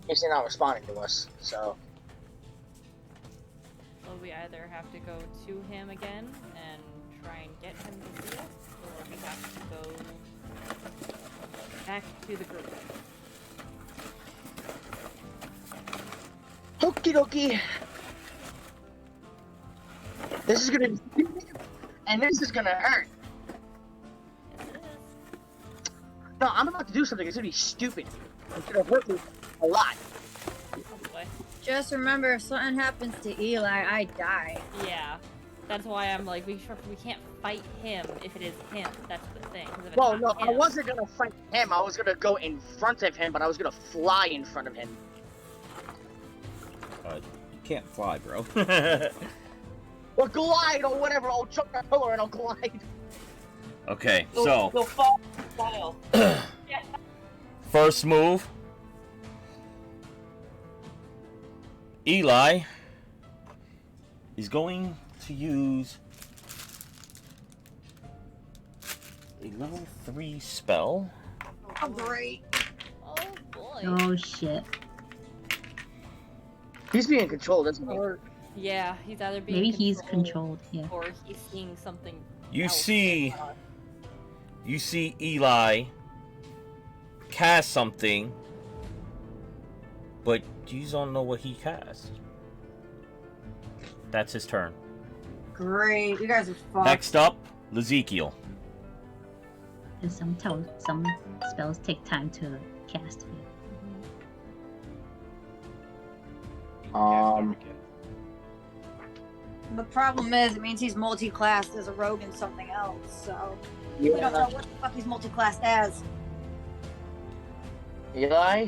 He's not responding to us, so. Well, we either have to go to him again and try and get him to see us, or we have to go back to the group. Okie dokie. This is gonna. And this is gonna hurt. No, I'm about to do something. It's gonna be stupid. It's gonna hurt me a lot. Anyway, Just remember, if something happens to Eli, I die. yeah. That's why I'm like, we can't fight him if it is him. That's the thing. 'Cause if it's Well, not no, I him- wasn't gonna fight him. I was gonna go in front of him, but I was gonna fly in front of him. You can't fly, bro. Or glide, or whatever. I'll jump that pillar and I'll glide. Okay, You'll so fall in style. first move. Eli is going to use a level 3 spell. Oh, great. Oh boy. Oh shit. He's being controlled, isn't he? Or yeah, he's either being Maybe he's controlled, yeah. or he's seeing something. You else. see Eli cast something, but you don't know what he cast. That's his turn. Great. You guys are fucked. Next up, Ezekiel. And some spells take time to cast. The problem is, it means he's multi-classed as a rogue and something else, so we don't know what the fuck he's multi-classed as. Eli?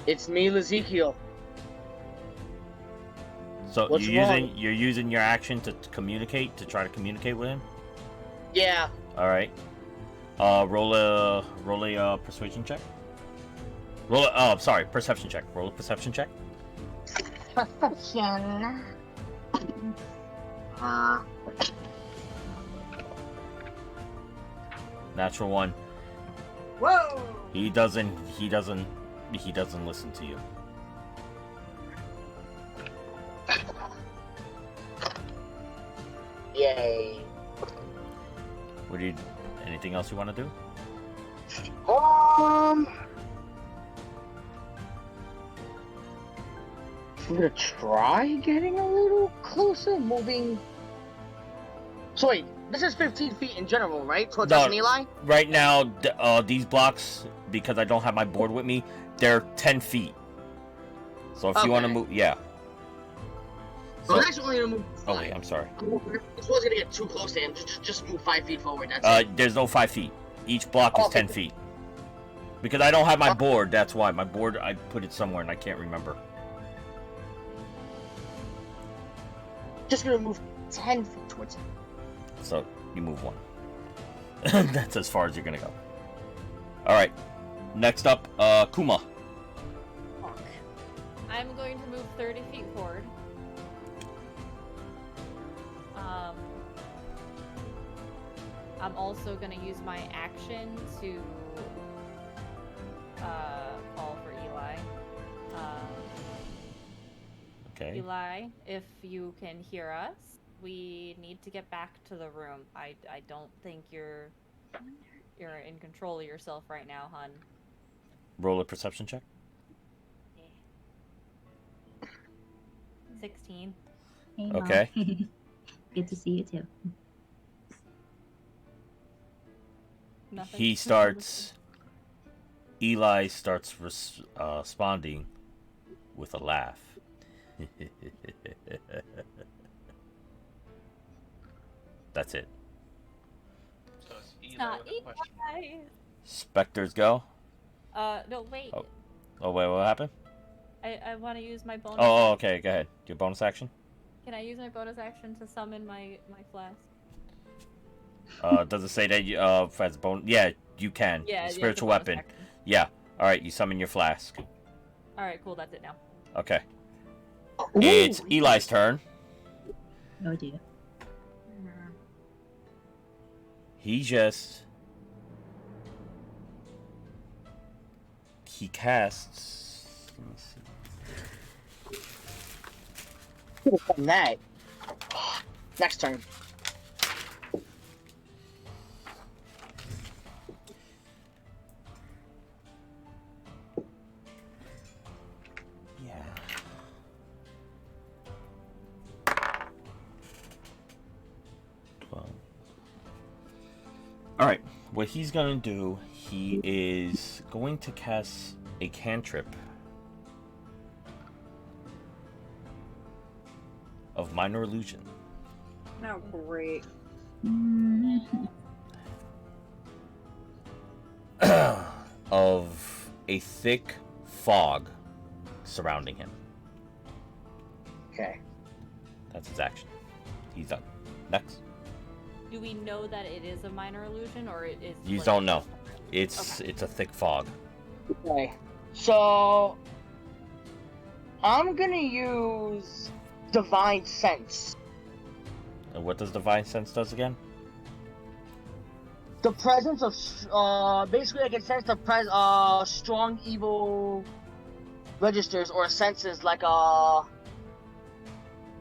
It's me, Ezekiel. So What's you're wrong? using your action to communicate, to try to communicate with him. Yeah. All right. Roll a persuasion check. Perception check. Roll a perception check. Perception. Natural 1. Whoa! He doesn't listen to you. Yay. Anything else you want to do? I'm gonna try getting a little closer, moving. So wait, this is 15 feet in general, right? So it's No. just an Eli? Right now, these blocks, because I don't have my board with me, they're 10 feet. So if you want to Okay. move, yeah. So So, I'm actually only gonna move. oh wait, I'm sorry. This was gonna get too close to him. Just move 5 feet forward. That's it. There's no 5 feet. Each block is Okay. 10 feet. Because I don't have my board, that's why. My board, I put it somewhere and I can't remember. Just gonna move 10 feet towards him. So you move 1. That's as far as you're gonna go. Alright. Next up, Kuma. Fuck. I'm going to move 30 feet forward. I'm also going to use my action to call for Eli. Okay. Eli, if you can hear us, we need to get back to the room. I don't think you're in control of yourself right now, hun. Roll a perception check. 16. Hey, Mom. Okay. Good to see you too. Nothing. Eli starts responding with a laugh. That's it. So it's Eli Not with a question. Eli. Spectres go. No, wait. Oh wait, what happened? I want to use my bonus. Oh, okay, go ahead. Your bonus action. Can I use my bonus action to summon my flask? Does it say that you as bone? Yeah, you can. Yeah, Spiritual it's a bonus weapon. action. Yeah. All right, you summon your flask. All right, cool. That's it now. Okay. It's Eli's turn. Oh dear. He casts. Let me see. Could have done that. Next turn. Yeah. Alright, what he's gonna do, he is going to cast a cantrip of minor illusion. Oh, great. Of a thick fog surrounding him. Okay. That's his action. He's done. Next. Do we know that it is a minor illusion, or it is? You like- don't know. It's a thick fog. Okay. So I'm gonna use Divine Sense. And what does divine sense does again? The presence of basically I can sense the strong evil registers or senses like a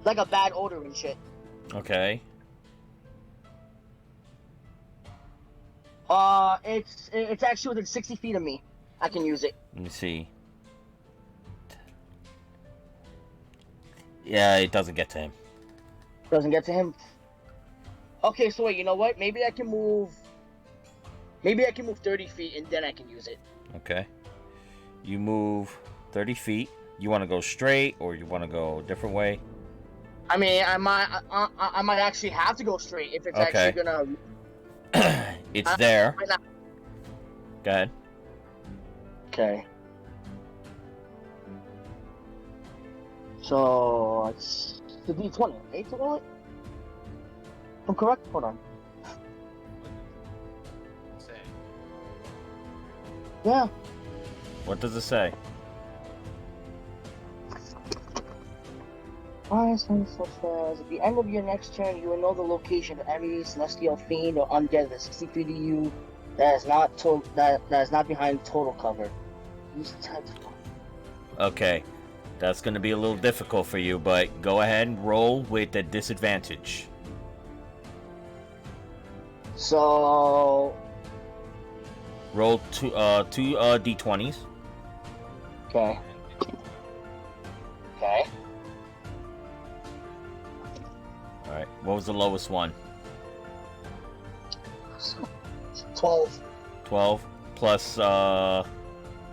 bad odor and shit. Okay. It's actually within 60 feet of me. I can use it. Let me see. Yeah, it doesn't get to him. Doesn't get to him. Okay, so wait, you know what? Maybe I can move 30 feet and then I can use it. Okay. You move 30 feet. You want to go straight or you want to go a different way? I mean, I might actually have to go straight if it's Okay. actually gonna. It's there. Might not- Go ahead. Okay. So it's the D20, right? To roll it? I'm correct? Hold on. Say. Yeah. What does it say? Such as at the end of your next turn, you will know the location of every celestial fiend or undead that's 60 feet of you that is not that is not behind total cover. Use types of- Okay. That's going to be a little difficult for you, but go ahead and roll with the disadvantage. So Roll two d20s. okay. Okay. All right. What was the lowest one? 12. 12 plus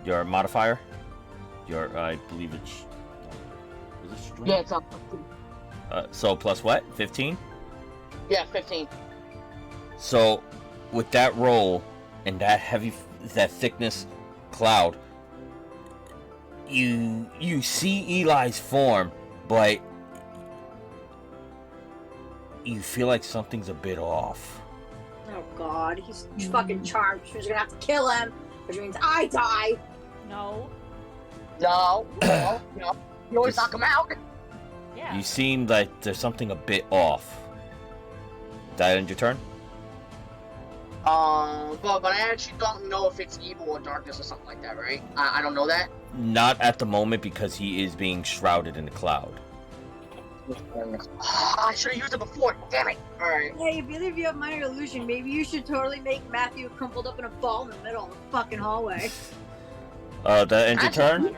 your modifier. Your I believe it's is it strength? Yeah, it's up. So plus what? 15? Yeah, 15. So with that roll and that thickness cloud, you see Eli's form, but you feel like something's a bit off. Oh god, he's fucking charged. Who's gonna have to kill him, which means I die. No. No. No. No. You always knock him out. Yeah. You seem like there's something a bit off. That end your turn? But I actually don't know if it's evil or darkness or something like that, right? I don't know that. Not at the moment because he is being shrouded in the cloud. I should have used it before. Damn it. All right. Hey, if either of you have minor illusion, maybe you should totally make Matthew crumpled up in a ball in the middle of the fucking hallway. That end your turn?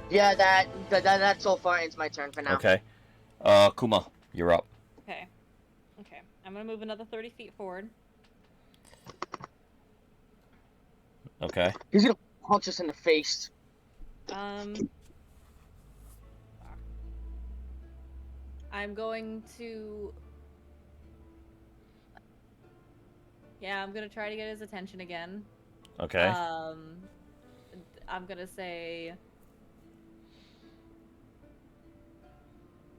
Yeah, that so far ends my turn for now. Okay. Kuma, you're up. Okay. Okay. I'm gonna move another 30 feet forward. Okay. He's gonna punch us in the face. I'm going to. Yeah, I'm gonna try to get his attention again. Okay. I'm gonna say.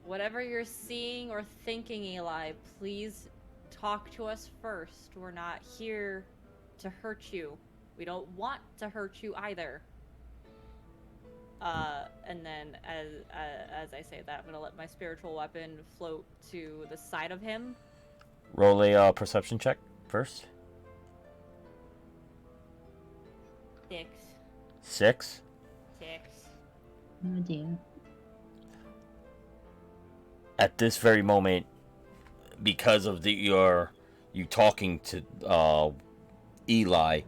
Whatever you're seeing or thinking, Eli, please talk to us first. We're not here to hurt you. We don't want to hurt you either. And then as I say that, I'm gonna let my spiritual weapon float to the side of him. Roll a perception check first. 6. 6. 6. Oh dear. At this very moment, because of you talking to Eli,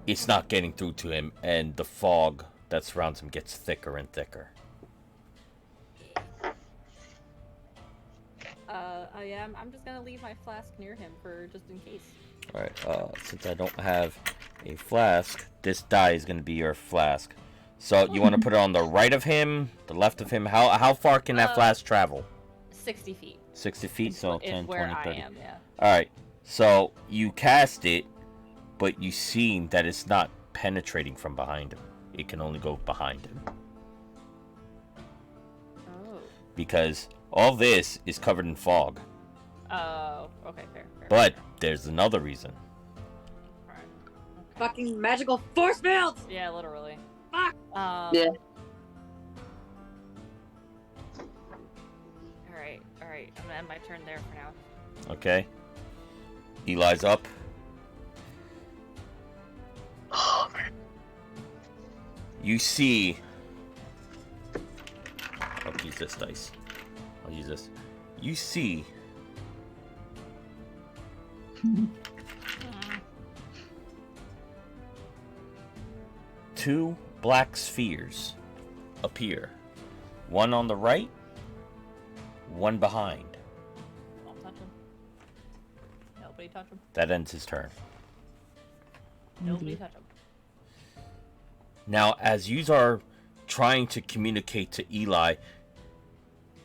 it's not getting through to him, and the fog that surrounds him gets thicker and thicker. I am. I'm just gonna leave my flask near him for just in case. All right. Since I don't have a flask, this die is gonna be your flask. So you want to put it on the right of him, the left of him. How far can that flask travel? 60 feet. 60 feet, so Is 10, where 20, 30. I am, yeah. All right. So you cast it, but you see that it's not penetrating from behind him. It can only go behind him. Oh. Because all this is covered in fog. Oh, okay, fair. But there's another reason. Alright. Okay. Fucking magical force fields! Yeah, literally. Fuck! Yeah. Alright. I'm gonna end my turn there for now. Okay. Eli's up. You see... I'll use this dice. I'll use this. You see... two black spheres appear. One on the right, one behind. Don't touch him. Nobody touch him. That ends his turn. Nobody touch him. Now, as you are trying to communicate to Eli,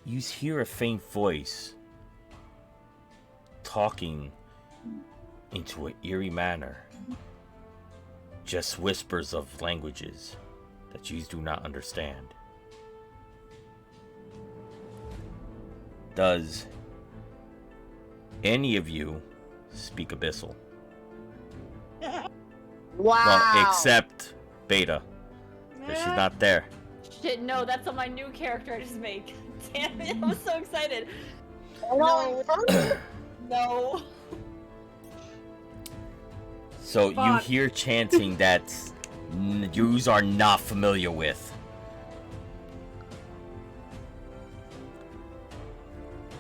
you hear a faint voice talking into an eerie manner. Just whispers of languages that you do not understand. Does any of you speak Abyssal? Wow. Well, except Beta. Because she's not there. Shit, no, that's on my new character I just made. Damn it, I was so excited. No. No. So you hear chanting that yous are not familiar with.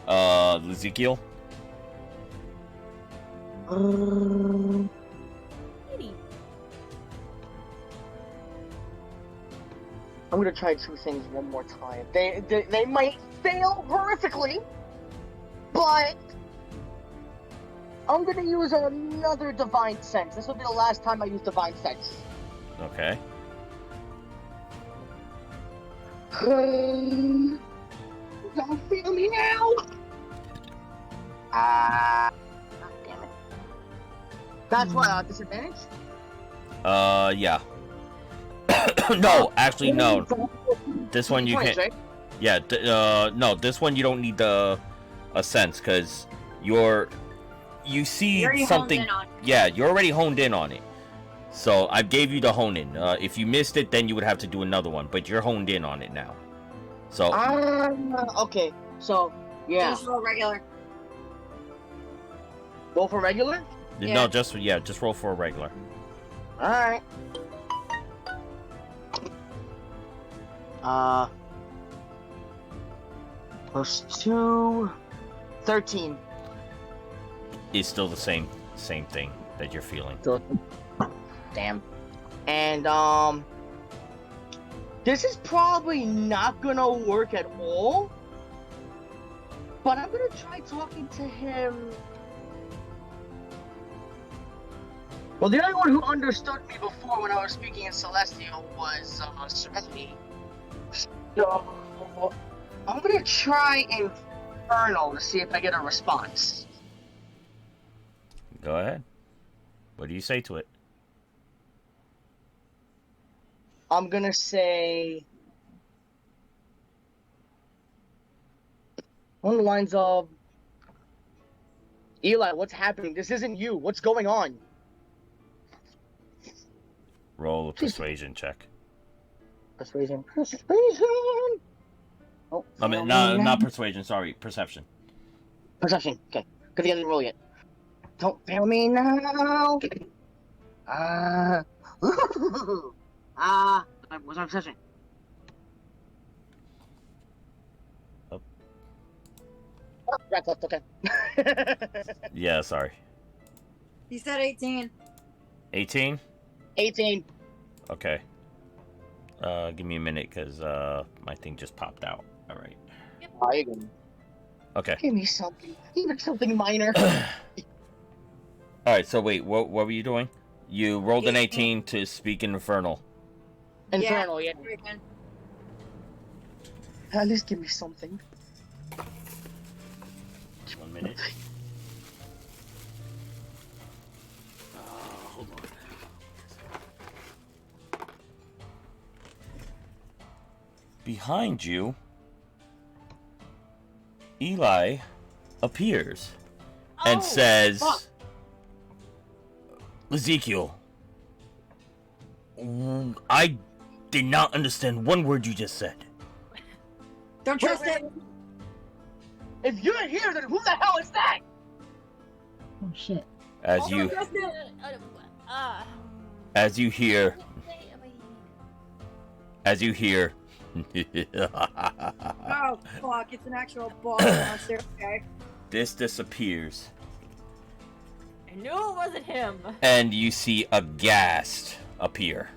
Ezekiel? I'm gonna try two things one more time. They might fail horrifically, but I'm gonna use another divine sense. This will be the last time I use divine sense. Okay. Don't feel me now. God damn it. That's what disadvantage. Yeah. No, actually no. This one you Points, can't. right? Yeah. No, this one you don't need a sense because you see You already something. honed in on it. Yeah, you're already honed in on it. So I gave you the hone in. If you missed it, then you would have to do another one. But you're honed in on it now. So. Okay. So yeah. Just roll regular. Go for regular. No, just roll for a regular. All right. +2, 13. It's still the same thing that you're feeling. Damn. And this is probably not gonna work at all. But I'm gonna try talking to him. Well, the only one who understood me before when I was speaking in Celestial was Serenity. So I'm gonna try Infernal to see if I get a response. Go ahead. What do you say to it? I'm gonna say on the lines of, Eli, what's happening? This isn't you. What's going on? Roll a persuasion check. Persuasion. Oh, I mean, not persuasion. Sorry, perception. Perception. Okay. Because he hasn't rolled yet. Don't fail me now. What's my perception? Oh. Oh, right left. Okay. Yeah, sorry. He said 18. 18? 18. Okay. Give me a minute, because my thing just popped out. Alright. Oh, you good. Okay. Give me something. Even something minor. Alright, so wait, what were you doing? You rolled an 18 to speak in Infernal. Infernal, yeah. Freaking. At least give me something. 1 minute. Hold on. Behind you, Eli appears and says, fuck. Ezekiel, I did not understand one word you just said. Don't trust Wait, it. If you're here, then who the hell is that? Oh shit. As you hear, Oh fuck! It's an actual boss monster. Okay. this disappears, I knew it wasn't him. and you see a ghast appear.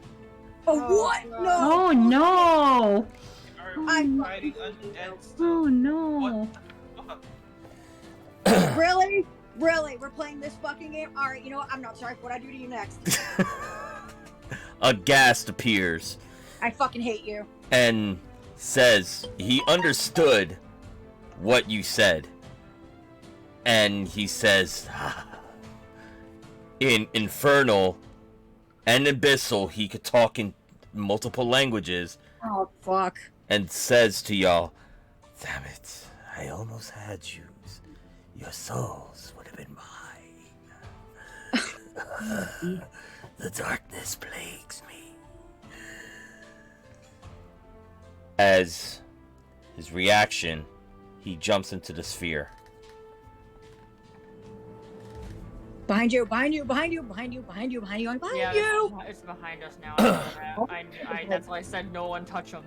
Oh what? God. No. Oh no! I'm Fighting undead stuff. Oh no! What the fuck? Really? Really? We're playing this fucking game? All right. You know what? I'm not sorry for what I do to you next. A ghast appears I fucking hate you. and says he understood what you said. And he says, in Infernal and Abyssal, he could talk in multiple languages, Oh fuck. and says to y'all, damn it, I almost had you. Your souls would have been mine. The darkness plagues me. As his reaction, he jumps into the sphere. Behind you! Behind you! Behind you! Behind you! Behind you! Behind you! I'm behind Yeah, you! it's behind us now. That's why I said no one touch them.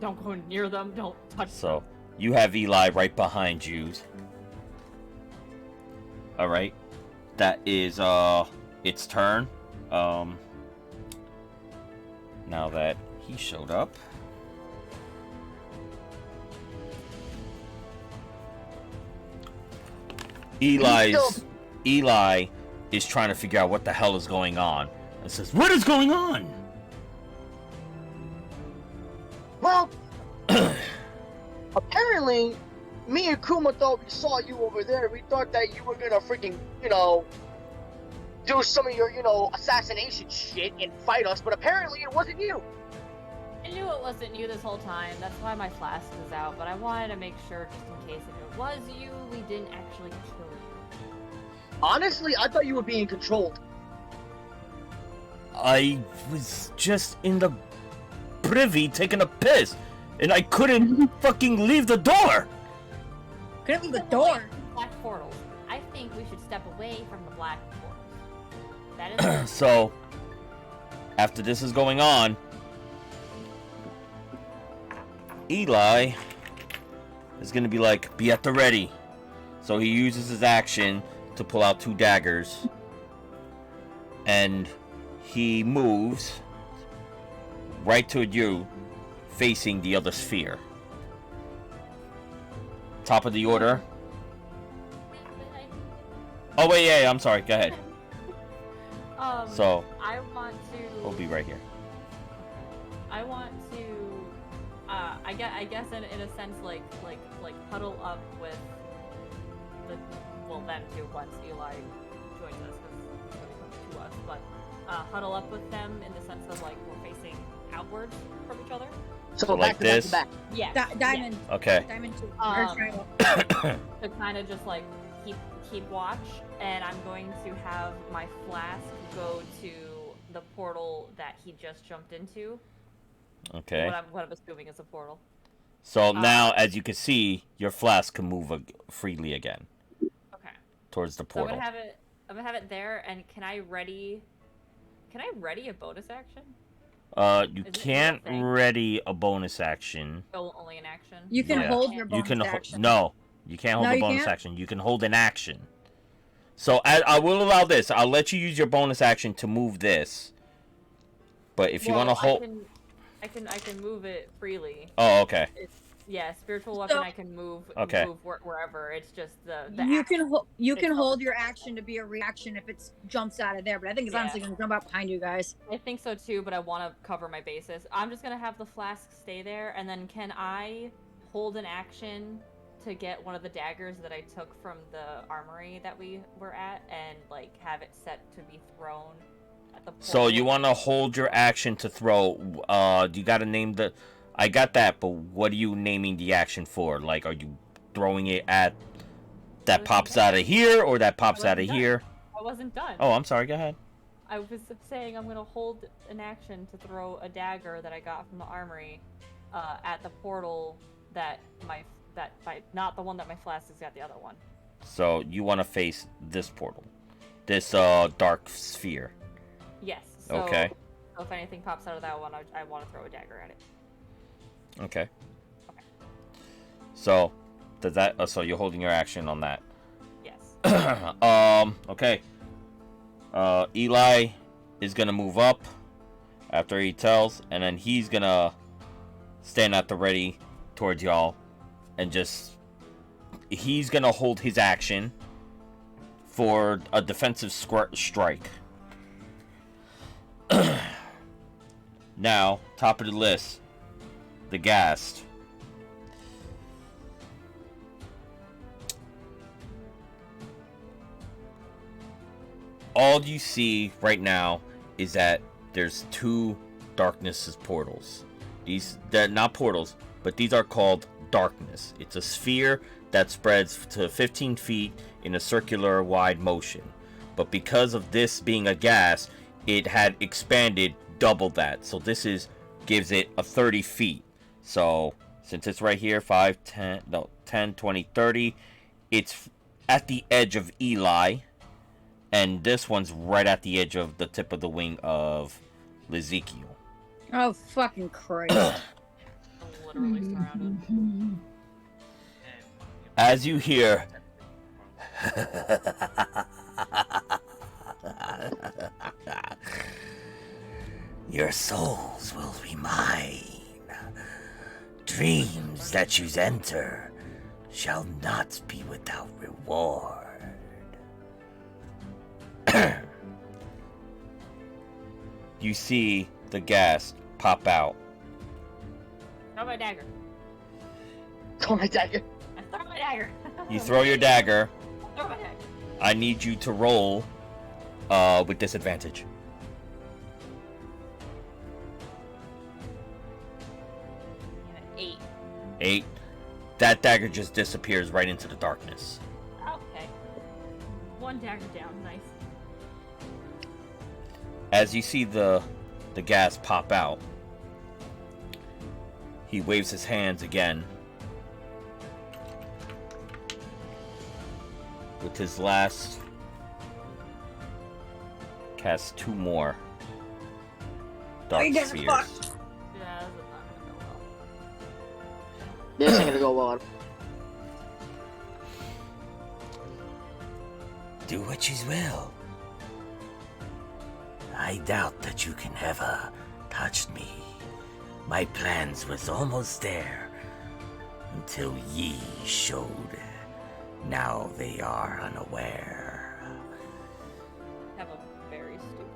Don't go near them. Don't touch them. So, you have Eli right behind you. Alright. That is, its turn. Now that he showed up. Eli is trying to figure out what the hell is going on. And says, what is going on? Well, apparently, me and Kuma thought we saw you over there. We thought that you were gonna freaking, do some of your, assassination shit and fight us, but apparently it wasn't you. I knew it wasn't you this whole time. That's why my flask was out. But I wanted to make sure, just in case if it was you, we didn't actually kill you. Honestly, I thought you were being controlled. I was just in the privy taking a piss, and I couldn't fucking leave the door. Couldn't leave the door. Black portals. I think we should step away from the black portals. That is. So, after this is going on, Eli is gonna be like, be at the ready. So he uses his action to pull out 2 daggers, and he moves right toward you, facing the other sphere. Top of the order. Oh wait, yeah, I'm sorry. Go ahead. So I want to. we'll be right here. I want to. I guess in a sense, like huddle up with them too once Eli joins us, because he's going to come to us. But huddle up with them in the sense of like we're facing outward from each other. So like this? Back. Yeah. Diamond. Okay. Diamond. To kind of just like keep watch, and I'm going to have my flask go to the portal that he just jumped into. Okay. What I'm assuming is a portal. So now, as you can see, your flask can move freely again Okay. towards the So portal. I'm gonna have it there, and can I ready a bonus action? You Is it can't a thing? ready a bonus action. Oh, only an action. You can Yeah. hold your You bonus can action. no, you can't hold No, the you bonus can't? action. You can hold an action. So I will allow this. I'll let you use your bonus action to move this. But if you want to hold, I can move it freely. oh okay. Yeah, spiritual weapon So- I can move Okay. move wherever. It's just the You action. can you can It's hold not- your action to be a reaction if it jumps out of there, but I think it's Yeah. honestly gonna jump out behind you guys. I think so too, but I want to cover my bases. I'm just gonna have the flask stay there, and then can I hold an action to get one of the daggers that I took from the armory that we were at, and like have it set to be thrown at the. So portal? you want to hold your action to throw? You got to name the. I got that, but what are you naming the action for? Like, are you throwing it at that pops out of here or that pops out of wasn't done. here? I wasn't done. Oh, I'm sorry. Go ahead. I was saying I'm gonna hold an action to throw a dagger that I got from the armory at the portal that not the one that my flask has got, the other one. So you want to face this portal, this dark sphere. Yes. So, Okay. So if anything pops out of that one, I want to throw a dagger at it. Okay. Okay. So does that? So you're holding your action on that. Yes. Okay. Eli is gonna move up after he tells, and then he's gonna stand at the ready towards y'all, and he's gonna hold his action for a defensive strike. Now, top of the list, the Ghast. All you see right now is that there's two darknesses portals. They're not portals, but these are called darkness. It's a sphere that spreads to 15 feet in a circular wide motion. But because of this being a gas, it had expanded double that. So this gives it a 30 feet. So since it's right here, 5, 10, 20, 30, it's at the edge of Eli. And this one's right at the edge of the tip of the wing of Ezekiel. Oh fucking Christ! I'm literally surrounded. As you hear, your souls will be mine. Dreams that you enter shall not be without reward. You see the gas pop out. Throw my dagger. Oh my dagger. I throw my dagger. You throw your dagger. Throw my dagger. I need you to roll with disadvantage. Yeah, 8. 8. That dagger just disappears right into the darkness. Okay. One dagger down. Nice. As you see the gas pop out, he waves his hands again. With his last, casts 2 more dark getting spheres. fucked? Yeah, this is not gonna go well. This ain't gonna go well. Do what you will. I doubt that you can ever touch me. My plans was almost there until ye showed. Now they are unaware. I have a very stupid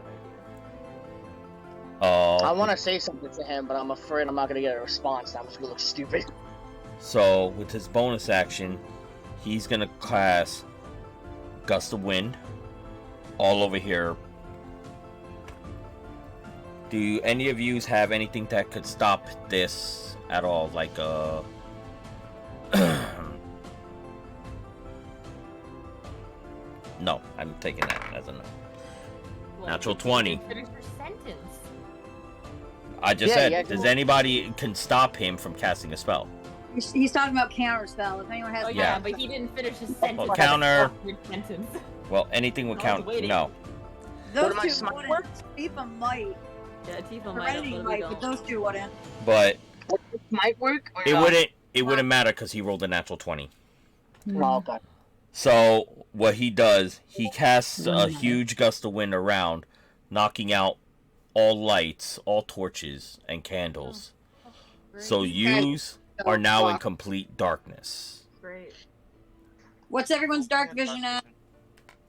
idea. I want to say something to him, but I'm afraid I'm not gonna get a response. I'm just gonna look stupid. So with his bonus action, he's gonna cast Gust of Wind all over here. Do any of you have anything that could stop this at all? Like no, I'm taking that as a no. Well, Natural you 20. didn't finish your sentence. I just Yeah, said, yeah, does go. anybody can stop him from casting a spell? He's talking about counter spell. If anyone has, Oh Yeah. yeah, but he didn't finish his sentence. Well, counter. Your sentence. Well, anything would I was count. waiting. No. those What am I two smart- wouldn't. Tifa might. Yeah, Tifa might have, Serenity but we might, but don't. those two wouldn't. But It might work. Or it not? wouldn't. It wouldn't matter because he rolled a natural 20. Oh, okay. So what he does, he casts a huge gust of wind around, knocking out all lights, all torches, and candles. So use are now in complete darkness. Great. What's everyone's dark vision at?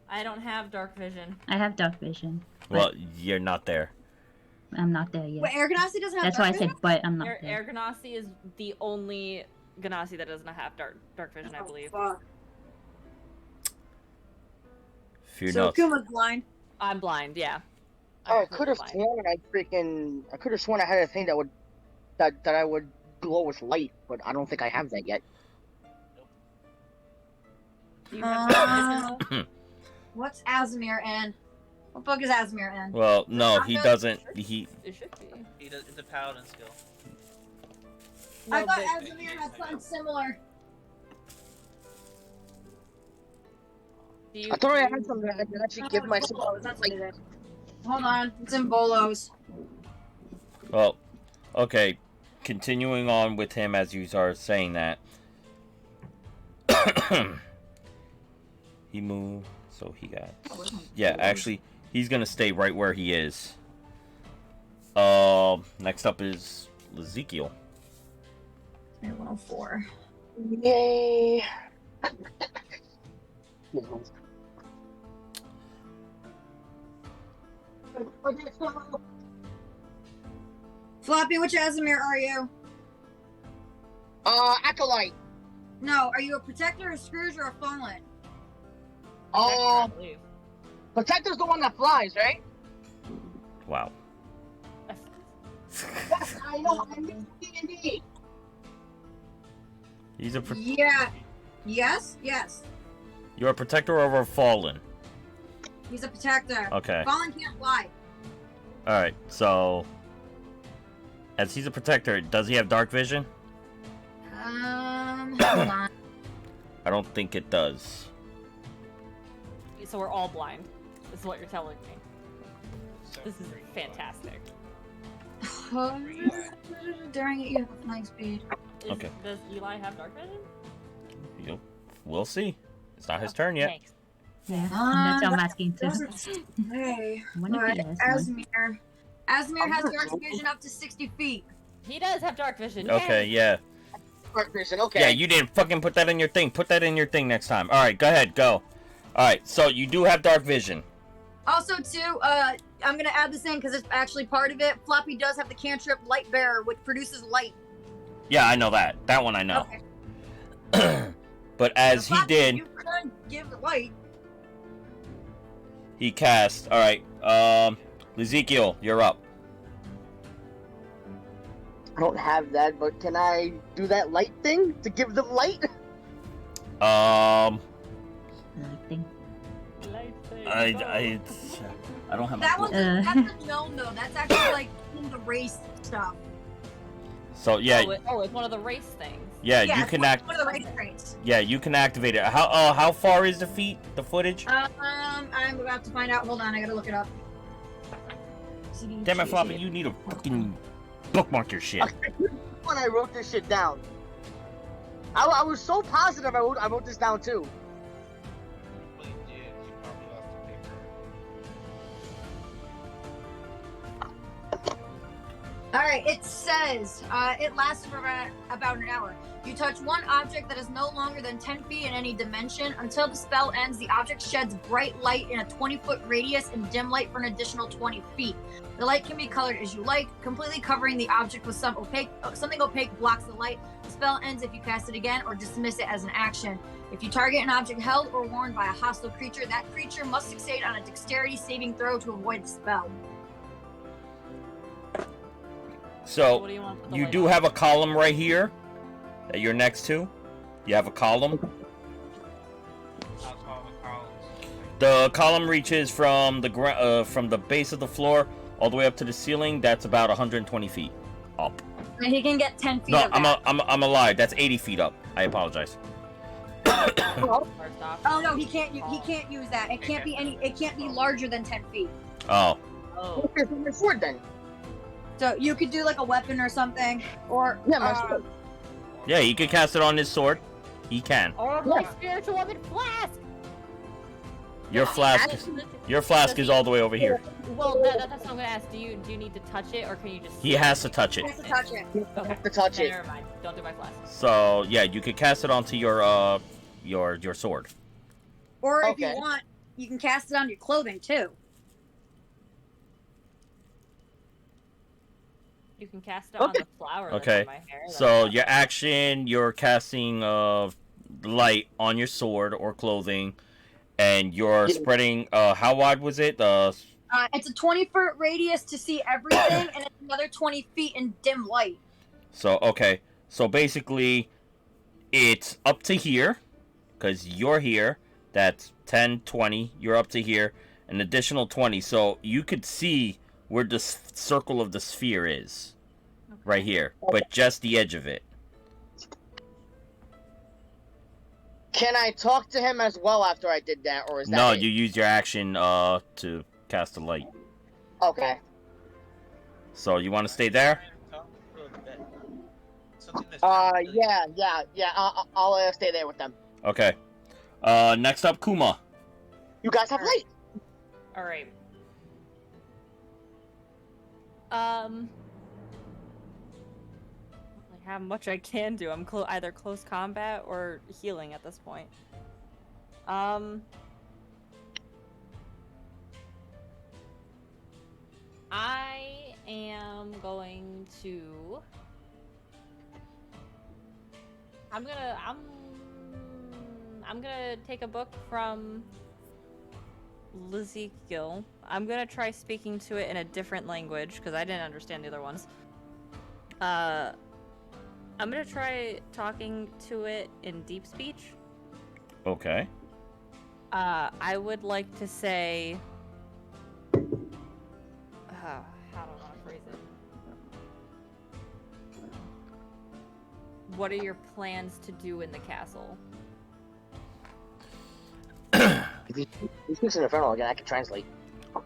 I don't have dark vision. I have dark vision. Well, you're not there. I'm not there yet. Wait, Air Ganassi doesn't have That's why I dark said, vision? but I'm not there. Air Ganassi is the only Ganassi that doesn't have dark vision, I believe. Fuck. Fear So not. Kuma's blind. I'm blind, yeah. I could have Blind. sworn I could have sworn I had a thing that I would glow with light, but I don't think I have that yet. Do you have dark vision? Uh, what's Azamir in? What book is Azamir in? Well, no, he doesn't. He. It should be. It's a paladin skill. I No, thought but- Azamir had something similar. Do you, I thought I do had you- something that I could actually give myself. Bolos, that's what it is. Hold on, it's in Bolos. Well, okay. Continuing on with him as you are saying that. He moved, so he got. Yeah, actually, he's gonna stay right where he is. Next up is Ezekiel. 104. Yay! Floppy, which Azamir are you? Acolyte. No, are you a protector, a Scrooge, or a fallen? Oh, Protector's the one that flies, right? Wow. Yes, I know. I'm in D&D. He's a. Yeah. Yes? Yes. You're a protector over a fallen. He's a protector. Okay. Fallen can't fly. All right. So, as he's a protector, does he have dark vision? Hold on. I don't think it does. So we're all blind. This is what you're telling me. This is fantastic. During it, you have flying speed. Okay. Does Eli have dark vision? We'll see. It's not his turn yet. Thanks. Yeah, and that's what I'm asking too. Hey. Wonder if Alright, he has one. Azamir. Azamir has dark vision up to 60 feet. He does have dark vision. Okay. Yay! Yeah. Dark vision, okay. Yeah. You didn't fucking put that in your thing. Put that in your thing next time. All right. Go ahead. Go. All right. So you do have dark vision. Also, too, I'm gonna add this in because it's actually part of it. Floppy does have the cantrip Light Bearer, which produces light. Yeah, I know that. That one I know. Okay. But as So he Floppy, did, you could give it light. he cast. All right. Ezekiel, you're up. I don't have that, but can I do that light thing to give them light? Um, Lighting. I don't have my That book. one's that's a gnome though. That's actually like in the race stuff. So yeah, It's one of the race things. yeah, Yeah, you it's can one act. of the race traits. Yeah, you can activate it. How far is the footage? I'm about to find out. Hold on, I gotta look it up. Damn it, Floppy, you need to fucking bookmark your shit. When I wrote this shit down, I was so positive I wrote this down too. But you did. You probably lost the paper. All right, it says it lasts for about an hour. You touch one object that is no longer than 10 feet in any dimension. Until the spell ends, the object sheds bright light in a 20-foot radius and dim light for an additional 20 feet. The light can be colored as you like, completely covering the object with something opaque blocks the light. The spell ends if you cast it again or dismiss it as an action. If you target an object held or worn by a hostile creature, that creature must succeed on a dexterity saving throw to avoid the spell. So What do you want with the you light do on? have a column right here that you're next to. You have a column. How tall the columns? The column reaches from the from the base of the floor all the way up to the ceiling. That's about 120 feet up. And he can get 10 feet No, of that. I'm a lie. That's 80 feet up. I apologize. First off. Oh no, he can't use that. It can't be larger than 10 feet. Oh, Oh. Okay, so my sword then. So you could do like a weapon or something, or Yeah, my sword. yeah, he could cast it on his sword. He can. Or my spiritual weapon flask! Your flask is all the way over here. Well, that's what I'm gonna ask. Do you need to touch it, or can you just? He has to touch it. Has to touch it. Okay. Have to touch Okay, it. never mind. Don't do my flask. So yeah, you can cast it onto your sword. Or if Okay. you want, you can cast it on your clothing too. You can cast it on Okay. the flower. Okay. That's on my hair. So your action, you're casting light on your sword or clothing, and you're Yeah. spreading. How wide was it? It's a 20-foot radius to see everything, and it's another 20 feet in dim light. So okay. So basically, it's up to here, because you're here. That's 10, 20. You're up to here. An additional 20. So you could see where the circle of the sphere is. Right here. But just the edge of it. Can I talk to him as well after I did that, or is that No, it? you use your action to cast a light. Okay. So you want to stay there? Yeah. I'll stay there with them. Okay. Next up, Kuma. You guys have light. All right. Like how much I can do. I'm either close combat or healing at this point. I am going to. I'm gonna take a book from Ezekiel. I'm gonna try speaking to it in a different language because I didn't understand the other ones. I'm gonna try talking to it in deep speech. Okay. I would like to say. How do I want to phrase it? What are your plans to do in the castle? If he speaks in Infernal again, I can translate.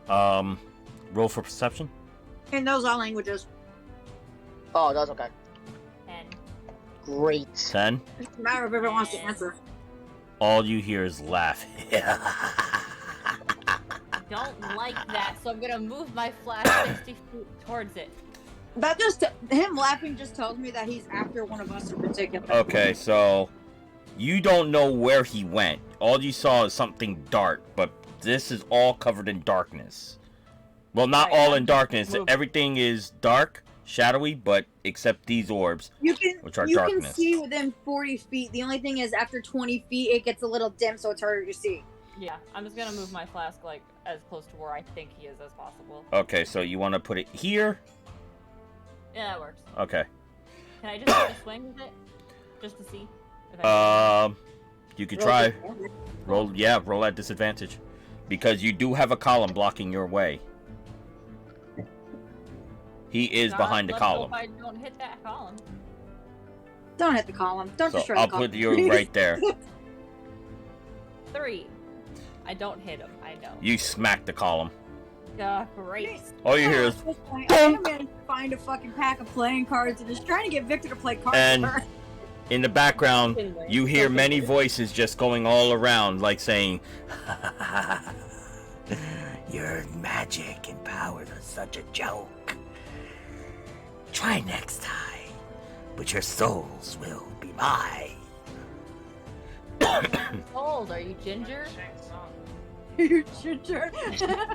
Roll for perception. In those all languages. Oh, that's okay. And Great. 10. It doesn't matter if everyone wants to answer. All you hear is laugh. don't like that, so I'm gonna move my flash 60 feet towards it. That just him laughing just tells me that he's after one of us in particular. Okay, so you don't know where he went. All you saw is something dark, but this is all covered in darkness. Well, not Right, all I'm in darkness. moving. Everything is dark, shadowy, but except these orbs, which are you can darkness. see within 40 feet. The only thing is after 20 feet, it gets a little dim, so it's harder to see. Yeah, I'm just gonna move my flask like as close to where I think he is as possible. Okay, so you want to put it here? Yeah, that works. Okay. Can I just take a swing with it? Just to see? If I You could try. Roll at disadvantage. Because you do have a column blocking your way. He is God, behind the let's hope column. I don't hit that column. Don't hit the column. Don't So destroy I'll the column. put you right there. 3. I don't hit him. I know. You smack the column. Great. All you hear is At this point, I'm gonna find a fucking pack of playing cards and just trying to get Victor to play cards And- with her. in the background, you hear many voices just going all around, like saying, "Your magic and powers are such a joke. Try next time, but your souls will be mine." Old, are you ginger? You ginger.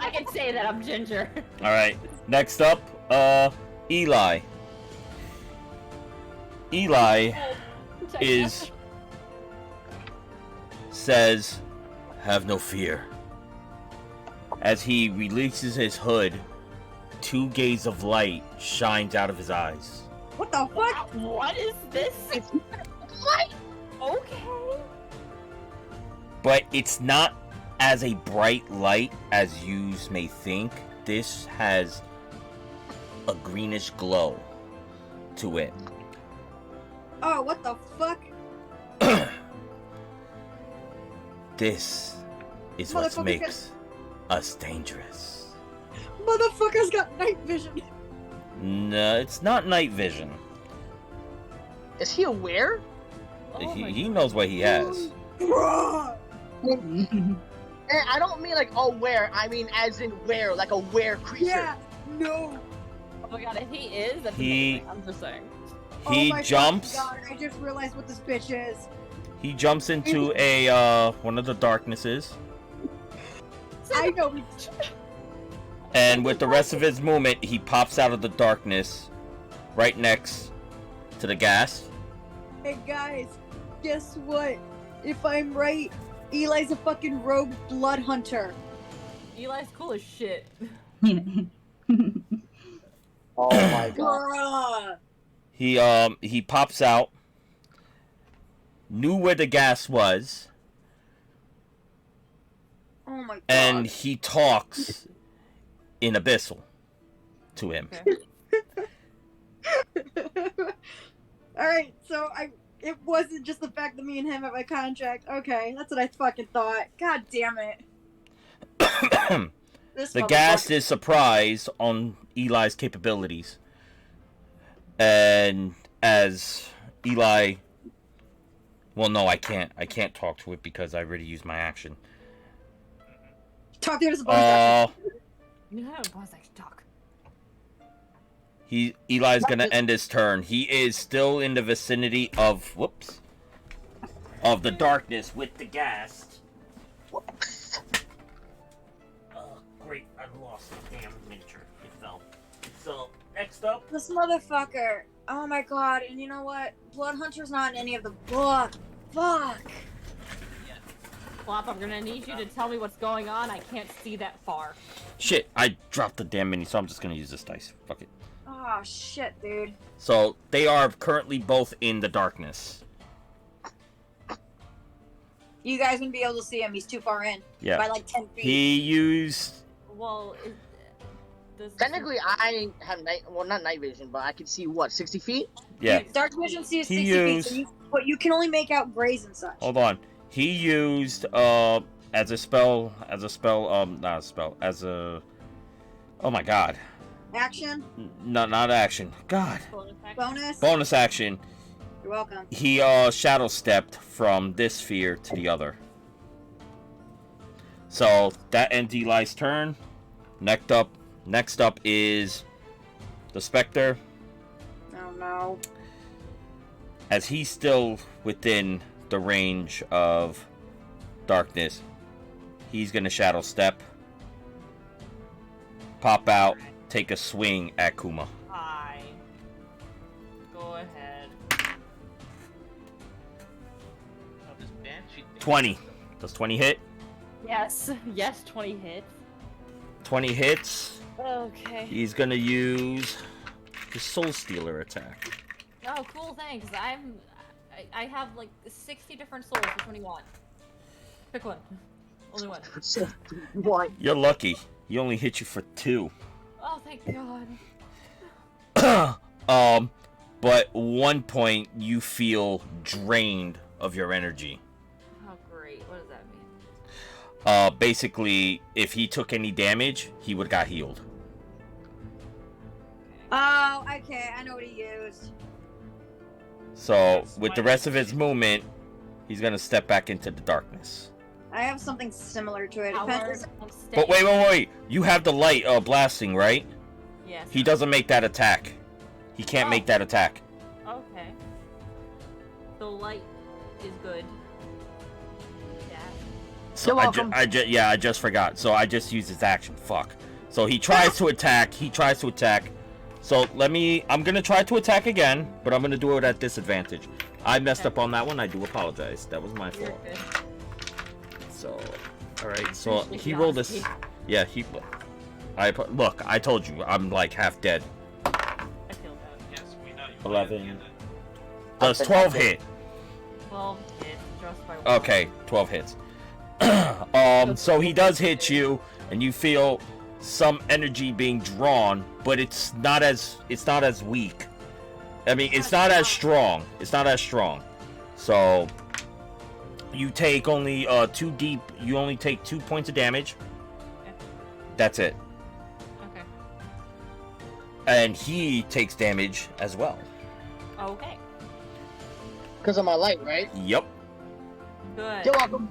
I can say that I'm ginger. All right. Next up, Eli. Eli says, "Have no fear." As he releases his hood, 2 gaze of light shines out of his eyes. What the fuck? What is this? What? Okay. But it's not as a bright light as you may think. This has a greenish glow to it. Oh, what the fuck? This is what Motherfucker makes us dangerous. Motherfucker's got night vision. No, it's not night vision. Is he aware? Oh my He knows what he has. Bruh. And I don't mean like aware. I mean as in where, like a were creature. Yeah. No. Oh my god, if he is, that's He- amazing. I'm just saying. He oh my jumps. fucking God, I just realized what this bitch is. He jumps into a one of the darknesses, I know. and with the rest of his movement, he pops out of the darkness, right next to the gas. Hey guys, guess what? If I'm right, Eli's a fucking rogue blood hunter. Eli's cool as shit. Oh my god. Bruh. He pops out, knew where the gas was, Oh my god. and he talks in Abyssal to him. Alright, so it wasn't just the fact that me and him have a contract. Okay, that's what I fucking thought. God damn it. This The motherfucker. ghast is surprised on Eli's capabilities. And as Eli... Well, no, I can't. I can't talk to it because I already used my action. Talk to us about You have a boss action talk. Eli's gonna end his turn. He is still in the vicinity of... Whoops. Of the darkness with the ghast. Great, I lost the damn miniature. It fell. So, next up... this motherfucker. Oh my god, and you know what? Blood Hunter's not in any of the book. Fuck. Flop, I'm gonna need you to tell me what's going on. I can't see that far. Shit, I dropped the damn mini, so I'm just gonna use this dice. Fuck it. Oh shit, dude. So, they are currently both in the darkness. You guys wouldn't be able to see him. He's too far in. Yeah. By like 10 feet. He used... Well, Technically, I have not night vision, but I can see what 60 feet. Yeah. Dark vision sees He 60 feet, used- so but you can only make out grays and such. Hold on. He used, as a spell, not a spell, as a... Oh my god. Action, Not action. God. bonus. Bonus action. You're welcome. He, shadow stepped from this sphere to the other. So, that ends Eli's turn. Next up is the Spectre. Oh no. As he's still within the range of darkness, he's gonna shadow step, pop out, take a swing at Kuma. Hi. Go ahead. Oh, this banshee thing. 20. Does 20 hit? Yes. Yes, 20 hits. 20 hits. Okay. He's gonna use his Soul Stealer attack. Oh, cool, thanks. I have like 60 different souls. Which one do you want? Pick one. Only one. What? You're lucky. He only hit you for 2. Oh, thank God. But 1 point you feel drained of your energy. Oh, great. What does that mean? Basically, if he took any damage, he would got healed. Oh, okay. I know what he used. So, with the rest of his movement, he's gonna step back into the darkness. I have something similar to it. Power Depends. of But wait. You have the light blasting, right? Yes. He doesn't make that attack. He can't make that attack. Okay. The light is good. Yeah. So You're welcome. I just forgot. So I just used his action. Fuck. So he tries to attack. So I'm gonna try to attack again, but I'm gonna do it at disadvantage. I messed up on that one. I do apologize. That was my You're fault. good. So, all right. So Appreciate he the rolled this. honesty. Yeah, look. I told you, I'm like half dead. I feel that. Yes, we know you. 11. Does 12 hit? 12 hits just by one. Okay, 12 hits. So he does hit you, and you feel some energy being drawn, but it's not as weak. I mean, it's not as strong. So you take only 2 deep. You only take 2 points of damage. Okay. That's it. Okay. And he takes damage as well. Okay. Because of my light, right? Yep. Good. You're welcome.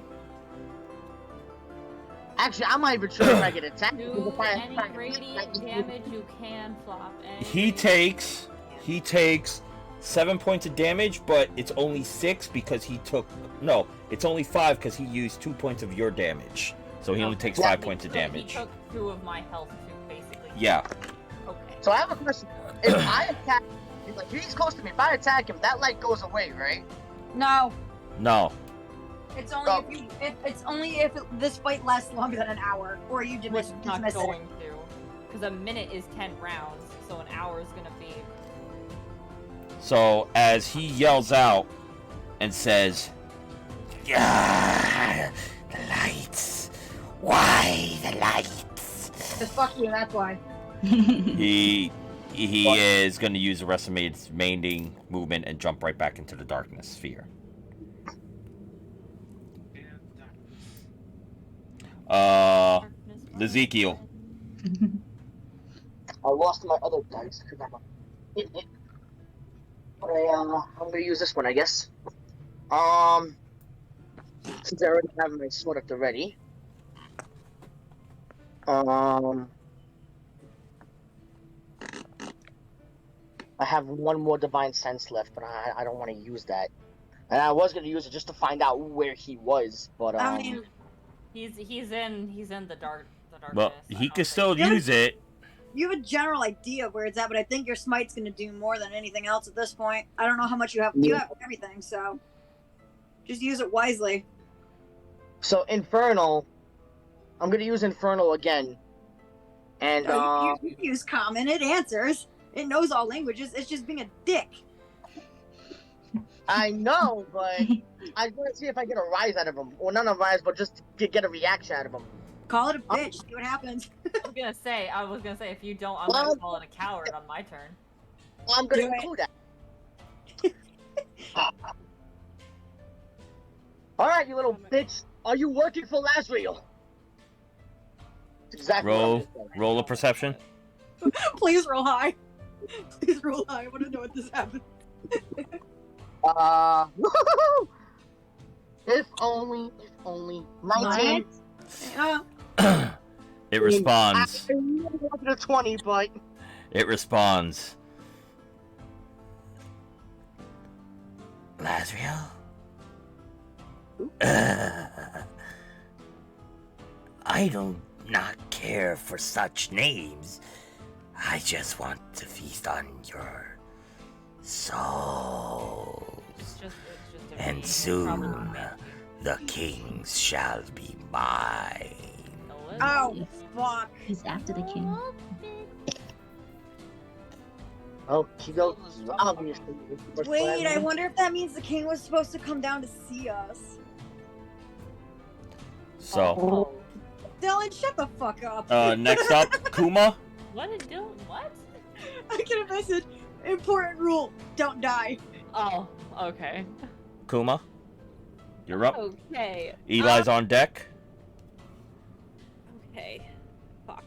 Actually, I'm not even sure if I get attacked. Do any radiant damage you can, Flop. He takes 7 points of damage, but it's only 6 because he took it's only 5 because he used 2 points of your damage. So he only takes 5 points of damage. He took 2 of my health too, basically. Yeah. Okay. So I have a question. If I attack, like he's close to me, if I attack him, that light goes away, right? No. No. It's only if this fight lasts longer than an hour, or you Which dismiss it's not it. going to. Because a minute is 10 rounds, so an hour is gonna be... So as he yells out and says, "Yeah, the lights. Why the lights?" Just fuck you, that's why. He is going to use the rest of his remaining movement and jump right back into the darkness sphere. Ezekiel. I lost my other dice because I'm an idiot. But I'm gonna use this one, I guess. Since I already have my sword at the ready. I have one more divine sense left, but I don't want to use that. And I was gonna use it just to find out where he was, but I mean, He's in the darkness. Well, he can still use it. you have a general idea of where it's at, but I think your smite's gonna do more than anything else at this point. I don't know how much you have. You have everything, so just use it wisely. So Infernal, I'm gonna use Infernal again, and You use common. It answers. It knows all languages. It's just being a dick. I know, but I want to see if I get a rise out of him. Well, not a rise, but just to get a reaction out of him. Call it a bitch. See what happens. I was gonna say, if you don't, I'm gonna call it a coward on my turn. I'm gonna Do it. include that. Alright, you little bitch. Are you working for Lazriel? That's exactly what I'm gonna say. Roll a perception. Please roll high. Please roll high. I want to know what this happened. Woohoo! If only 19. It responds. I wanted a 20, but It responds. Lazriel? I do not care for such names. I just want to feast on your souls. It's just a And name. soon Probably. the kings shall be mine. Oh, fuck. He's after the king. oh, she goes obviously. Wait, I wonder if that means the king was supposed to come down to see us. So, Oh. Dylan, shut the fuck up. next up, Kuma. What is Dylan? What? I get a message. Important rule: don't die. Oh, okay. Kuma, you're up. Okay. Eli's on deck. Okay. Fuck.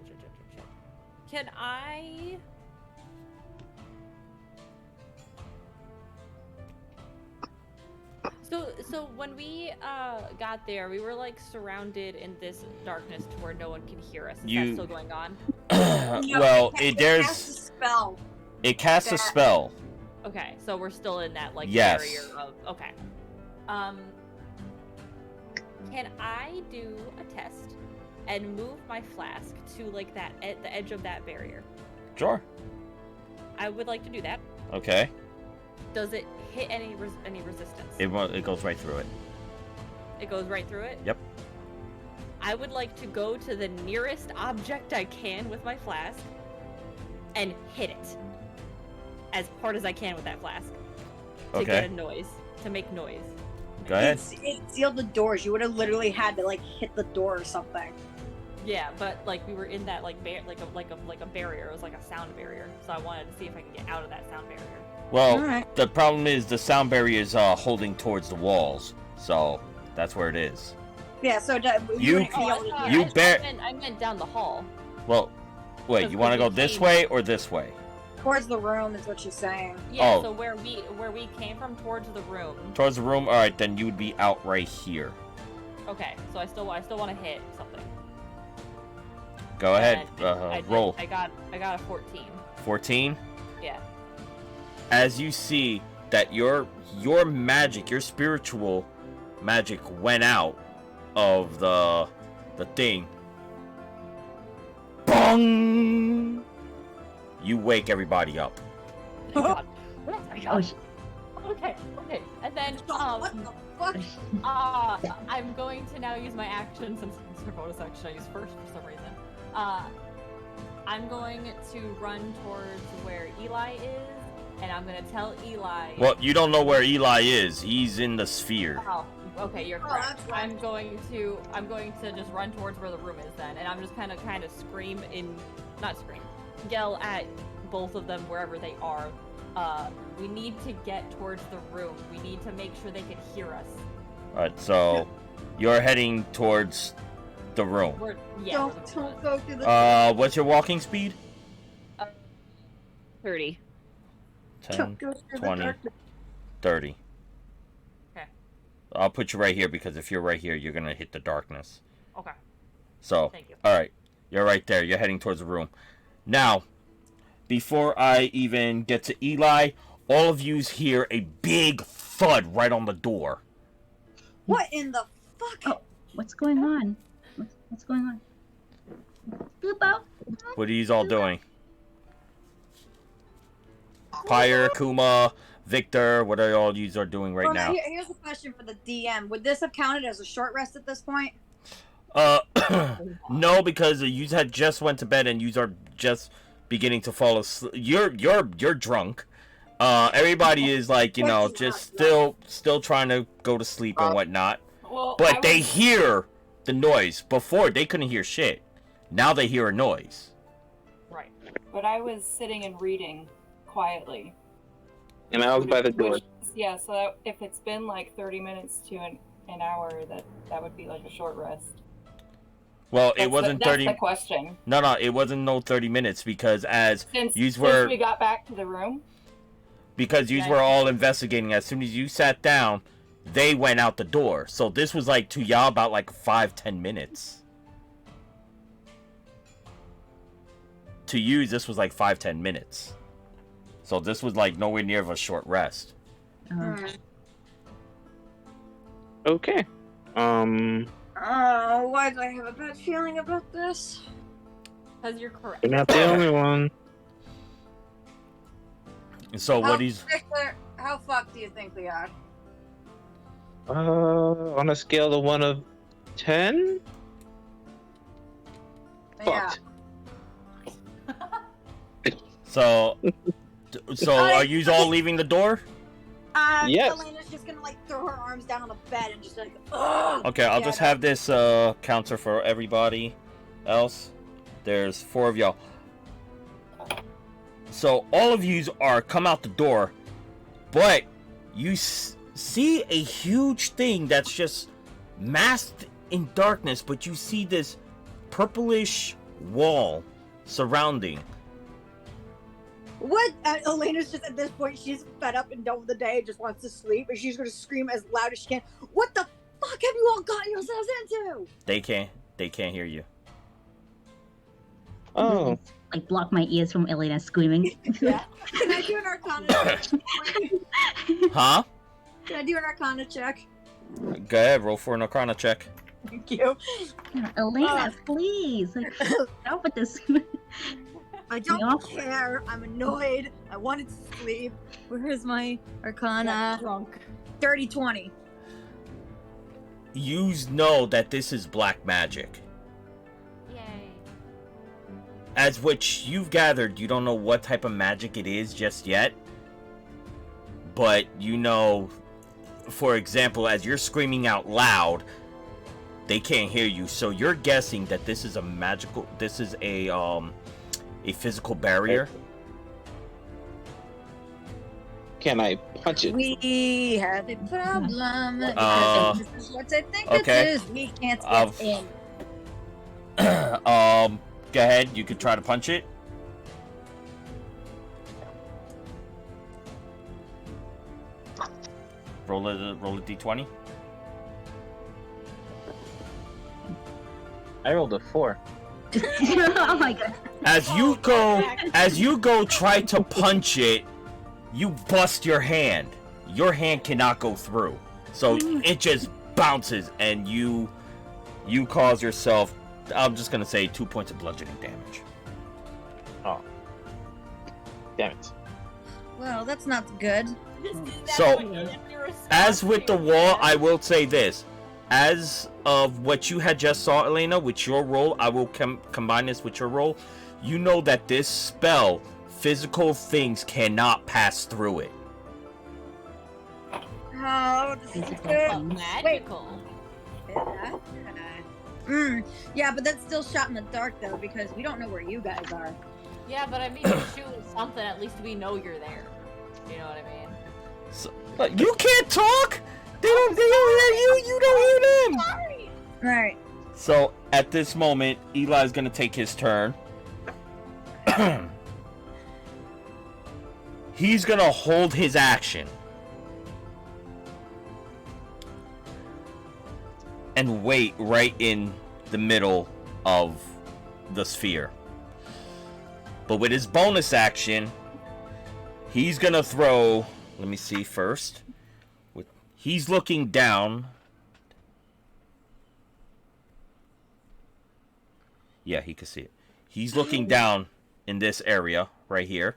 Shit. Can I? So when we got there, we were like surrounded in this darkness to where no one can hear us. Is that You- still going on? Well, it there's casts a spell. it casts a that- spell. Okay, so we're still in that like Yes. barrier of okay. Can I do a test and move my flask to like that at the edge of that barrier? Sure. I would like to do that. Okay. Does it hit any resistance? It goes right through it. It goes right through it? Yep. I would like to go to the nearest object I can with my flask and hit it as hard as I can with that flask to get Okay. a noise, to make noise. Go ahead. It sealed the doors. You would have literally had to like hit the door or something. Yeah, but like we were in that like like a barrier. It was like a sound barrier. So I wanted to see if I could get out of that sound barrier. Well, Alright. the problem is the sound barrier is holding towards the walls, so that's where it is. Yeah, so You- wouldn't be able to hear. You bear- I meant down the hall. Well, wait, Because you want to we go this came- way or this way? Towards the room is what she's saying. Yeah, Oh. so where we came from towards the room. Towards the room? Alright, then you would be out right here. Okay, so I still want to hit something. Go ahead, I roll. I got a 14. 14? Yeah. As you see that your magic, your spiritual magic went out of the thing. Bong! You wake everybody up. Thank God. Thank God. Oh, sh- Okay. And then What the fuck? I'm going to now use my action since it's a bonus action I use first for some reason. I'm going to run towards where Eli is, and I'm gonna tell Eli. Well, you don't know where Eli is. He's in the sphere. Oh, okay, you're Oh, correct. that's right. I'm going to just run towards where the room is then, and I'm just kind of yell at both of them wherever they are. We need to get towards the room. We need to make sure they can hear us. Alright, so you're heading towards the room. Don't go through the. What's your walking speed? 30. 10, Don't go through the 20, darkness. 30. Okay. I'll put you right here because if you're right here, you're gonna hit the darkness. Okay. So, Thank you. alright. You're right there. You're heading towards the room. Now, before I even get to Eli, all of you hear a big thud right on the door. What in the fuck? Oh, what's going on? What's going on? Lupo? What are you all doing? Pyre, Kuma, Victor, what are all you are doing right now? Here's a question for the DM. Would this have counted as a short rest at this point? No, because you had just went to bed and you are just beginning to fall asleep. You're drunk. Everybody is like, you know, just still trying to go to sleep and whatnot. Well, But they hear the noise. Before they couldn't hear shit. Now they hear a noise. Right. But I was sitting and reading quietly. And I was by the door. Yeah, so that, if it's been like 30 minutes to an hour, that would be like a short rest. Well, it wasn't 30. That's the question. No, it wasn't no 30 minutes because Since we got back to the room. Because you were all investigating. As soon as you sat down, they went out the door. So this was like to y'all about like 5-10 minutes. To you, this was like 5-10 minutes. So this was like nowhere near of a short rest. Okay. Oh, why do I have a bad feeling about this? Because you're correct. You're not the only one. So what he's Victor, how fucked do you think we are? On a scale of 1 of 10? Yeah. Fucked. so are you all leaving the door? Yes. Elena's just gonna like throw her arms down on the bed and just like, ugh. Okay, I'll Yeah, just no. have this counter for everybody else. There's 4 of y'all. So all of you are come out the door, but you see a huge thing that's just masked in darkness, but you see this purplish wall surrounding. What? Elena's just at this point, she's fed up and done with the day, just wants to sleep, and she's gonna scream as loud as she can. What the fuck have you all gotten yourselves into? They can't hear you. Oh. Like block my ears from Elena screaming. Yeah. Can I do an Arcana check? Huh? Can I do an Arcana check? Go ahead, roll for an Arcana check. Thank you. Elena, please. Like, stop with this. I don't care. I'm annoyed. I wanted to sleep. Where is my Arcana? Drunk. 30-20. You know that this is black magic. Yay. As which you've gathered, you don't know what type of magic it is just yet. But you know, for example, as you're screaming out loud, they can't hear you. So you're guessing that this is a physical barrier. Can I punch it? We have a problem. This is what I think okay. it is. We can't get in. Go ahead. You could try to punch it. Roll a d20. I rolled a 4. Oh my god. As you go try to punch it, you bust your hand. Your hand cannot go through. So it just bounces and you cause yourself, I'm just gonna say 2 points of bludgeoning damage. Oh. Damn it. Well, that's not good. So, as with the wall, I will say this. As of what you had just saw, Elena, with your roll, I will combine this with your roll. You know that this spell, physical things cannot pass through it. Oh, this is Physical good. things. Magical. Yeah, but that's still shot in the dark, though, because we don't know where you guys are. Yeah, but I mean, you're shooting something. At least we know you're there. You know what I mean? So, you can't talk! They don't hear you, you don't hear them! Sorry. Right. So, at this moment, Eli's gonna take his turn. He's gonna hold his action. And wait right in the middle of the sphere. But with his bonus action, he's gonna throw... Let me see first. He's looking down. Yeah, he can see it. He's looking down in this area right here.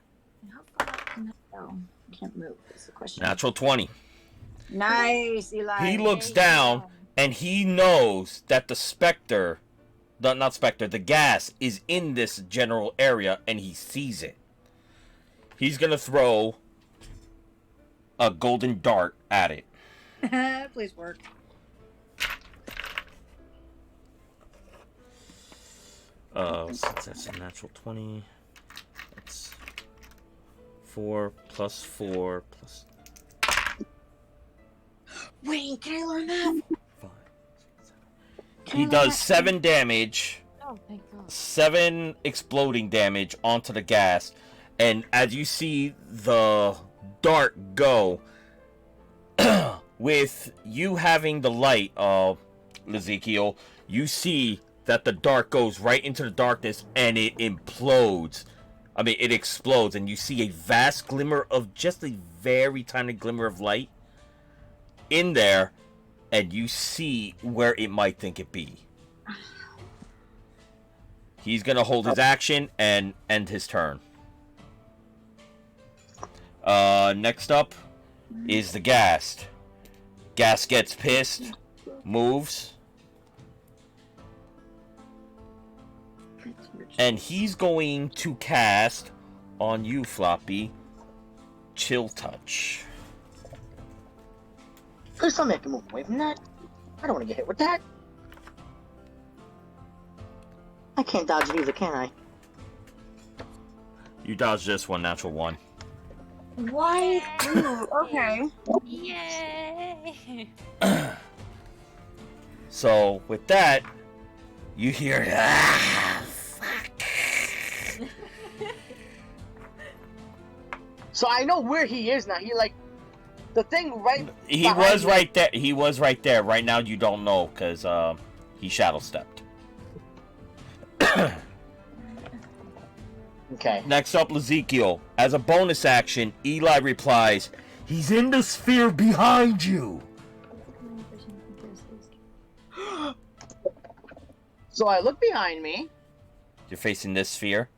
How far can I go? I can't move. Is the question. Natural 20. Nice, Eli. He looks down and he knows that the Spectre, the gas is in this general area and he sees it. He's gonna throw a golden dart at it. Please work. Since that's a natural 20, that's 4 plus 4 plus Wait, can I learn that? 5, 6, 7. He does 7 damage. Oh, thank God. 7 exploding damage onto the gas, and as you see the dart go, with you having the light, Ezekiel, you see that the dart goes right into the darkness and it implodes. I mean, it explodes, and you see a vast glimmer of just a very tiny glimmer of light in there, and you see where it might think it be. He's gonna hold his action and end his turn. Next up is the Ghast. Ghast gets pissed, moves, and he's going to cast on you, Floppy, Chill Touch. Please don't make a move away from that. I don't want to get hit with that. I can't dodge it either, can I? You dodge this one, natural 1. Why? Ooh, okay. Yay! So, with that, you hear, ah, fuck. So I know where he is now. He like the thing right. He behind was me. right there. He was right there. Right now, you don't know because he shadow stepped. Okay. Next up, Ezekiel. As a bonus action, Eli replies, "He's in the sphere behind you." So I look behind me. You're facing this sphere.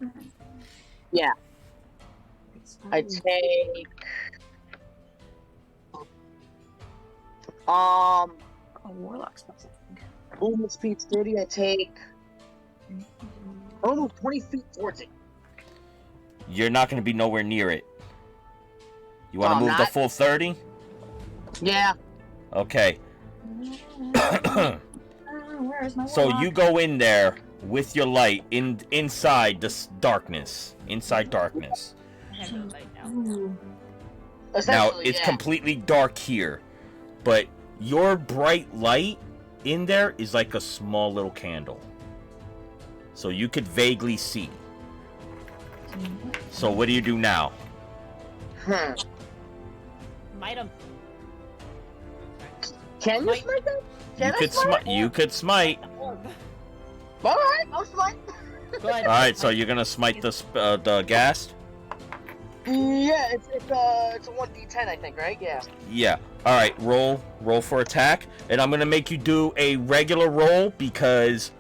Yeah. I take. Oh, warlock spells. Movement speed's 30. I take. I'll move 20 feet towards it. You're not going to be nowhere near it. You want to move the not? full 30? Yeah. Okay. Where's my So warlock? you go in there with your light inside this darkness. Inside darkness. I have no light now. Ooh. Now, Essentially, it's yeah. completely dark here, but your bright light in there is like a small little candle. So you could vaguely see. So what do you do now? Hmm. Might have. Can you smite them? You could smite. Alright, I'll smite. Go ahead. All right, so you're gonna smite the ghast. Yeah, it's a 1d10, I think, right? Yeah. Yeah. All right, roll for attack, and I'm gonna make you do a regular roll because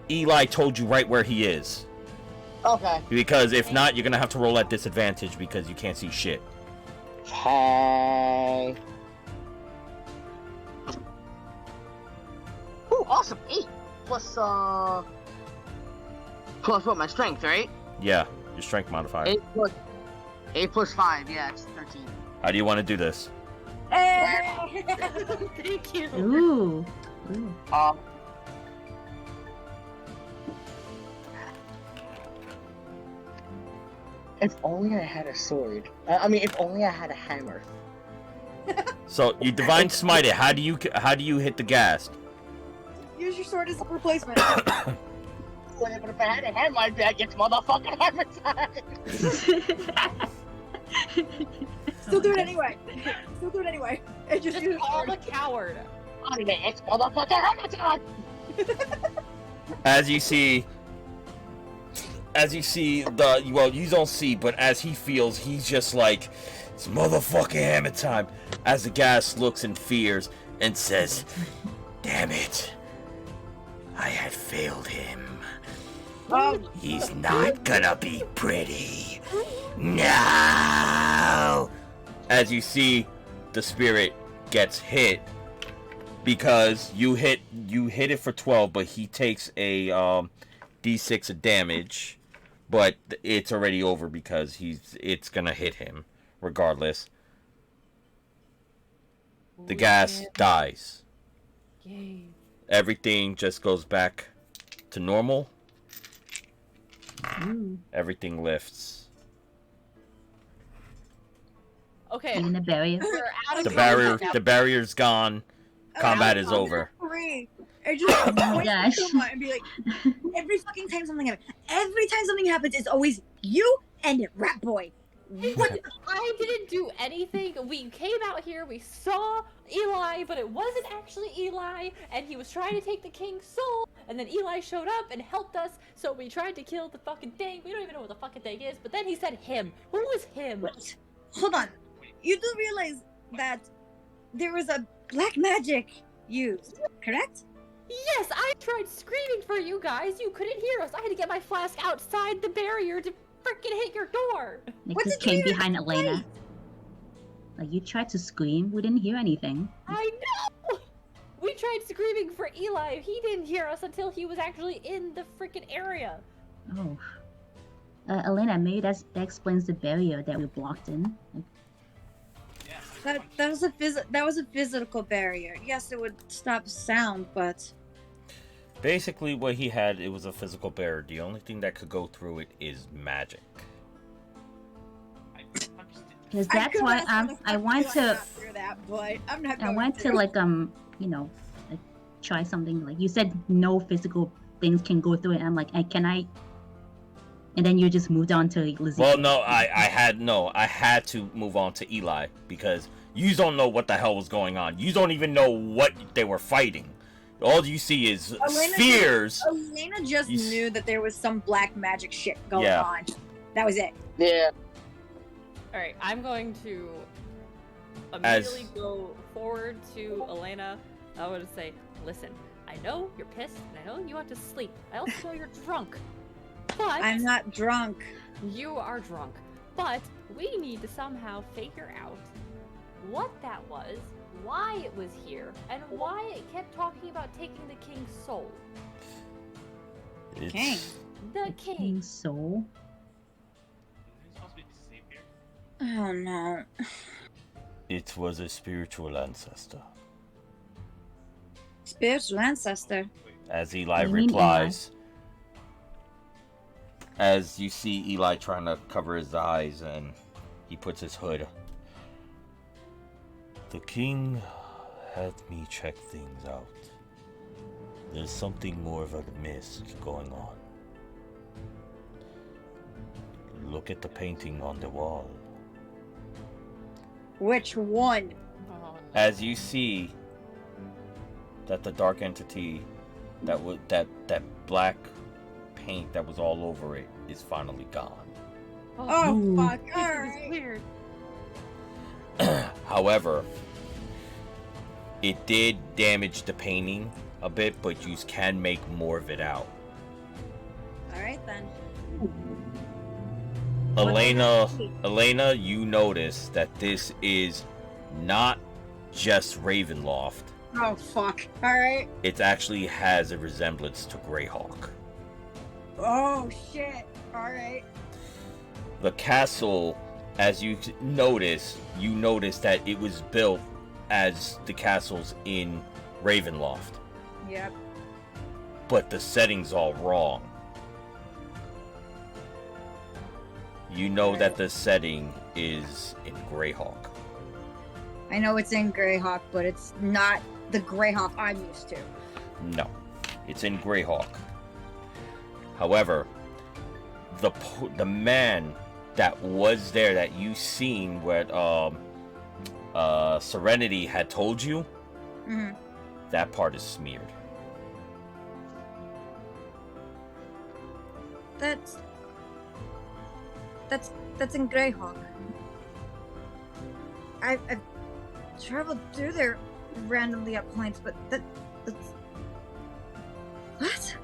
Eli told you right where he is. Okay. Because if not, you're gonna have to roll at disadvantage because you can't see shit. Okay. Ooh, awesome. 8 plus what? My strength, right? Yeah, your strength modifier. 8 plus 5. Yeah, it's 13. How do you want to do this? Hey! Thank you. Ooh. If only I had a sword. If only I had a hammer. So you divine smite it. How do you hit the ghast? Use your sword as a replacement. But if I had a hammer, I'd be like, it's motherfucking hammer time. Still do it anyway. And just use Call the coward. It's motherfucking hammer time. As you see you don't see, but as he feels, he's just like, it's motherfucking hammer time. As the ghast looks and fears and says, damn it, I had failed him. He's not gonna be pretty. No! As you see, the spirit gets hit because you hit it for 12, but he takes a d6 of damage, but it's already over because it's gonna hit him regardless. The ghast dies. Yay. Everything just goes back to normal. Ooh. Everything lifts. Okay. In the barrier. We're out of The combat now. barrier's gone. Combat is over. I just Oh my point gosh. to someone and be like, every fucking time something happens, it's always you and Rat Boy. What? I didn't do anything. We came out here, we saw Eli, but it wasn't actually Eli, and he was trying to take the king's soul, and then Eli showed up and helped us, so we tried to kill the fucking thing. We don't even know what the fucking thing is, but then he said him. Who was him? Wait, hold on. You do realize that there was a black magic used, correct? Yes, I tried screaming for you guys. You couldn't hear us. I had to get my flask outside the barrier to freaking hit your door. It What just did you came even behind say? Elena. Like, you tried to scream, we didn't hear anything. I know! We tried screaming for Eli. He didn't hear us until he was actually in the freaking area. Oh. Elena, maybe that explains the barrier that we blocked in. Like, That was a physical barrier. Yes, it would stop sound, but Basically, what he had, it was a physical barrier. The only thing that could go through it is magic. because that's why I want to That, but I'm not I going want to like like, try something. Like you said, no physical things can go through it. I'm like, can I? And then you just moved on to Lizzie. Well, no, I had to move on to Eli because you don't know what the hell was going on. You don't even know what they were fighting. All you see is spheres. Elena just knew that there was some black magic shit going on. That was it. Yeah. Alright, I'm going to immediately go forward to Elena. I would say, listen, I know you're pissed, and I know you want to sleep. I also know you're drunk. But I'm not drunk. you are drunk. But we need to somehow figure out what that was, why it was here, and why it kept talking about taking the king's soul. King. The king. King's soul. Oh no. It was a spiritual ancestor. Spiritual ancestor. As Eli You mean replies, as you see Eli trying to cover his eyes and he puts his hood. The king had me check things out. There's something more of a mist going on. Look at the painting on the wall. Which one? Oh, As you see that the dark entity that was that black paint that was all over it is finally gone. Oh, Ooh. fuck. This All is right. weird. However, it did damage the painting a bit, but you can make more of it out. All right, then. Elena, you notice that this is not just Ravenloft. Oh, fuck. All right. It actually has a resemblance to Greyhawk. Oh, shit. All right. The castle, as you notice that it was built as the castles in Ravenloft, Yep. but the setting's all wrong. You know that the setting is in Greyhawk. I know it's in Greyhawk, but it's not the Greyhawk I'm used to. No, it's in Greyhawk. However, the man that was there that you seen what Serenity had told you, Mm-hmm. that part is smeared. That's in Greyhawk. I've traveled through there randomly at points, but that's what?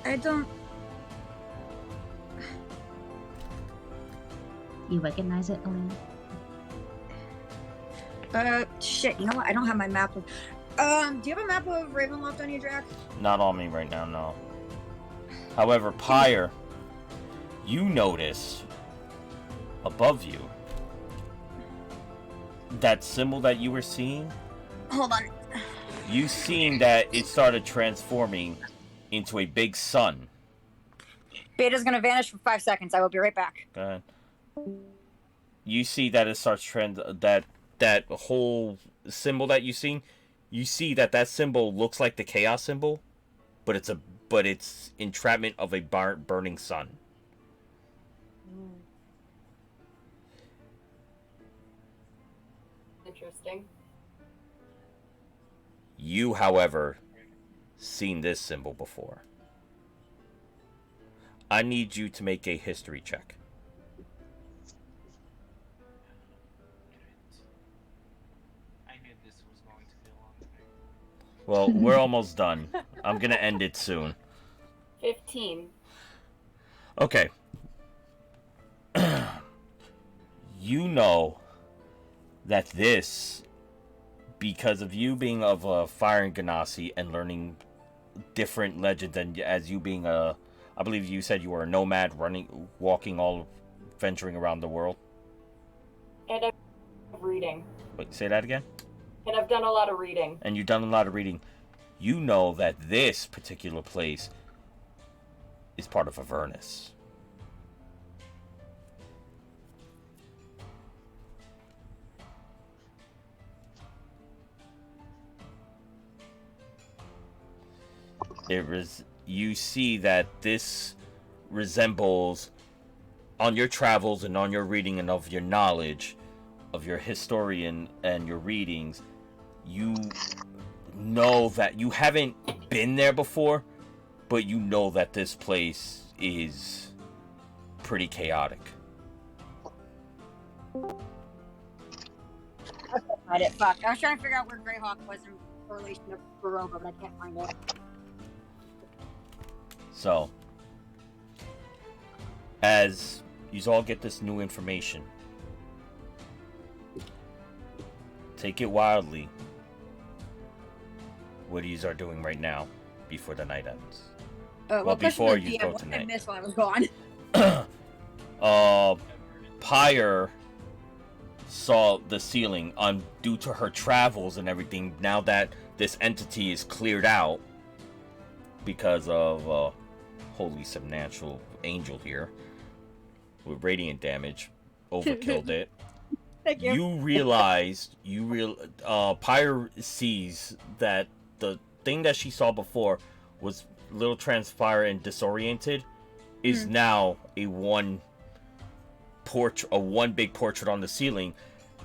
I don't. You recognize it, Elena? Shit. You know what? I don't have my map. Do you have a map of Ravenloft on you, Drac? Not on me right now, no. However, Pyre, you notice above you that symbol that you were seeing. Hold on. You seen that it started transforming into a big sun. Beta's gonna vanish for 5 seconds. I will be right back. Go ahead. You see that it starts that whole symbol that you seen. You see that symbol looks like the chaos symbol, but it's entrapment of a burning sun. Interesting. You, however, seen this symbol before. I need you to make a history check. I knew this was going to be a long night. Well, we're almost done. I'm gonna end it soon. 15. Okay. You know that this, because of you being of a fire and Ganassi and learning different legends, and as you being I believe you said you were a nomad, walking venturing around the world. And I'm reading. Wait, say that again? And I've done a lot of reading. And you've done a lot of reading. You know that this particular place is part of Avernus. You see that this resembles, on your travels and on your reading and of your knowledge, of your historian and your readings, you know that you haven't been there before, but you know that this place is pretty chaotic. Find it. Fuck. I was trying to figure out where Greyhawk was in relation to Baroga, but I can't find it. So, as you all get this new information, take it wildly. What you are doing right now, before the night ends. Well, before you go I tonight. missed while I was gone. Pyre saw the ceiling due to her travels and everything. Now that this entity is cleared out because of holy subnatural angel here with radiant damage overkilled it. Thank you. You realized Pyre sees that the thing that she saw before was a little transparent and disoriented is now a one big portrait on the ceiling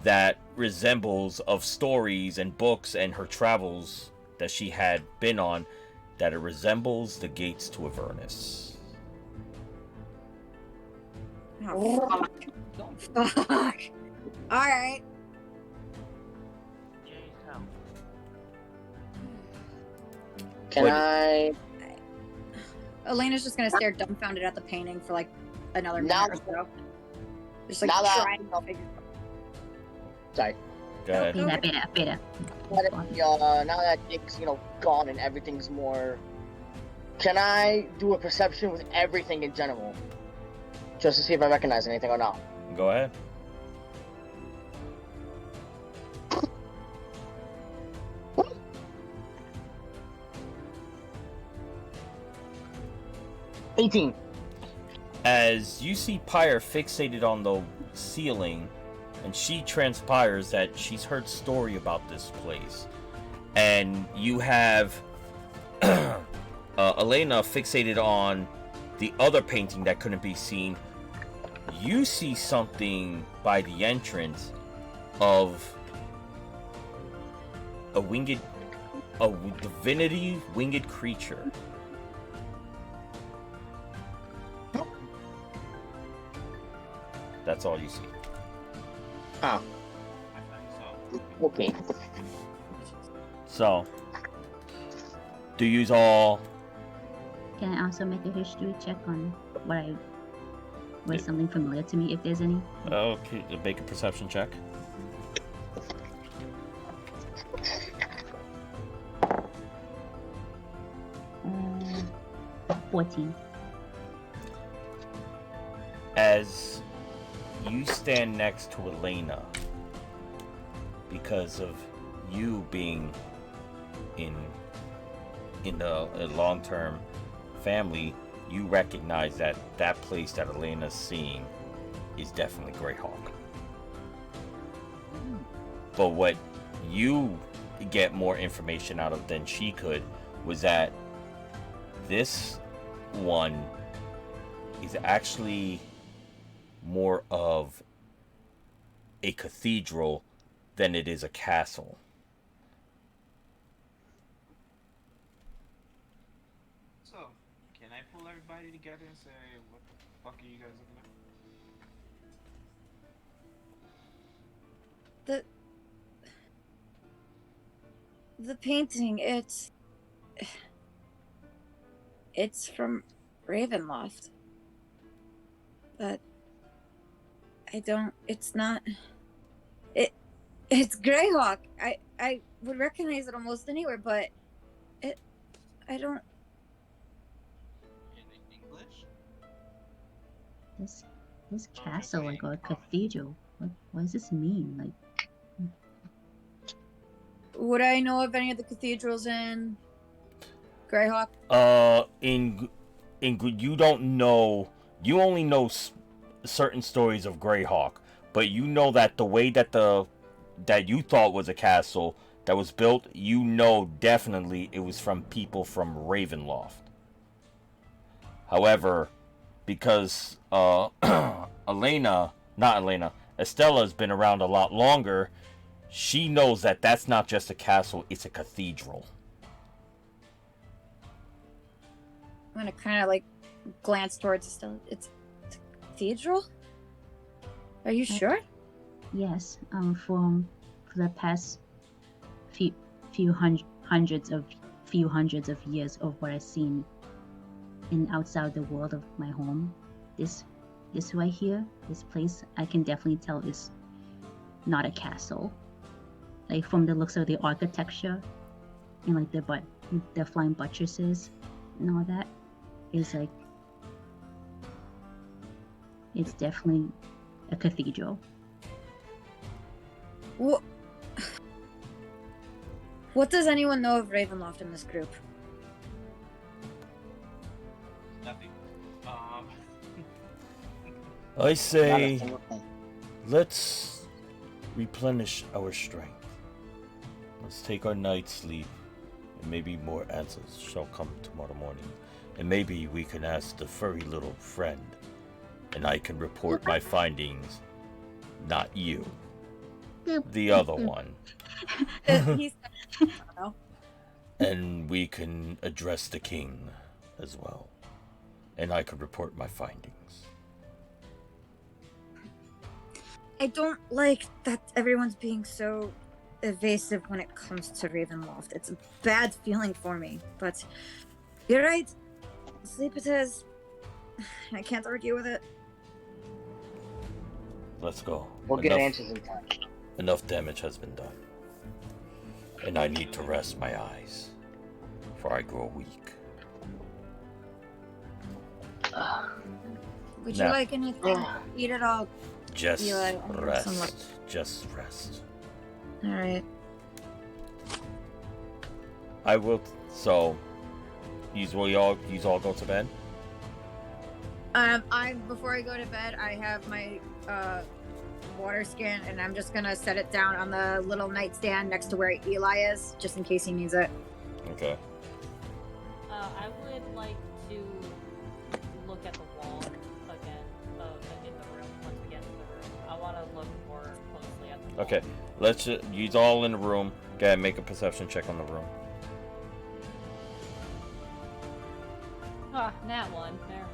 that resembles of stories and books and her travels that she had been on, that it resembles the gates to Avernus. Oh, fuck. Fuck. Alright. Yeah, you tell. Can What- I? Elena's just gonna stare dumbfounded at the painting for like another Now- minute or so. Just like now that- trying to figure Sorry. Go ahead. Beta. Now that Dick's gone and everything's more. Can I do a perception with everything in general, just to see if I recognize anything or not? Go ahead. $18. As you see Pyre fixated on the ceiling, and she transpires that she's heard story about this place. And you have Elena fixated on the other painting that couldn't be seen. You see something by the entrance of a divinity winged creature. That's all you see. Ah, I think so. okay. So, do you all? Can I also make a history check on was something familiar to me, if there's any? Okay, make a perception check. 14. As you stand next to Elena, because of you being in a long-term family, you recognize that that place that Elena's seeing is definitely Greyhawk. But what you get more information out of than she could was that this one is actually more of a cathedral than it is a castle. So, can I pull everybody together and say, what the fuck are you guys looking at? the painting. It's from Ravenloft, but it's not. It's Greyhawk. I would recognize it almost anywhere, but I don't. In English? This castle, like a cathedral. What does this mean? Like, Would I know of any of the cathedrals in Greyhawk? You don't know. You only know certain stories of Greyhawk, but you know that the way that that you thought was a castle that was built, you know definitely it was from people from Ravenloft. However, because Estella's been around a lot longer, she knows that that's not just a castle, it's a cathedral. I'm gonna kind of like glance towards Estella. It's a cathedral? Are you sure? yes. For the past few hundreds of years of what I've seen in outside the world of my home, this right here, this place, I can definitely tell is not a castle. Like from the looks of the architecture and like the flying buttresses and all that, is like it's definitely a cathedral. What does anyone know of Ravenloft in this group? Nothing. I say, Not a single thing. let's replenish our strength. Let's take our night's sleep, and maybe more answers shall come tomorrow morning. And maybe we can ask the furry little friend, and I can report my findings, not you. the other one. He's. I don't know. And we can address the king as well. And I could report my findings. I don't like that everyone's being so evasive when it comes to Ravenloft. It's a bad feeling for me, but you're right. Sleep it is. I can't argue with it. Let's go. We'll get answers in time. Enough damage has been done. And I need to rest my eyes, for I grow weak. Would you like anything? Eat it all. Just Eli, I have some rest. Just rest. Alright. I will. So, you all go to bed? Before I go to bed, I have my water skin, and I'm just gonna set it down on the little nightstand next to where Eli is, just in case he needs it. Okay. I would like to look at the wall again in the room once we get to the room. I want to look more closely at the wall. Okay. Let's use all in the room. Go ahead, make a perception check on the room. Ah, nat one. Never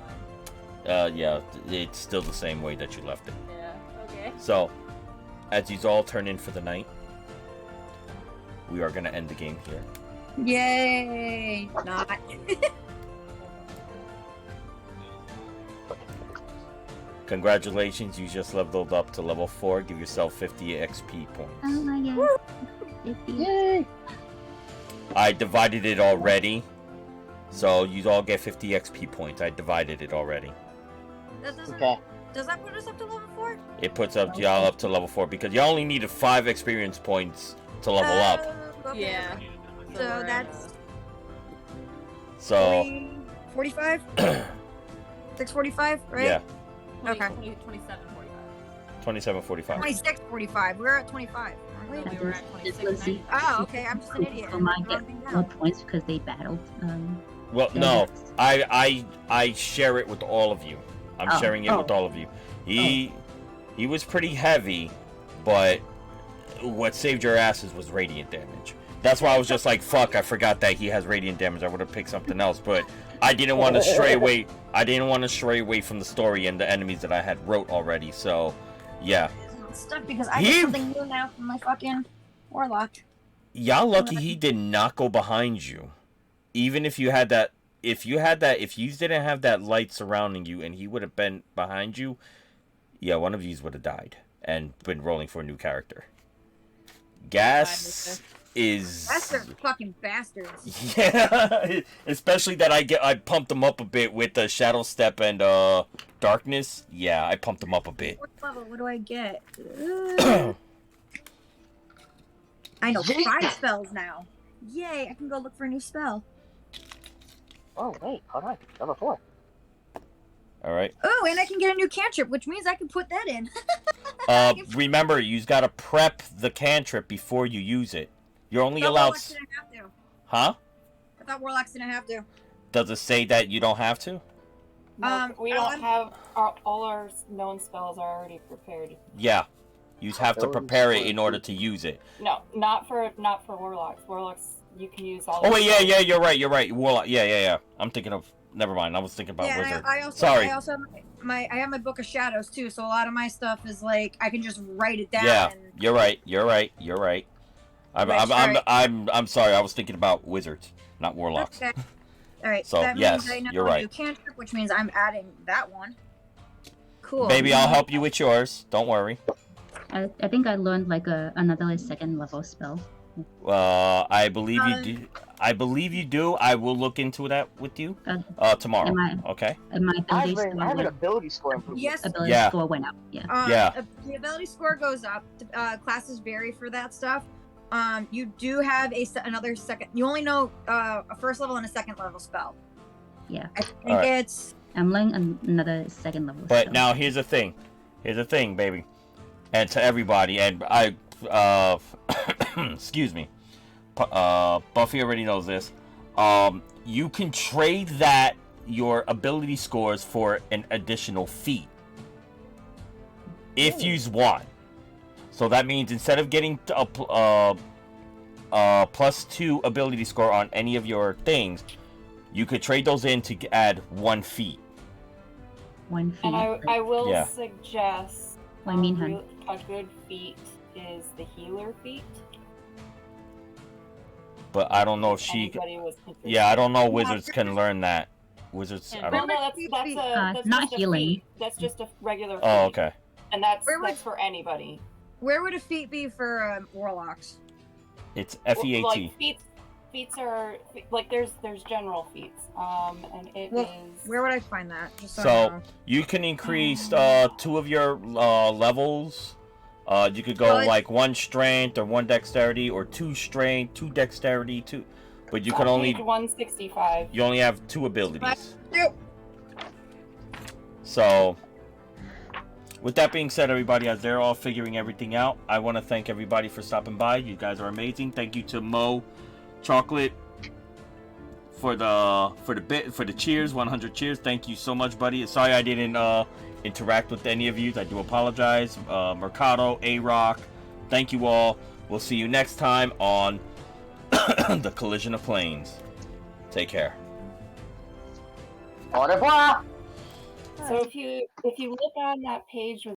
mind. Yeah, it's still the same way that you left it. Yeah. Okay. So, as you all turn in for the night, we are gonna end the game here. Yay! Not. Congratulations, you just leveled up to level 4. Give yourself 50 XP points. Oh my god. 50. Yay! I divided it already. So you all get 50 XP points. I divided it already. Okay. Does that put us up to level 4? It puts up y'all up to level 4 because y'all only needed 5 experience points to level up. Okay. Yeah. So that's So 45? 645, right? yeah, 20, Okay. 27, 45. 27:45. 2645. We're at 25, aren't we? No, we were at This 26. was the- Oh, okay. I'm just an idiot. Who might I'm get writing more down. points because they battled. Well, no, I share it with all of you. I'm Oh, sharing it with all of you. He was pretty heavy, but what saved your asses was radiant damage. That's why I was just like, fuck, I forgot that he has radiant damage. I would have picked something else, but I didn't want to stray away. I didn't want to stray away from the story and the enemies that I had wrote already. So, yeah. I'm stuck because I get something new now from my fucking warlock. Y'all lucky he did not go behind you. Even if you had that, if you didn't have that light surrounding you and he would have been behind you, yeah, one of yous would have died and been rolling for a new character. Gas is... That's their fucking bastards. Yeah, especially that I pumped them up a bit with the Shadow Step and Darkness. Yeah, I pumped them up a bit. What level? What do I get? I know 5 spells now. Yay! I can go look for a new spell. Oh, wait, hold on. Level 4. All right. Oh, and I can get a new cantrip, which means I can put that in. Remember, you got to prep the cantrip before you use it. You're only allowed. Warlocks didn't have to. Huh? I thought warlocks didn't have to. Does it say that you don't have to? No, we don't have all our known spells are already prepared. Yeah. You have to prepare it in order to use it. No, not for warlocks. Warlocks, you can use all. Oh wait, yeah, you're right. Warlock, yeah. I'm thinking of. Never mind. I was thinking about wizard. I also, Sorry. I also have I have my book of shadows too, so a lot of my stuff is like I can just write it down. Yeah, and... you're right. I'm sorry. I was thinking about wizards, not warlocks. Okay. All right. So, that yes, means I know you're a right. new cantrip, which means I'm adding that one. Cool. Maybe I'll help you with yours. Don't worry. I think I learned like another second level spell. I believe you do. I believe you do. I will look into that with you tomorrow. Okay. And my I ability have an ability score improvement. Yes. ability Yeah. score went up. Yeah. Yeah. The ability score goes up. Classes vary for that stuff. You do have another second. You only know a first level and a second level spell. Yeah. I think Alright. it's. I'm learning another second level But spell. now here's the thing. Baby, and to everybody, and I, excuse me. Buffy already knows this. You can trade your ability scores for an additional feat if you want. So that means instead of getting a +2 ability score on any of your things, you could trade those in to add 1 feat. 1 feet. And I will Yeah. suggest What do you mean, hun? a good feat is the healer feat. But I don't know if If she. anybody was interested. Yeah, I don't know. Wizards can learn that. Wizards. Yeah. I Well, don't. no, that's not just a healing. feat. That's just a regular feat. Oh, okay. And that's Where would- for anybody. Where would a feat be for warlocks? It's Well, FEAT. like feats are like there's general feats. And it is. Well, where would I find that? Just so I So know. you can increase 2 of your levels. You could go Well, like 1 strength or 1 dexterity or 2 strength, 2 dexterity, 2. But you can only page 165. you only have 2 abilities. Yep. So with that being said, everybody, as they're all figuring everything out, I want to thank everybody for stopping by. You guys are amazing. Thank you to Mo Chocolate for the cheers, 100 cheers. Thank you so much, buddy. Sorry I didn't interact with any of you. I do apologize. Mercado, A-Rock, thank you all. We'll see you next time on the Collision of Planes. Take care. Au revoir. So if you look on that page with